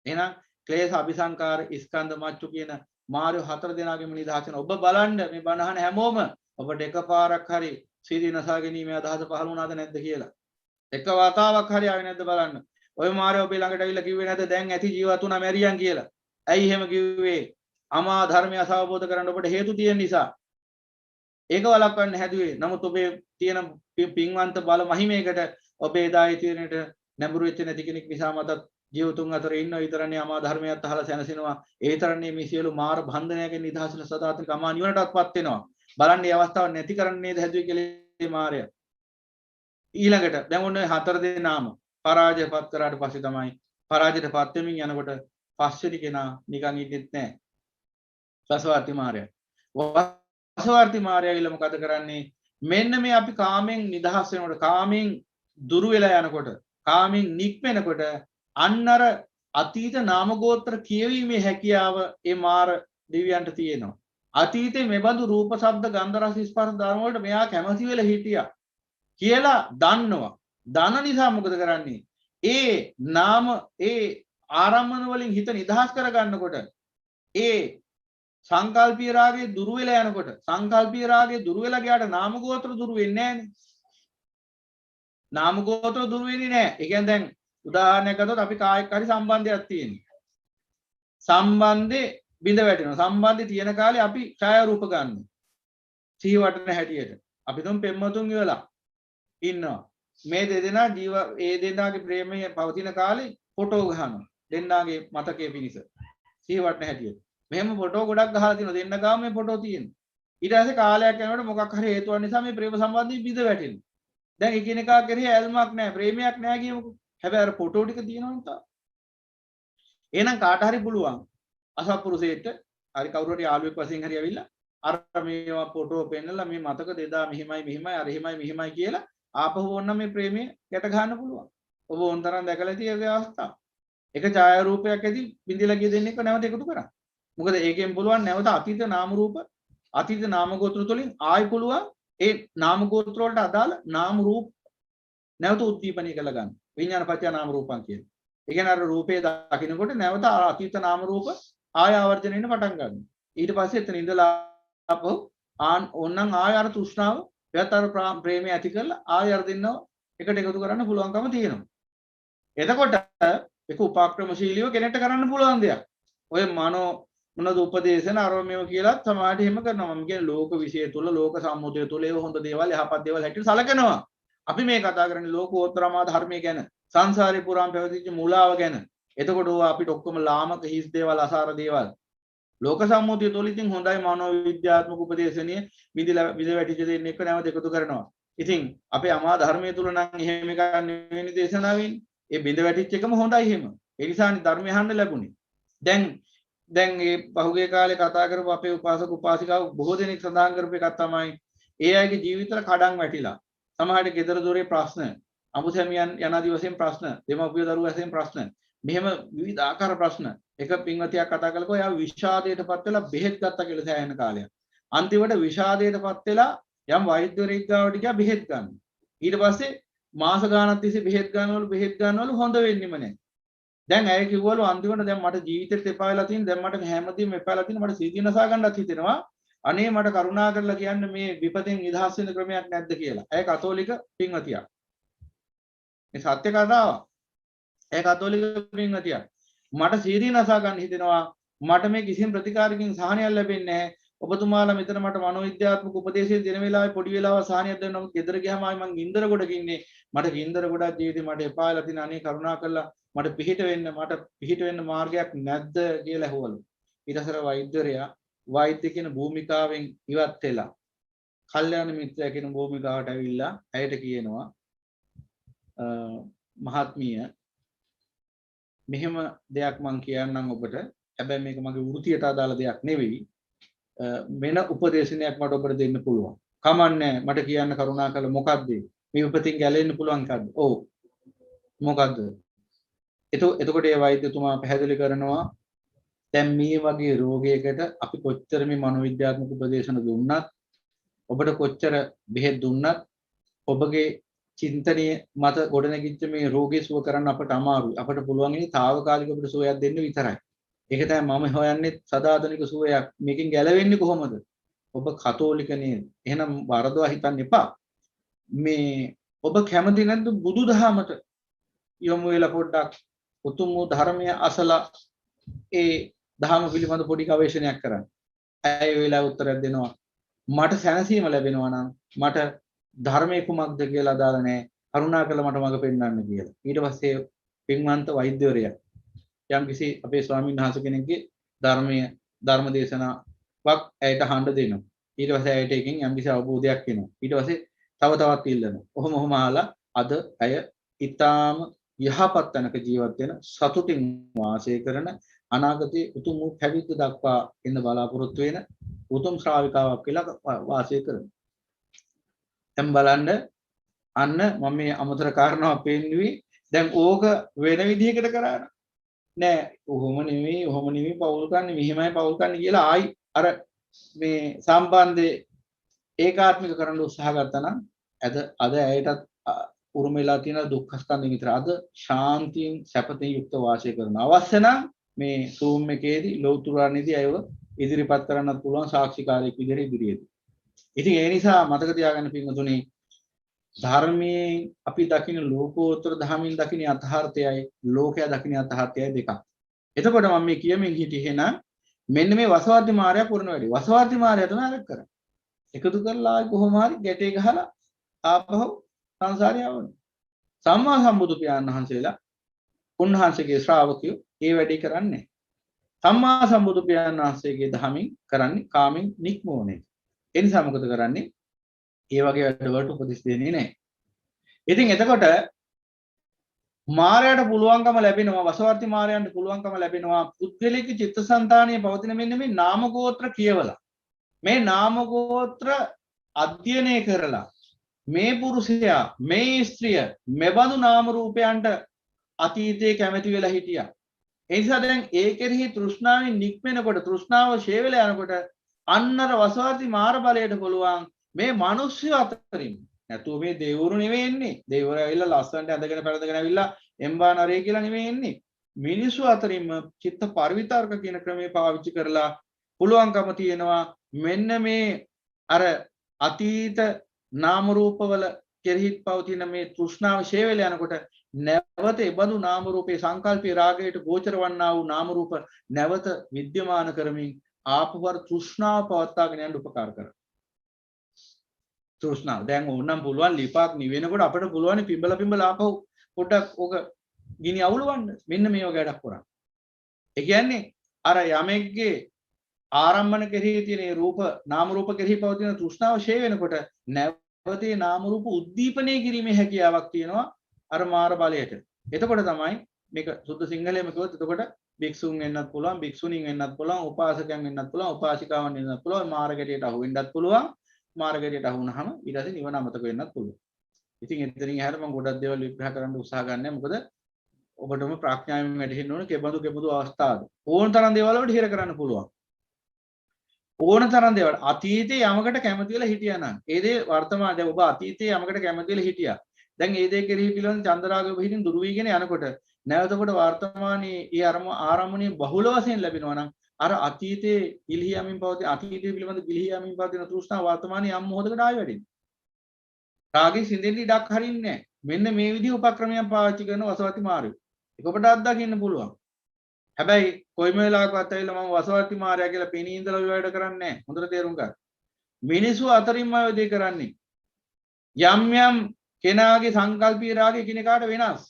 එහෙනම් ක්ලේශ අபிසංකාර ස්කන්ධ මච්චු කියන මාරයෝ හතර දෙනාගෙම නිදහස් වෙනවා. ඔබ බලන්න මේ බණහන හැමෝම ඔබට එකපාරක් හරි සීදී නසා ගැනීමේ අදහස පහළ වුණාද නැද්ද කියලා. එක වතාවක් හරි ආවේ නැද්ද බලන්න. ඔය මාරයෝ ඔබේ ළඟට ඇවිල්ලා කිව්වේ නැද්ද දැන් ඇති ජීවත් වුණා මැරියන් කියලා. ඇයි එහෙම කිව්වේ? අමා ධර්මය අවබෝධ කරගන්න ඔබට හේතු තියෙන නිසා. ඒක වළක්වන්න හැදුවේ. නමුත් ඔබේ තියෙන පින්වන්ත බල මහිමයකට ඔබේ දායි තියෙනට නැඹුරු වෙච්ච නැති කෙනෙක් නිසා මතත් ජීවතුන් අතර ඉන්න විතරනේ අමා ධර්මයත් අහලා සැනසෙනවා. ඒ තරන්නේ මේ සියලු මාර බන්ධනයන්ගෙන් නිදහස් වෙන සදාතනික අමා නිවනටත්පත් වෙනවා. බලන්න මේ අවස්ථාව නැති කරන්නේ නේද හැදුවේ කියලා මාරය. ඊළඟට දැන් ඔන්න හතර දෙනාම පරාජයපත් කරාට පස්සේ තමයි පරාජයටපත් වෙමින් යනකොට පස්වෙනි කෙනා නිකන් ඉන්නෙත් නැහැ. සසවාර්ති මාරය. වසවාර්ති මාරය කියලා මොකද කරන්නේ? මෙන්න මේ අපි කාමෙන් නිදහස් වෙනකොට, කාමෙන් දුරු වෙලා යනකොට, කාමෙන් නික්මෙනකොට අන්නර අතීත නාම ගෝත්‍ර කියවීමේ හැකියාව ඒ මාර දෙවියන්ට තියෙනවා. අතීතේ මෙබඳු රූප ශබ්ද ගන්ධ රස ස්පර්ශ ධර්ම වලට මෙයා කැමති වෙලා හිටියා කියලා දන්නවා. දන නිසා මොකද කරන්නේ? ඒ නාම ඒ ආරම්මන වලින් හිත නිදහස් කරගන්නකොට ඒ සංකල්පීය රාගේ දුරු වෙලා යනකොට සංකල්පීය රාගේ දුරු වෙලා ගියාට නාම ගෝත්‍ර දුරු වෙන්නේ නැහනේ. නාම ගෝත්‍ර දුරු වෙන්නේ නැහැ. ඒ කියන්නේ දැන් උදාහරණයක් ගත්තොත් අපි කායික හරි සම්බන්ධයක් තියෙනවා. සම්බන්ධේ බිඳ වැටෙනවා. සම්බන්ධය තියෙන කාලේ අපි ඡාය රූප ගන්නවා. සිහි වටන හැටියට. අපි තුන් පෙම්මතුන් ඉවලා ඉන්නවා. මේ දෙදෙනා ඒ දෙන්නාගේ ප්‍රේමය පවතින කාලේ ෆොටෝ ගහනවා. දෙන්නාගේ මතකයේ පිණිස. සිහි වටන හැටියට. මෙහෙම ෆොටෝ ගොඩක් ගහලා තියෙනවා දෙන්න ගාම මේ ෆොටෝ තියෙනවා ඊට පස්සේ කාලයක් යනකොට මොකක් හරි හේතුවක් නිසා මේ ප්‍රේම සම්බන්ධය බිඳ වැටෙනවා දැන් එකිනෙකා කෙරෙහි ඇල්මක් නැහැ ප්‍රේමයක් නැහැ කියමුකෝ හැබැයි අර ෆොටෝ ටික තියෙනවනේ තා එහෙනම් කාට හරි පුළුවන් අසත්පුරුෂයෙක්ට හරි කවුරු හරි යාළුවෙක් වශයෙන් හරි ඇවිල්ලා අර මේවා ෆොටෝ පෙන්නලා මේ මතක දෙදා මෙහිමයි අර එහෙමයි කියලා ආපහු ඕන්න මේ ප්‍රේමය ගැට ගන්න පුළුවන්. ඔබ ඕනතරම් දැකලා තියෙ ඒ අවස්ථාව. එක ඡායාරූපයක් ඇති බින්දලා ගිය දෙන්නෙක් නැවත එකතු කරා. මොකද ඒකෙන් පුළුවන් නැවත අතීත නාම රූප අතීත නාම ගෝත්‍ර තුලින් ආයි පුළුවන් ඒ නාම ගෝත්‍ර වලට අදාළ නාම රූප නැවත උද්දීපනය කළ ගන්න. විඥාන පත්‍ය නාම රූපං කියන්නේ. ඒ කියන්නේ අර රූපේ දකින්නකොට නැවත අතීත නාම රූප ආය ආවර්ජන වෙන්න පටන් ගන්නවා. ඊට පස්සේ එතන ඉඳලා අපෝ ඕන්නම් ආය අර තෘෂ්ණාව එයාට අර ප්‍රේමය ඇති කරලා ආය අර දෙන්නව එකට එකතු කරන්න පුළුවන්කම තියෙනවා. එතකොට ඒක උපක්‍රමශීලීව කෙනෙක්ට කරන්න පුළුවන් දෙයක්. ඔය මනෝ මොනද උපදේශන අරමෙව කියලා සමාජයට එහෙම කරනවා. මම කියන්නේ ලෝක විශ්ය තුල ලෝක සම්මුතිය තුල ඒව හොඳ දේවල් යහපත් දේවල් හැටියට සලකනවා. අපි මේ කතා කරන්නේ ලෝකෝත්තරමා ධර්මය ගැන සංසාරේ පුරාම පැවතිච්ච මූලාව ගැන. එතකොට අපිට ඔක්කොම ලාමක හිස් දේවල් අසාර දේවල් ලෝක සම්මුතිය තුල ඉතින් හොඳයි මනෝ විද්‍යාත්මක උපදේශනීය විඳ වැටිච්ච දෙන්න එක නැවත එකතු කරනවා. ඉතින් අපේ අමා ධර්මයේ තුල නම් එහෙම එකක් නෙවෙයි දේශනා වෙන්නේ. ඒ බිඳ වැටිච්ච එකම හොඳයි එහෙම. ඒ නිසානේ ධර්මය අහන්න ලැබුණේ. දැන් මේ පහුගිය කාලේ කතා කරපු අපේ උපාසක උපාසිකාව බොහෝ දෙනෙක් සඳහන් කරපු එකක් තමයි ඒ අයගේ ජීවිතවල කඩන් වැටිලා. සමහරට ගෙදර දොරේ ප්‍රශ්න, අමුසැමියන් යනාදී වශයෙන් ප්‍රශ්න, දෙමව්පිය දරුවෝ වශයෙන් ප්‍රශ්න. මෙහෙම විවිධ ආකාර ප්‍රශ්න. එක පින්වතියක් කතා කළකෝ එයා විෂාදයටපත් වෙලා බෙහෙත් ගත්තා කියලා සෑහෙන කාලයක්. අන්තිමට විෂාදයටපත් වෙලා යම් වෛද්‍යවරයෙක් ගාවට ගියා බෙහෙත් ගන්න. ඊට පස්සේ මාස ගාණක් තිස්සේ බෙහෙත් ගන්නවලු හොඳ වෙන්නෙම නැහැ. දැන් ඇය කිව්වලු අන්තිමට දැන් මට ජීවිතේට එපා වෙලා තියෙන දැන් මට හැමදේම එපා වෙලා තියෙන මට සීතිය නසා ගන්නත් හිතෙනවා. අනේ මට කරුණා කරලා කියන්න මේ විපතෙන් නිදහස් වෙන්න ක්‍රමයක් නැද්ද කියලා. ඇය කතෝලික පින්වතියක්. මේ සත්‍ය කතාව. ඇය කතෝලික පින්වතියක්. මට සීතිය නසා ගන්න හිතෙනවා. මට මේ කිසිම ප්‍රතිකාරකින් සහනයක් ලැබෙන්නේ නැහැ. ඔබතුමාලා මෙතන මට මනෝවිද්‍යාත්මක උපදේශය දෙන වෙලාවේ පොඩි වෙලාවක් සහනයක් දෙන්න නම් ගෙදර ගියාම ආයි මං ගින්දර ගොඩක ඉන්නේ. මට ගින්දර ගොඩක් ජීවිතේ මට එපා වෙලා තියෙන අනේ කරුණා කරලා මට පිහිට වෙන්න මාර්ගයක් නැද්ද කියලා ඇහුවලු. ඊටසර වෛද්‍යරයා වෛද්‍ය කියන භූමිකාවෙන් ඉවත් වෙලා කල්යාණ මිත්‍රයා කියන භූමිකාවට ඇවිල්ලා ඇයට කියනවා මහත්මිය මෙහෙම දෙයක් මං කියන්නම් ඔබට. හැබැයි මේක මගේ වෘත්තියට අදාළ දෙයක් නෙවෙයි. වෙන උපදේශනයක් මට ඔබට දෙන්න පුළුවන්. කමන්නේ මට කියන්න කරුණා කරලා මොකද්ද? මේ උපතින් ගැලෙන්න පුළුවන් කද්ද? ඔව්. මොකද්ද? එතකොට ඒ වෛද්‍යතුමා පැහැදිලි කරනවා දැන් මේ වගේ රෝගයකට අපි කොච්චර මේ මනෝවිද්‍යාත්මක උපදේශන දුන්නත් ඔබට කොච්චර බෙහෙත් දුන්නත් ඔබගේ චින්තනීය මත ගොඩනැගිච්ච මේ රෝගය සුව කරන්න අපට අමාරුයි. අපට පුළුවන් ඉන්නේ తాවකාලික අපිට සුවයක් දෙන්න විතරයි. ඒක තමයි මම හොයන්නේ සදාතනික සුවයක්. මේකෙන් ගැලවෙන්නේ කොහොමද? ඔබ කතෝලික නේද? එහෙනම් වරදවා හිතන්න එපා. මේ ඔබ කැමති නැද්ද බුදුදහමට යොමු වෙලා පොඩ්ඩක් උතුම් වූ ධර්මය අසලා ඒ ධර්ම පිළිබඳ පොඩි ගවේෂණයක් කරන්න. ඒ වෙලාව උත්තරයක් දෙනවා. මට සැනසීම ලැබෙනවා නම් මට ධර්මයේ කුමක්ද කියලා අදාළ නැහැ. කරුණාකරලා මට මඟ පෙන්වන්න කියලා. ඊට පස්සේ පින්වන්ත වෛද්‍යවරයා යම්කිසි අපේ ස්වාමීන් වහන්සේ කෙනෙක්ගේ ධර්ම දේශනාවක් ඇයට අහන්න දෙනවා. ඊට පස්සේ ඇයට එකෙන් යම්කිසි අවබෝධයක් එනවා. ඊට පස්සේ තව තවත් ඉල්ලනවා. ඔහොම අහලා අද ඇය ඊටාම යහපත් තැනක ජීවත් වෙන සතුටින් වාසය කරන අනාගතයේ උතුම් වූ පැවිද්ද දක්වා එන්න බලාපොරොත්තු වෙන උතුම් ශ්‍රාවිකාවක් කියලා වාසය කරනවා. දැන් බලන්න අන්න මම මේ අමතර කාරණාවක් පෙන්නුවේ දැන් ඕක වෙන විදිහකට කරා නෑ ඔහොම නෙමෙයි පවුල් කන්නේ මෙහෙමයි පවුල් කන්නේ කියලා ආයි අර මේ සම්බන්ධේ ඒකාත්මික කරන්න උත්සාහ ගත්තා නම් අද ඇයටත් උරුම වෙලා තියෙන දුක්ඛ ස්කන්ධෙ විතර අද ශාන්තියෙන් සැපතෙන් යුක්ත වාසය කරන අවශ්‍ය නම් මේ Zoom එකේදී ලෞතුරානේදී අයව ඉදිරිපත් කරන්නත් පුළුවන් සාක්ෂිකාරයෙක් විදිහට ඉදිරියේදී. ඉතින් ඒ නිසා මතක තියාගන්න පින්වතුනි ධර්මයේ අපි දකින්න ලෝකෝත්තර ධර්මයෙන් දකින්න යථාර්ථයයි ලෝකයා දකින්න යථාර්ථයයි දෙකක්. එතකොට මම මේ කියමින් හිටියේ එහෙනම් මෙන්න මේ වසවර්ති මාර්යා පුරන වැඩි. වසවර්ති මාර්යා තමයි අරක් කරන්නේ. එකතු කරලා කොහොම හරි ගැටේ ගහලා ආපහු සංසාරය යවනවා. සම්මා සම්බුදු පියාණන් වහන්සේලා උන්වහන්සේගේ ශ්‍රාවකයෝ ඒ වැඩේ කරන්නේ. සම්මා සම්බුදු පියාණන් වහන්සේගේ ධර්මයෙන් කරන්නේ කාමෙන් නික්මෝනේ. ඒ නිසා මොකද කරන්නේ? ඒ වගේ වැඩවලට උපදෙස් දෙන්නේ නැහැ. ඉතින් එතකොට මාරයට පුළුවන්කම ලැබෙනවා වසවර්ති මාරයන්ට පුළුවන්කම ලැබෙනවා පුද්ගලික චිත්තසංතානයේ පවතින මෙන්න මේ නාම ගෝත්‍ර කියවලා මේ නාම ගෝත්‍ර අධ්‍යයනය කරලා මේ පුරුෂයා මේ ස්ත්‍රිය මෙබඳු නාම රූපයන්ට අතීතයේ කැමති වෙලා හිටියා. ඒ නිසා දැන් ඒ කෙරෙහි තෘෂ්ණාවෙන් නික්මෙනකොට තෘෂ්ණාව ෂේ වෙලා යනකොට අන්නර වසවර්ති මාර බලයට පුළුවන් මේ මිනිස්සු අතරින් නැතුව මේ දෙවරු නෙවෙයි එන්නේ. දෙවරු ඇවිල්ලා ලස්සනට ඇඳගෙන පැළඳගෙන ඇවිල්ලා එම්බා නරේ කියලා නෙවෙයි එන්නේ. මිනිස්සු අතරින්ම චිත්ත පරිවිතර්ක කියන ක්‍රමේ පාවිච්චි කරලා පුළුවන්කම තියෙනවා මෙන්න මේ අර අතීත නාම රූපවල කෙරෙහිත් පවතින මේ තෘෂ්ණාව ෂේ වෙලා යනකොට නැවත ඒබඳු නාම රූපේ සංකල්පී රාගයට ගෝචර වන්නා වූ නාම රූප නැවත විද්‍යමාන කරමින් ආපවර තෘෂ්ණාව පවත්වාගෙන යන්න උපකාර කරනවා. තෘෂ්ණාව දැන් ඕනනම් පුළුවන් ලිපාක් නිවෙනකොට අපිට පුළුවන් පිඹල ආපහු පොඩ්ඩක් ඕක ගිනි අවුලවන්න. මෙන්න මේ වගේ වැඩක් කරා. ඒ කියන්නේ අර යමෙක්ගේ ආරම්භන කෙරෙහි තියෙන රූප නාම රූප කෙරෙහි පවතින තෘෂ්ණාව ෂේ වෙනකොට නැවතේ නාම රූප උද්දීපනය කිරීමේ හැකියාවක් තියෙනවා අර මාර බලයට. එතකොට තමයි මේක සුද්ධ සිංහලෙම කිව්වොත් එතකොට භික්ෂුන් වෙන්නත් පුළුවන් භික්ෂුණීන් වෙන්නත් පුළුවන් උපාසකයන් වෙන්නත් පුළුවන් උපාසිකාවන් වෙන්නත් පුළුවන් මාර්ගයට අහු වෙන්නත් පුළුවන් මාර්ගයට අහු වුණාම ඊට පස්සේ නිවන අමතක වෙන්නත් පුළුවන්. ඉතින් එතනින් එහාට මම ගොඩක් දේවල් විග්‍රහ කරන්න උත්සාහ ගන්නෑ. මොකද ඔබටම ප්‍රඥාවෙන් වැටහෙන්න ඕන කෙබඳු අවස්ථාවද ඕන තරම් දේවල් වලට හිර කරන්න පුළුවන්. ඕන තරම් දේවල් අතීතයේ යමකට කැමති වෙලා හිටියා නම් ඒ දේ වර්තමාන දැන් ඔබ අතීතයේ යමකට කැමති වෙලා හිටියා. දැන් ඒ දේ කෙරෙහි පිළිවන් චන්දරාග පිටින් දුරු වීගෙන යනකොට නැවත කොට වර්තමානයේ ඒ ආරම්භණීය බහුල වශයෙන් ලැබෙනවා නම් අර අතීතයේ ඉලිහියමින් පවතින අතීතයේ පිළිබඳ ගිලිහියමින් පවතින තෘෂ්ණාව වර්තමානයේ යම් මොහොතකට ආයෙ වැඩෙනවා. රාගයෙන් සිඳෙන්න ඉඩක් හරින්නේ නැහැ. මෙන්න මේ විදිහ උපක්‍රමයක් පාවිච්චි කරන වසවර්ති මාර්ගය. ඒක ඔබට අත්දකින්න පුළුවන්. හැබැයි කොයිම වෙලාවකවත් ඇවිල්ලා මම වසවර්ති මාර්ගය කියලා පෙනී ඉඳලා ඔය වැඩ කරන්නේ නැහැ. හොඳට තේරුම් ගන්න. මිනිස්සු අතරින්ම ඔය දේ කරන්නේ. යම් යම් කෙනාගේ සංකල්පීය රාගය එකිනෙකාට වෙනස්.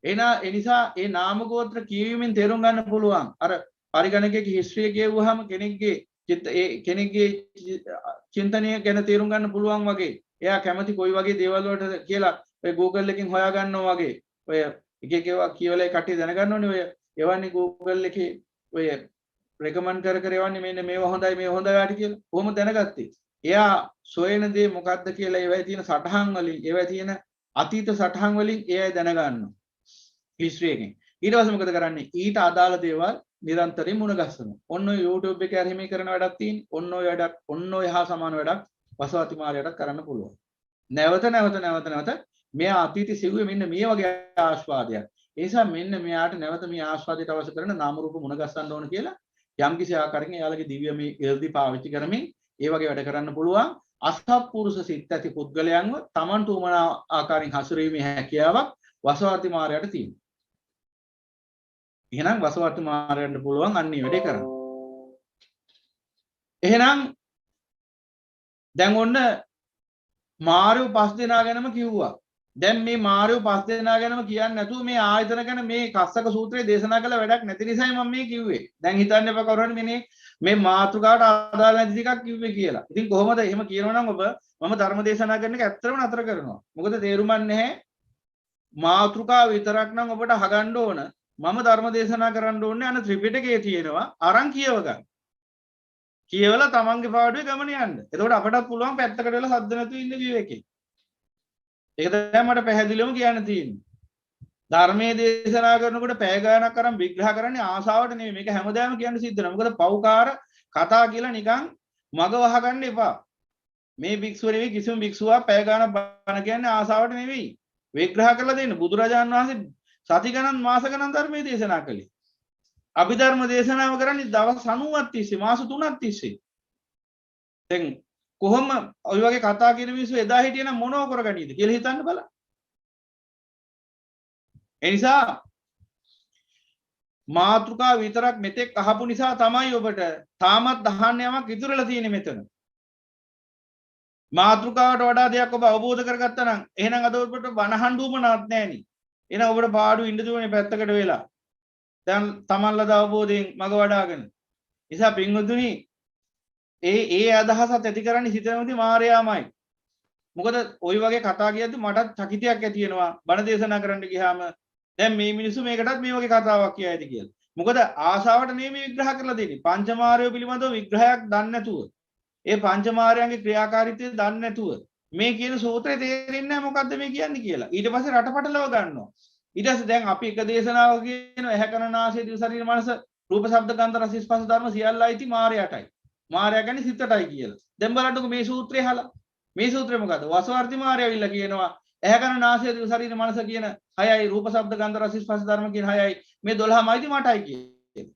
ඒ නිසා ඒ නාම ගෝත්‍ර කියවීමෙන් තේරුම් ගන්න පුළුවන්. අර පරිගණකයේ හිස්ටරි කියවුවාම කෙනෙක්ගේ චින්තනය ගැන තේරුම් ගන්න පුළුවන් වගේ. එයා කැමති කොයි වගේ දේවල් වලට කියලා ඔය Google එකෙන් හොයා ගන්නවා වගේ. ඔය එක එක ඒවා කියවලා කට්ටිය දැනගන්න ඕනේ. ඔය එවන්නේ Google එකේ ඔය රෙකමන්ඩ් කර එවන්නේ මෙන්න මේවා හොඳයි මේ හොඳයි වාටි කියලා. කොහොමද දැනගත්තේ? එයා සොයන දේ මොකක්ද කියලා ඒවයි තියෙන සටහන් වලින් ඒවයි තියෙන අතීත සටහන් වලින් එයයි දැනගන්නවා. හිස්ටරි එකෙන්. ඊට පස්සේ මොකද කරන්නේ? ඊට අදාළ දේවල් නිරන්තරයෙන් මුණ ගැස්සනවා. ඔන්න ඔය YouTube එකේ අරහිමේ කරන වැඩක් තියෙන්නේ. ඔන්න ඔය හා සමාන වැඩක් වසවර්ති මාර්ගයට කරන්න පුළුවන්. නැවත මෙයා අතීතයේ සිව්වේ මෙන්න මේ වගේ ආස්වාදයක්. ඒ නිසා මෙන්න මෙයාට නැවත මේ ආස්වාදයට අවශ්‍ය කරන නාම රූප මුණ ගැස්සන්න ඕන කියලා යම්කිසි ආකාරයකින් එයාලගේ දිව්‍යමය ඉර්ධි පාවිච්චි කරමින් ඒ වගේ වැඩ කරන්න පුළුවන්. අසත්පුරුෂ සිත් ඇති පුද්ගලයන්ව Taman තුමනා ආකාරයෙන් හසුරීමේ හැකියාවක් වසවර්ති මාර්ගයට තියෙනවා. එහෙනම් වසවර්ති මාර්ගයට පුළුවන් අන්නේ වැඩේ කරන්න. එහෙනම් දැන් ඔන්න මාර්යෝ 5 දෙනා ගැනම කිව්වා. දැන් මේ මාර්යෝ 5 දෙනා ගැනම කියන්නේ නැතුව මේ ආයතන ගැන මේ කස්සක සූත්‍රයේ දේශනා කළ වැඩක් නැති නිසායි මම මේ කිව්වේ. දැන් හිතන්න එපා කවුරු හරි මේ මාතෘකාවට අදාළ නැති ටිකක් කිව්වේ කියලා. ඉතින් කොහොමද එහෙම කියනවනම් ඔබ මම ධර්ම දේශනා කරන එක ඇත්තටම නතර කරනවා. මොකද තේරුමක් නැහැ. මාතෘකාව විතරක් නම් ඔබට අහගන්න ඕන. මම ධර්ම දේශනා කරන්න ඕනේ අන ත්‍රිපිටකයේ තියෙනවා අරන් කියව ගන්න. කියවලා තමන්ගේ පාඩුවේ ගමන යන්න. එතකොට අපටත් පුළුවන් පැත්තකට වෙලා සද්ද නැතුව ඉන්න විවේකේ. ඒක තමයි මට පැහැදිලිවම කියන්න තියෙන්නේ. ධර්මයේ දේශනා කරනකොට පැය ගාණක් අරන් විග්‍රහ කරන්නේ ආසාවට නෙමෙයි. මේක හැමදාම කියන්න සිද්ධ වෙනවා. මොකද පව්කාර කතා කියලා නිකන් මග වහගන්න එපා. මේ භික්ෂුව නෙවෙයි කිසිම භික්ෂුවක් පැය ගාණක් බණ කියන්නේ ආසාවට නෙවෙයි. විග්‍රහ කරලා දෙන්න. බුදුරජාණන් වහන්සේ සති ගණන් මාස ගණන් ධර්මයේ දේශනා කළේ. අභිධර්ම දේශනාව කරන්නේ දවස් 90ක් තිස්සේ මාස 3ක් තිස්සේ. දැන් කොහොම ඔය වගේ කතා කියන මිනිස්සු එදා හිටියනම් මොනව කරගන්නීද කියලා හිතන්න බලන්න. ඒ නිසා මාතෘකා විතරක් මෙතෙක් අහපු නිසා තමයි ඔබට තාමත් අහන්න යමක් ඉතුරුලා තියෙන්නේ මෙතන. මාතෘකාවට වඩා දෙයක් ඔබ අවබෝධ කරගත්තා නම් එහෙනම් අද ඔබට බණහඬුවම නවත් නෑනේ. එහෙනම් ඔබට පාඩු ඉන්න දුවනේ පැත්තකට වෙලා. දැන් තමන්ලද අවබෝධයෙන් මග වඩාගෙන නිසා පින්වතුනි ඒ අදහසත් ඇති කරන්නේ හිතනමුති මායාවමයි. මොකද ওই වගේ කතා කියද්දි මටත් චකිතයක් ඇති වෙනවා බණ දේශනා කරන්න ගියාම දැන් මේ මිනිස්සු මේකටත් මේ වගේ කතාවක් කියයිද කියලා. මොකද ආශාවට නෙමෙයි විග්‍රහ කරලා දෙන්නේ. පංචමාරය පිළිබඳව විග්‍රහයක් දන්නේ නැතුව ඒ පංචමාරයන්ගේ ක්‍රියාකාරීත්වය දන්නේ නැතුව මේ කියන සූත්‍රය තේරෙන්නේ නැහැ මොකද්ද මේ කියන්නේ කියලා. ඊට පස්සේ රටපටලව ගන්නවා. ඊට පස්සේ දැන් අපි එක දේශනාවක කියනවා ඇහැ කන නාසය දිව ශරීර මනස රූප ශබ්ද ගන්ධ රස ස්පර්ශ ධර්ම සියල්ලයි ති මායයටයි. මායя කියන්නේ සිතටයි කියලා. දැන් බලන්නකො මේ සූත්‍රය අහලා. මේ සූත්‍රය මොකද්ද? වසවර්ති මායя විල්ලා කියනවා ඇහැ කන නාසය දිව ශරීර මනස කියන 6යි රූප ශබ්ද ගන්ධ රස ස්පර්ශ ධර්ම කියන 6යි මේ 12මයිති මටයි කියන්නේ.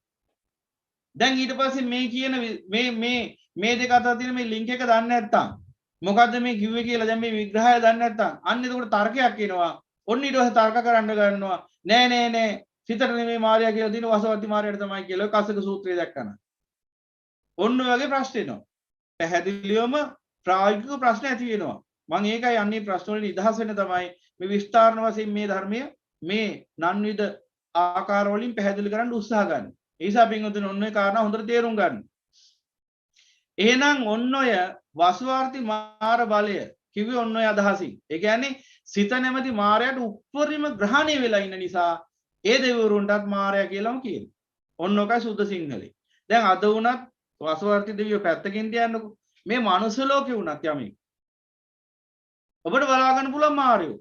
දැන් ඊට පස්සේ මේ කියන මේ දෙක අතර තියෙන මේ ලින්ක් එක දන්නේ නැත්තම් මොකද්ද මේ කිව්වේ කියලා දැන් මේ විග්‍රහය දන්නේ නැත්තම් අන්න එතකොට තර්කයක් එනවා. ඔන්න ඊට පස්සේ තර්ක කරන්න ගන්නවා. නෑ සිතට නෙමෙයි මායя කියලා දින වසවර්ති මායයට තමයි කියලා කසක සූත්‍රය දැක්කන. ඔන්න වගේ ප්‍රශ්න එනවා. පැහැදිලිවම ප්‍රායෝගික ප්‍රශ්න ඇති වෙනවා. මම ඒකයි අන්නේ ප්‍රශ්න වලින් නිදහස් වෙන්න තමයි මේ විස්තරණ වශයෙන් මේ ධර්මය මේ නන්විද ආකාර වලින් පැහැදිලි කරන්න උත්සාහ ගන්න. ඒ නිසා පින්වතුනි ඔන්න ඔය කාරණා හොඳට තේරුම් ගන්න. එහෙනම් ඔන්න ඔය වසුවාර්ති මාර බලය කිව්වේ ඔන්න ඔය අදහසින්. ඒ කියන්නේ සිත නැමැති මාරයට උප්පරිම ග්‍රහණය වෙලා ඉන්න නිසා ඒ දෙවිවරුන්ටත් මාරයා කියලාම කියනවා. ඔන්න ඔකයි සුද්ධ සිංහලේ. දැන් අද වුණත් වසුවාර්ති දෙවියෝ පැත්තකින් තියන්නකෝ. මේ මනුස්ස ලෝකේ වුණත් යමි. ඔබට බලා ගන්න පුළුවන් මාරයෝ.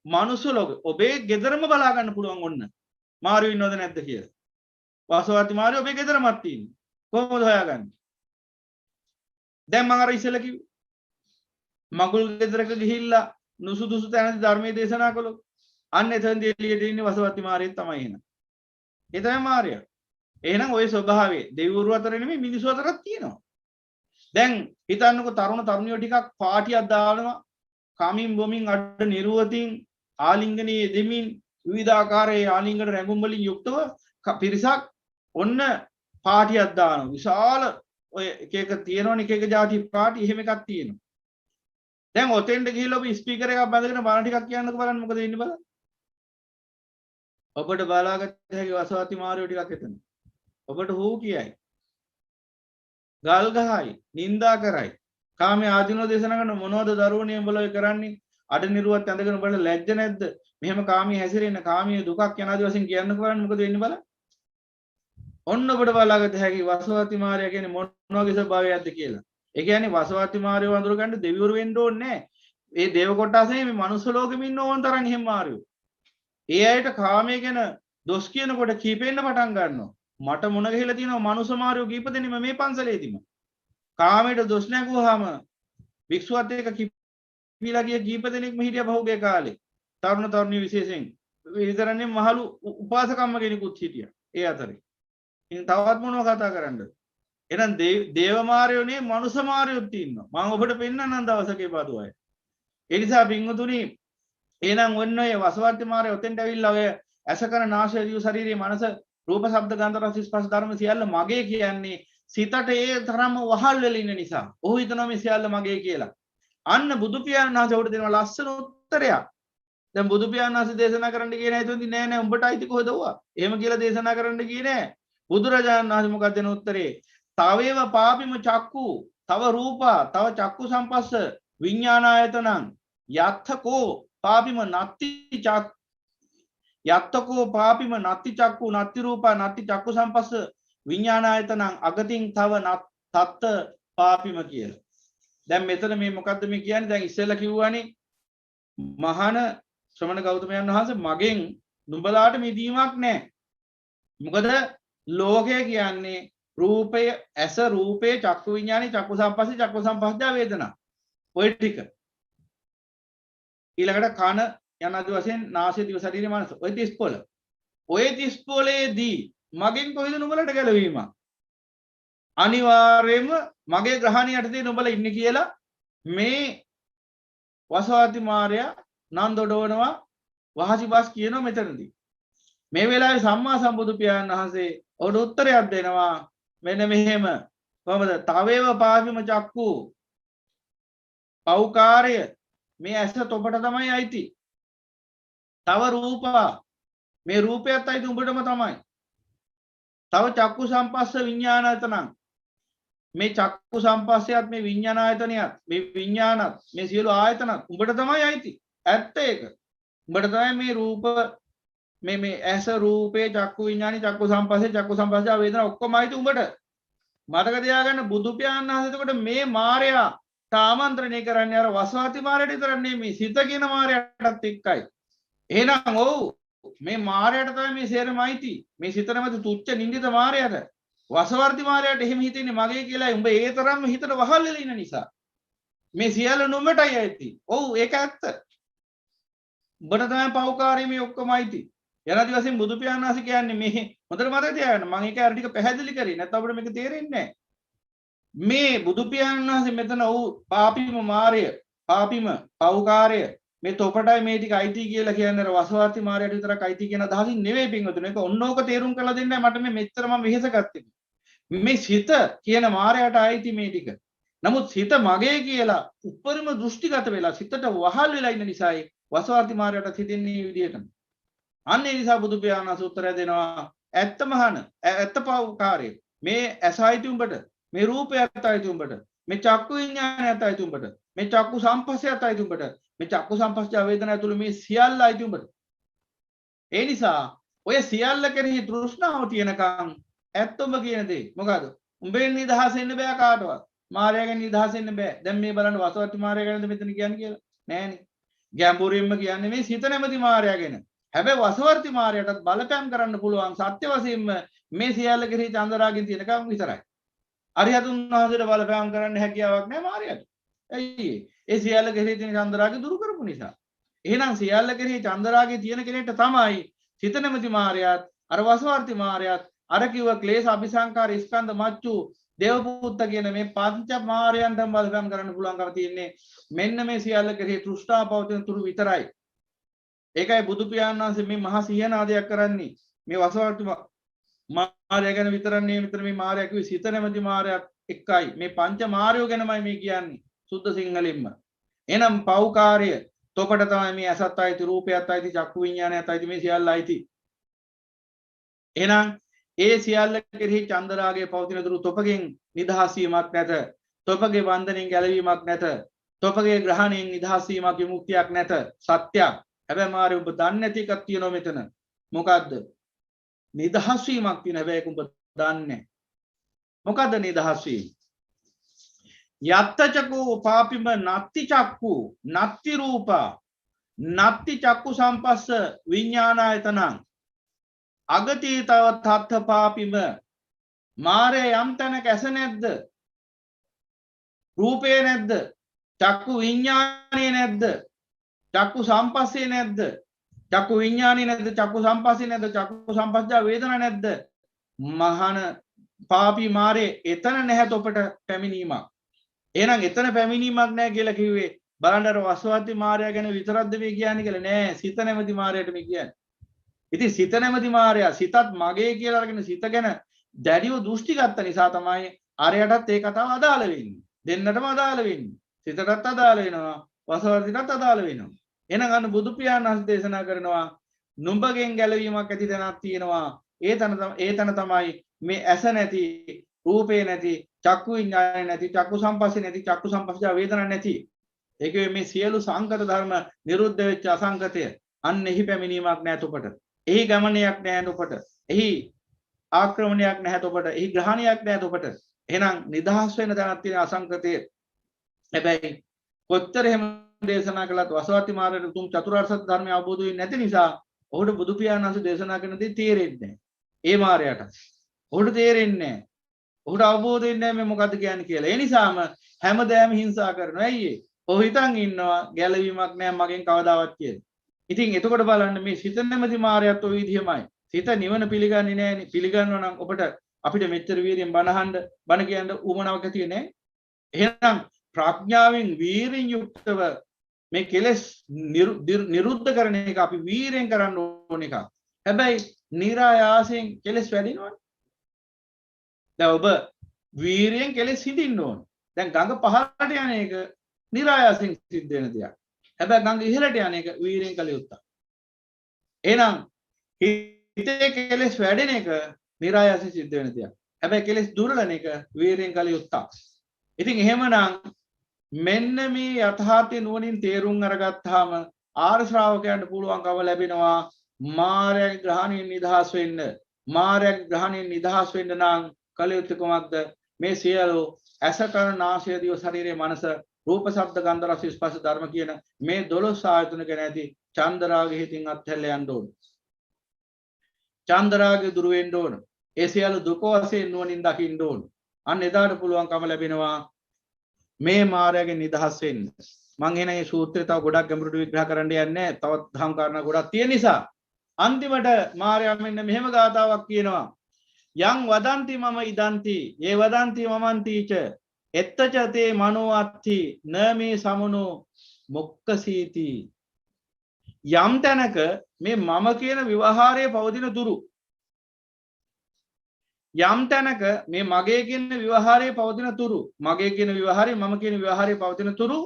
මනුස්ස ලෝකේ ඔබේ ගෙදරම බලා ගන්න පුළුවන් ඔන්න. මාරයෝ ඉන්නවද නැද්ද කියලා. වසුවාර්ති මාරයෝ ඔබේ ගෙදරමත් තියෙනවා. කොහොමද හොයාගන්නේ? දැන් මම අර ඉස්සෙල්ලා කිව්වා මගුල් ගෙදරක ගිහිල්ලා නුසුදුසු තැනදී ධර්මයේ දේශනා කළොත් අන්න එතනදී එළියට ඉන්නේ වසවර්ති මාරයෙක් තමයි එහෙනම්. ඒ තමයි මාරයා. එහෙනම් ওই ස්වභාවය දෙවිවරු අතර නෙමෙයි මිනිස්සු අතරත් තියෙනවා. දැන් හිතන්නකෝ තරුණ තරුණියෝ ටිකක් පාටියක් දානවා කමින් බොමින් අඩ නිර්වතින් ආලිංගනයේ දෙමින් විවිධාකාරයේ ආලිංගන රැඟුම් වලින් යුක්තව පිරිසක් ඔන්න පාටියක් දානවා. විශාල ඔය එක එක තියෙනවනේ එක එක જાති පාටි එහෙම එකක් තියෙනවා. දැන් ඔතෙන්ට ගිහිල්ලා ඔබ ස්පීකර් එකක් බඳගෙන බණ ටිකක් කියන්නකෝ බලන්න මොකද වෙන්නේ බලන්න. ඔබට බලාගත්ත හැකි වසවර්ති මාරයෝ ටිකක් එතන. ඔබට හූ කියයි. ගල් ගහයි, නින්දා කරයි. කාමයේ ආධිනව දේශනා කරන මොනවද දරුවනේ උඹලා ඔය කරන්නේ? අඩ නිරුවත් ඇඳගෙන උඹලා ලැජ්ජ නැද්ද? මෙහෙම කාමයේ හැසිරෙන්න කාමයේ දුකක් යනාදී වශයෙන් කියන්නකෝ බලන්න මොකද වෙන්නේ බලන්න. ඔන්න ඔබට බලාගත්ත හැකි වසවර්ති මාරයා කියන්නේ මොන වගේ ස්වභාවයක්ද කියලා. ඒ කියන්නේ වසවර්ති මාරයෝ වඳුර ගන්න දෙවිවරු වෙන්න ඕනේ නැහැ. ඒ දේව කොටසේ මේ මනුස්ස ලෝකෙම ඉන්න ඕන තරම් එහෙම මාරයෝ. ඒ අයට කාමයේ ගැන දොස් කියනකොට කීපෙන්න පටන් ගන්නවා. මට මොන ගහලා තියෙනවා මනුස්ස මාරයෝ කීප දෙනෙම මේ පන්සලේදීම. කාමයට දොස් නැගුවාම වික්ෂුවත් එක්ක කිපිලා ගිය කීප දෙනෙක්ම හිටියා පහුගිය කාලේ. තරුණ තරුණිය විශේෂයෙන් විතරනේ මහලු උපාසකම්ම කෙනෙකුත් හිටියා. ඒ අතරේ. ඉතින් තවත් මොනව කතා කරන්නද? එහෙනම් දේව මාරයෝ නේ මනුස්ස මාරයෝත් ඉන්නවා. මම ඔබට පෙන්නන්නම් දවසකේ බදු අය. ඒ නිසා පින්වතුනි එහෙනම් ඔන්න ඔය වසවර්ති මාරයෝ ඔතෙන්ට ඇවිල්ලා ඔය ඇසකන නාසය දිව ශරීරයේ මනස රූප ශබ්ද ගන්ධ රස ස්පර්ශ ධර්ම සියල්ල මගේ කියන්නේ සිතට ඒ තරම්ම වහල් වෙලා ඉන්න නිසා. ඔහු හිතනවා මේ සියල්ල මගේ කියලා. අන්න බුදු පියාණන් වහන්සේ උඩ දෙනවා ලස්සන උත්තරයක්. දැන් බුදු පියාණන් වහන්සේ දේශනා කරන්න කියන හිතුවේදී නෑ නෑ උඹට අයිති කොහෙද වුණා? එහෙම කියලා දේශනා කරන්න ගියේ නෑ. බුදුරජාණන් වහන්සේ මොකක්ද දෙන උත්තරේ? තවේව පාපිම චක්කු තව රූපා තව චක්කු සම්පස්ස විඥානායතනං යත්තකෝ පාපිම නත්ති චක් යත්තකෝ පාපිම නත්ති චක්කු නත්ති රූපා නත්ති චක්කු සම්පස්ස විඥානායතනං අගතින් තව තත්ත පාපිම කියලා. දැන් මෙතන මේ මොකද්ද මේ කියන්නේ? දැන් ඉස්සෙල්ලා කිව්වනේ මහාන ශ්‍රමණ ගෞතමයන් වහන්සේ මගෙන් නුඹලාට මිදීමක් නැහැ. මොකද ලෝකය කියන්නේ රූපය ඇස රූපේ චක්කු විඥානේ චක්කු සම්පස්සේ චක්කු සම්පස්සා වේදනා ඔය ටික ඊළඟට කන යනාදී වශයෙන් නාසය දිව ශරීරය මනස ඔය 30 ඔය 30 මගෙන් කොහෙද නුඹලට ගැලවීම අනිවාර්යයෙන්ම මගේ ග්‍රහණය යටතේ නුඹලා ඉන්නේ කියලා මේ වසවර්ති මාරයා නන්දොඩවනවා වහසිබස් කියනවා මෙතනදී මේ වෙලාවේ සම්මා සම්බුදු පියාණන් වහන්සේ ඔබට උත්තරයක් දෙනවා මෙන්න මෙහෙම කොහමද තවේව පාපිම චක්කු පෞකාරය මේ ඇස තොපට තමයි අයිති තව රූපා මේ රූපයත් අයිති උඹටම තමයි තව චක්කු සම්පස්ස විඥානායතනං මේ චක්කු සම්පස්සයත් මේ විඥානායතනයත් මේ විඥානත් මේ සියලු ආයතනත් උඹට තමයි අයිති. ඇත්ත ඒක. උඹට තමයි මේ රූප මේ ඇස රූපේ චක්කු විඥානි චක්කු සම්පස්සේ වේදනා ඔක්කොම අයිති උඹට. මතක තියාගන්න බුදු පියාණන් වහන්සේ එතකොට මේ මායයා ආමන්ත්‍රණය කරන්නේ අර වසවාති මායයට විතරක් නෙමෙයි සිත කියන මායයටත් එක්කයි. එහෙනම් ඔව් මේ මායයට තමයි මේ සේරම අයිති. මේ සිත නැමැති තුච්ච නින්දිත මායයට වසවර්ති මායයට එහෙම හිතෙන්නේ මගේ කියලායි. උඹ ඒ තරම්ම හිතට වහල් වෙලා ඉන්න නිසා මේ සියල්ල නුඹටයි අයිති. ඔව් ඒක ඇත්ත. උඹට තමයි පෞකාරී මේ ඔක්කොම අයිති. යනාදි වශයෙන් බුදු පියාණන් වහන්සේ කියන්නේ මේ හොඳට මතක තියාගන්න. මම ඒක අර ටික පැහැදිලි කරේ. නැත්නම් අපිට මේක තේරෙන්නේ නැහැ. මේ බුදු පියාණන් වහන්සේ මෙතන ඔව් පාපීම මාරය, පාපීම පෞකාරය මේ තොපටයි මේ ටික අයිති කියලා කියන්නේ අර වසවාති මාරයට විතරක් අයිති කියන අදහසින් නෙවෙයි පින්වතුනි. ඒක ඔන්නෝක තේරුම් කරලා දෙන්නයි මට මේ මෙච්චර මම වෙහෙස ගත්තේ. මේ සිත කියන මාරයට අයිති මේ ටික. නමුත් සිත මගේ කියලා උපරිම දෘෂ්ටිගත වෙලා සිතට වහල් වෙලා ඉන්න නිසායි වසවාති මාරයට හිතෙන්නේ විදියටම. අන්න ඒ නිසා බුදු පියාණන් සූත්‍රය දෙනවා ඇත්ත මහන ඇත්ත පෞකාරය මේ ඇසයිති උඹට මේ රූපයත් අයිති උඹට මේ චක්කු විඥානයත් අයිති උඹට මේ චක්කු සම්පස්සයත් අයිති උඹට මේ චක්කු සම්පස්ස වේදනා ඇතුළු මේ සියල්ල අයිති උඹට. ඒ නිසා ඔය සියල්ල කෙරෙහි තෘෂ්ණාව තියෙනකන් ඇත්තම කියන දේ මොකද? උඹෙන් නිදහස් වෙන්න බෑ කාටවත්. මායාවෙන් නිදහස් වෙන්න බෑ. දැන් මේ බලන්න වසවර්ති මායාව ගැනද මෙතන කියන්නේ කියලා නෑනේ. ගැඹුරින්ම කියන්නේ මේ සිත නැමැති මායාව ගැන. හැබැයි වසවර්ති මායයටත් බලපෑම් කරන්න පුළුවන් සත්‍ය වශයෙන්ම මේ සියල්ල කෙරෙහි චන්දරාගෙන් තියෙනකම් විතරයි. අරිහතුන් වහන්සේට බලපෑම් කරන්න හැකියාවක් නැහැ මායයට. ඇයි ඒ සියල්ල කෙරෙහි තියෙන චන්දරාගය දුරු කරපු නිසා. එහෙනම් සියල්ල කෙරෙහි චන්දරාගය තියෙන කෙනෙක්ට තමයි සිත නැමැති මායයත් අර වසවර්ති මායයත් අර කිව්ව ක්ලේශ අபிසංකාර ස්කන්ධ මච්චු දේවපුත්ත කියන මේ පංච මායයන්ටම බලපෑම් කරන්න පුළුවන්කම තියෙන්නේ මෙන්න මේ සියල්ල කෙරෙහි තෘෂ්ණාව පවතින තුරු විතරයි. ඒකයි බුදු පියාණන් වහන්සේ මේ මහා සිහිනාදයක් කරන්නේ මේ වසවර්ති මාරය ගැන විතරක් නෙමෙයි මෙතන මේ මාරය කිව්වේ සිත නැමැති මාරයක් එක්කයි මේ පංච මාරයෝ ගැනමයි මේ කියන්නේ සුද්ධ සිංහලෙන්ම. එහෙනම් පෞකාරය තොපට තමයි මේ අසත් අයිති රූපයත් අයිති චක්කු විඥානයත් අයිති මේ සියල්ල අයිති. එහෙනම් ඒ සියල්ල කෙරෙහි චන්දරාගය පවතින දුරු තොපගෙන් නිදහස් වීමක් නැත. තොපගේ බන්ධනෙන් ගැලවීමක් නැත. තොපගේ ග්‍රහණයෙන් නිදහස් වීමක් විමුක්තියක් නැත. සත්‍යයක්. හැබැයි මාරේ ඔබ දන්නේ නැති එකක් තියෙනවා මෙතන. මොකද්ද? නිදහස් වීමක් තියෙන හැබැයි ඔබ දන්නේ නැහැ. මොකද්ද නිදහස් වීම? යත්තචකෝ පාපිම නත්ති චක්කු නත්ති රූපා නත්ති චක්කු සම්පස්ස විඥානායතනං අගතීතව තත්ත පාපිම මාරේ යම් තැනක ඇස නැද්ද? රූපේ නැද්ද? චක්කු විඥානේ නැද්ද? චක්කු සම්පස්සේ නැද්ද? චක්කු විඥානේ නැද්ද? චක්කු සම්පස්සේ නැද්ද? චක්කු සම්පස්සා වේදනා නැද්ද? මහාන පාපී මාරේ එතන නැහැ තොපට පැමිණීමක්. එහෙනම් එතන පැමිණීමක් නැහැ කියලා කිව්වේ බලන්න අර වසවර්ති මාරයා ගැන විතරක්ද මේ කියන්නේ කියලා නෑ. සිත නැමැති මාරයට මේ කියන්නේ. ඉතින් සිත නැමැති මාරයා සිතත් මගේ කියලා අරගෙන සිත ගැන දැඩිව දෘෂ්ටි ගත්ත නිසා තමයි අරයටත් ඒ කතාව අදාළ වෙන්නේ. දෙන්නටම අදාළ වෙන්නේ. සිතටත් අදාළ වෙනවා. වසවර්තිටත් අදාළ වෙනවා. එහෙනම් අන්න බුදු පියාණන් වහන්සේ දේශනා කරනවා නුඹගෙන් ගැලවීමක් ඇති තැනක් තියෙනවා. ඒ තැන තමයි මේ ඇස නැති, රූපේ නැති, චක්කු විඥානේ නැති, චක්කු සම්පස්සේ නැති, චක්කු සම්පස්සා වේදනා නැති. ඒකේ මේ සියලු සංකත ධර්ම නිරුද්ධ වෙච්ච අසංකතය. අන්න එහි පැමිණීමක් නැහැ තොපට. එහි ගමනයක් නැහැ තොපට. එහි ආක්‍රමණයක් නැහැ තොපට. එහි ග්‍රහණයක් නැහැ තොපට. එහෙනම් නිදහස් වෙන තැනක් තියෙන අසංකතය. හැබැයි කොච්චර එහෙම දේශනා කළත් වසවර්ති මාර්ගයේ උතුම් චතුරාර්ය සත්‍ය ධර්මය අවබෝධ වෙන්නේ නැති නිසා ඔහුට බුදු පියාණන් වහන්සේ දේශනා කරන දේ තේරෙන්නේ නැහැ. ඒ මාර්ගයට. ඔහුට තේරෙන්නේ නැහැ. ඔහුට අවබෝධ වෙන්නේ නැහැ මේ මොකද්ද කියන්නේ කියලා. ඒ නිසාම හැමදාම හිංසා කරනවා. ඇයි ඒ? ඔහු හිතන් ඉන්නවා ගැලවීමක් නැහැ මගෙන් කවදාවත් කියලා. ඉතින් එතකොට බලන්න මේ සිත නැමැති මායයත් ඔය විදිහමයි. සිත නිවන පිළිගන්නේ නැහැනේ. පිළිගන්නවා නම් ඔබට අපිට මෙච්චර වීරියෙන් බණහන්න බණ කියන්න උවමනාවක් ඇති වෙන්නේ නැහැ. එහෙනම් ප්‍රඥාවෙන් වීරියෙන් යුක්තව මේ කෙලෙස් නිරුද්ධ කරන එක අපි වීරියෙන් කරන්න ඕන එකක්. හැබැයි නිරායාසයෙන් කෙලෙස් වැඩිනවනේ. දැන් ඔබ වීරියෙන් කෙලෙස් හිඳින්න ඕන. දැන් ගඟ පහළට යන එක නිරායාසයෙන් සිද්ධ වෙන දෙයක්. හැබැයි ගඟ ඉහළට යන එක වීරියෙන් කළ යුත්තක්. එහෙනම් හිතේ කෙලෙස් වැඩෙන එක નિરાයාසයෙන් සිද්ධ වෙන දෙයක්. හැබැයි කෙලෙස් දුර්වලන එක වීරයෙන් කළ යුත්තක්. ඉතින් එහෙමනම් මෙන්න මේ යථාර්ථය නුවණින් තේරුම් අරගත්තාම ආර්ය ශ්‍රාවකයන්ට පුළුවන්කම ලැබෙනවා මායාවේ ග්‍රහණයෙන් නිදහස් වෙන්න. මායාවේ ග්‍රහණයෙන් නිදහස් වෙන්න නම් කළ යුත්තේ කොහොමද? මේ සියලු ඇස කන නාසය දිව ශරීරයේ මනස රූප ශබ්ද ගන්ධ රස ස්පර්ශ ධර්ම කියන මේ 12 ආයතන ගැන ඇති චන්දරාගය හිතින් අත්හැරල යන්න ඕන. චන්දරාගය දුරු වෙන්න ඕන. ඒ සියලු දුක වශයෙන් නුවණින් දකින්න ඕන. අන්න එදාට පුළුවන්කම ලැබෙනවා මේ මායාවෙන් නිදහස් වෙන්න. මම එන මේ සූත්‍රය තව ගොඩක් ගැඹුරට විග්‍රහ කරන්න යන්නේ නැහැ. තවත් ධම් කාරණා ගොඩක් තියෙන නිසා අන්තිමට මායාව මෙන්න මෙහෙම ගාතාවක් කියනවා. යං වදන්ති මම ඉදන්ති ඒ වදන්ති මමන්තිච එත්තච තේ මනෝ අත්ථි න මේ සමනෝ මොක්කසීති. යම් තැනක මේ මම කියන ව්‍යවහාරයේ පවතින තුරු යම් තැනක මේ මගේ කියන ව්‍යවහාරයේ පවතින තුරු මගේ කියන ව්‍යවහාරය මම කියන ව්‍යවහාරයේ පවතින තුරු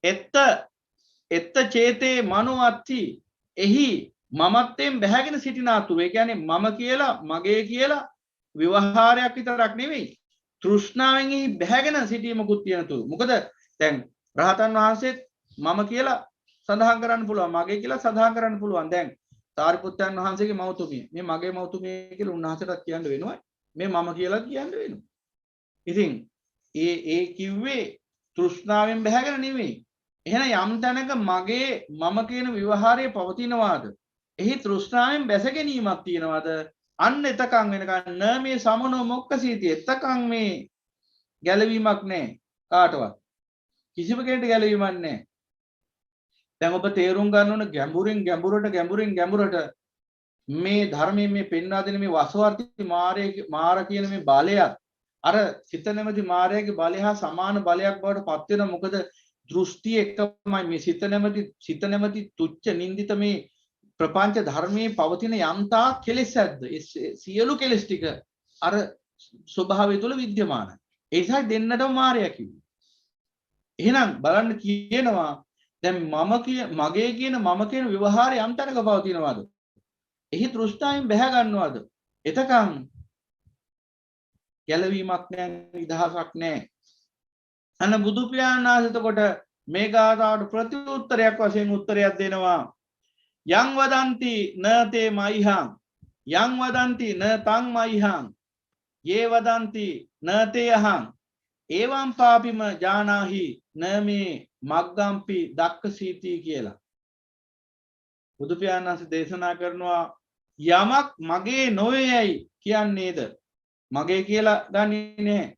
එත්ත චේතේ මනෝ අත්ථි එහි මමත්වයෙන් බැහැගෙන සිටින අතුරු. ඒ කියන්නේ මම කියලා මගේ කියලා ව්‍යවහාරයක් විතරක් නෙවෙයි තෘෂ්ණාවෙන් බැහැගෙන සිටීමකුත් තියෙන තුරු. මොකද දැන් රහතන් වහන්සේත් මම කියලා සඳහන් කරන්න පුළුවන් මගේ කියලා සඳහන් කරන්න පුළුවන්. දැන් සාරිපුත්තයන් වහන්සේගේ මෞතුමිය මේ මගේ මෞතුමිය කියලා උන්වහන්සේටත් කියන්න වෙනවා. මේ මම කියලා කියන්න වෙනවා. ඉතින් ඒ කිව්වේ තෘෂ්ණාවෙන් බැහැගෙන නෙවෙයි. එහෙනම් යම් තැනක මගේ මම කියන ව්‍යවහාරයේ පවතිනවාද එහි තෘෂ්ණාවෙන් බැස ගැනීමක් තියෙනවද? අන්න එතකන් වෙනකන් න මේ සමනෝ මොක්කසීති. එතකන් මේ ගැලවීමක් නැහැ කාටවත්. කිසිම කෙනෙකුට ගැලවීමක් නැහැ. දැන් ඔබ තේරුම් ගන්න ඕන ගැඹුරින් ගැඹුරට මේ ධර්මයේ මේ පෙන්වා දෙන මේ වසවර්ති මාර කියන මේ බලයත් අර සිත නැමැති මාරයාගේ බලය හා සමාන බලයක් බවට පත් වෙනවා. මොකද දෘෂ්ටි එකමයි මේ සිත නැමැති තුච්ච නින්දිත මේ ප්‍රපංච ධර්මයේ පවතින යම්තා කෙලෙස් ඇද්ද සියලු කෙලෙස් ටික අර ස්වභාවය තුළ විද්‍යමානයි. ඒ නිසා දෙන්නටම මාරයා කිව්වේ. එහෙනම් බලන්න කියනවා දැන් මගේ කියන මම කියන ව්‍යවහාරය යම් තැනක පවතිනවාද? එහි තෘෂ්ණාවෙන් බැහැ ගන්නවද? එතකන් ගැලවීමක් නැහැ, නිදහසක් නැහැ. අන්න බුදු පියාණන් වහන්සේ එතකොට මේ ගාථාවට ප්‍රතිඋත්තරයක් වශයෙන් උත්තරයක් දෙනවා. යං වදන්ති න තේ මයිහං යං වදන්ති න තං මයිහං යේ වදන්ති න තේ අහං එවං පාපිම ජානාහි න මේ මග්ගම්පි දක්ඛසීති කියලා. බුදු පියාණන් වහන්සේ දේශනා කරනවා යමක් මගේ නොවේයි කියන්නේද? මගේ කියලා ගන්නේ නැහැ.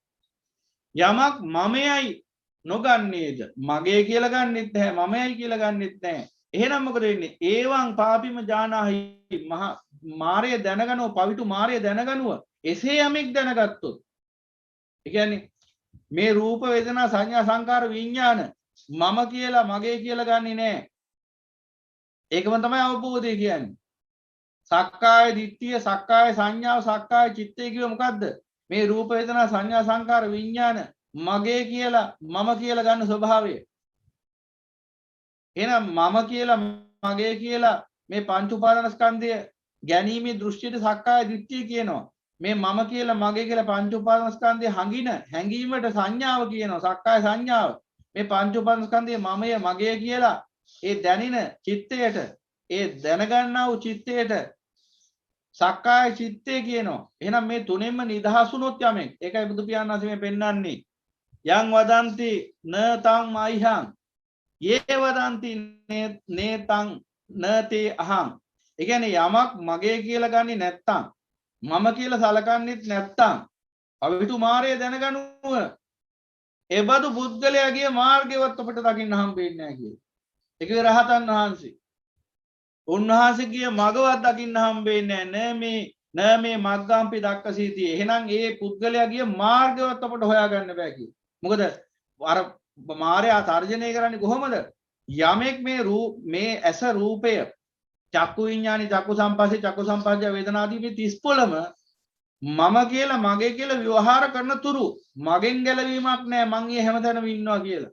යමක් මමයි නොගන්නේද? මගේ කියලා ගන්නෙත් නැහැ, මමයි කියලා ගන්නෙත් නැහැ. එහෙනම් මොකද වෙන්නේ? ඒවං පාපිම ජානාහි මාරය දැනගනව, පවිතු මාරය දැනගනුව එසේ යමෙක් දැනගත්තොත්. ඒ කියන්නේ මේ රූප වේදනා සංඥා සංකාර විඥාන මම කියලා මගේ කියලා ගන්නෙ නෑ. ඒකම තමයි අවබෝධය කියන්නේ. සක්කාය දිට්ඨිය, සක්කාය සංඥාව, සක්කාය චිත්තය කිව්ව මොකද්ද? මේ රූප වේදනා සංඥා සංකාර විඥාන මගේ කියලා මම කියලා ගන්න ස්වභාවය. එහෙනම් මම කියලා මගේ කියලා මේ පංච උපාදානස්කන්ධය ගැනීමේ දෘෂ්ටියට සක්කාය දිට්ඨිය කියනවා. මේ මම කියලා මගේ කියලා පංච උපාදානස්කන්ධය හංගින හැඟීමට සංඥාව කියනවා, සක්කාය සංඥාව. මේ පංච උපාදානස්කන්ධය මමය මගේ කියලා ඒ දැනින චිත්තයට, ඒ දැනගන්නා වූ චිත්තයට සක්කාය චිත්තය කියනවා. එහෙනම් මේ තුනෙන්ම නිදහස් වුණොත් යමෙක්, ඒකයි බුදු පියාණන් වහන්සේ මේ පෙන්වන්නේ. යං වදන්ති න තං මයිහං යේ වදන්ති නේතං නතේ අහං. ඒ කියන්නේ යමක් මගේ කියලා ගන්නේ නැත්තම්, මම කියලා සලකන්නේත් නැත්තම් අවිතු මාර්ගය දැනගනුව එබඳු පුද්ගලයාගේ මාර්ගයවත් අපිට දකින්න හම්බෙන්නේ නැහැ කියලා. ඒකේ රහතන් වහන්සේ උන්වහන්සේගේ මගවත් දකින්න හම්බෙන්නේ නැහැ. නෑ මේ මග්ගම්පි දක්කසීති. එහෙනම් ඒ පුද්ගලයාගේ මාර්ගයවත් අපිට හොයාගන්න බෑ කියලා. මොකද අර මාර්යා තර්ජනය කරන්නේ කොහොමද? යමෙක් මේ ඇස රූපය චක්කු විඥානි චක්කු සම්පස්සේ චක්කු සම්පස්ස වේදනාදී මේ 30 පොළම මම කියලා මගේ කියලා ව්‍යවහාර කරන තුරු මගෙන් ගැලවීමක් නැහැ, මං ඊ හැමතැනම ඉන්නවා කියලා.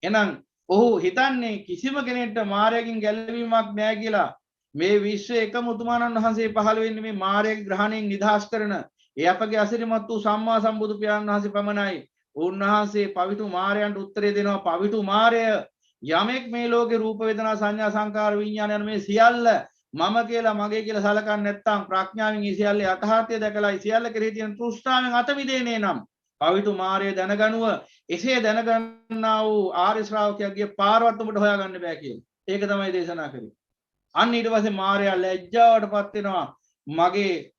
එහෙනම් ඔහු හිතන්නේ කිසිම කෙනෙක්ට මායයෙන් ගැලවීමක් නැහැ කියලා. මේ විශ්වයේ එකම උතුමාණන් වහන්සේ පහළ වෙන්නේ මේ මායාවේ ග්‍රහණයෙන් නිදහස් කරන ඒ අපගේ අසිරිමත් වූ සම්මා සම්බුදු පියාණන් වහන්සේ පමණයි. උන්වහන්සේ පවිතු මායයන්ට උත්තරේ දෙනවා. පවිතු මායය යමෙක් මේ ලෝකේ රූප වේදනා සංඥා සංකාර විඥාන යන මේ සියල්ල මම කියලා මගේ කියලා සලකන්නේ නැත්නම් ප්‍රඥාවෙන් මේ සියල්ල යථාර්ථය දැකලා සියල්ල කෙරෙහි තියෙන තෘෂ්ණාවෙන් අත මිදෙන්නේ නම් පවිතු මායය දැනගනුව එසේ දැනගන්නා වූ ආර්ය ශ්‍රාවකයාගේ පාරවත් උඹට හොයාගන්න බෑ කියලා. ඒක තමයි දේශනා කරන්නේ. අන්න ඊට පස්සේ මායя ලැජ්ජාවටපත් වෙනවා. මගේ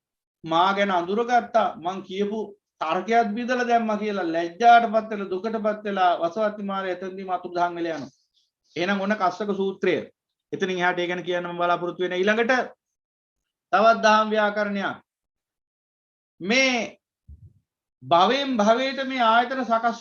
මා ගැන අඳුරගත්තා මං කියපු තර්කයක් බිඳලා දැම්මා කියලා ලැජ්ජාවටපත් වෙලා දුකටපත් වෙලා වසවත්ති මායя එතනදී අතුරුදහන් වෙලා යනවා. එහෙනම් ඔන්න කස්සක සූත්‍රය. එතනින් එහාට ඒ ගැන කියන්න මම බලාපොරොත්තු වෙන ඊළඟට තවත් දහම් ව්‍යාකරණයක්. මේ භවෙන් භවයට මේ ආයතන සකස්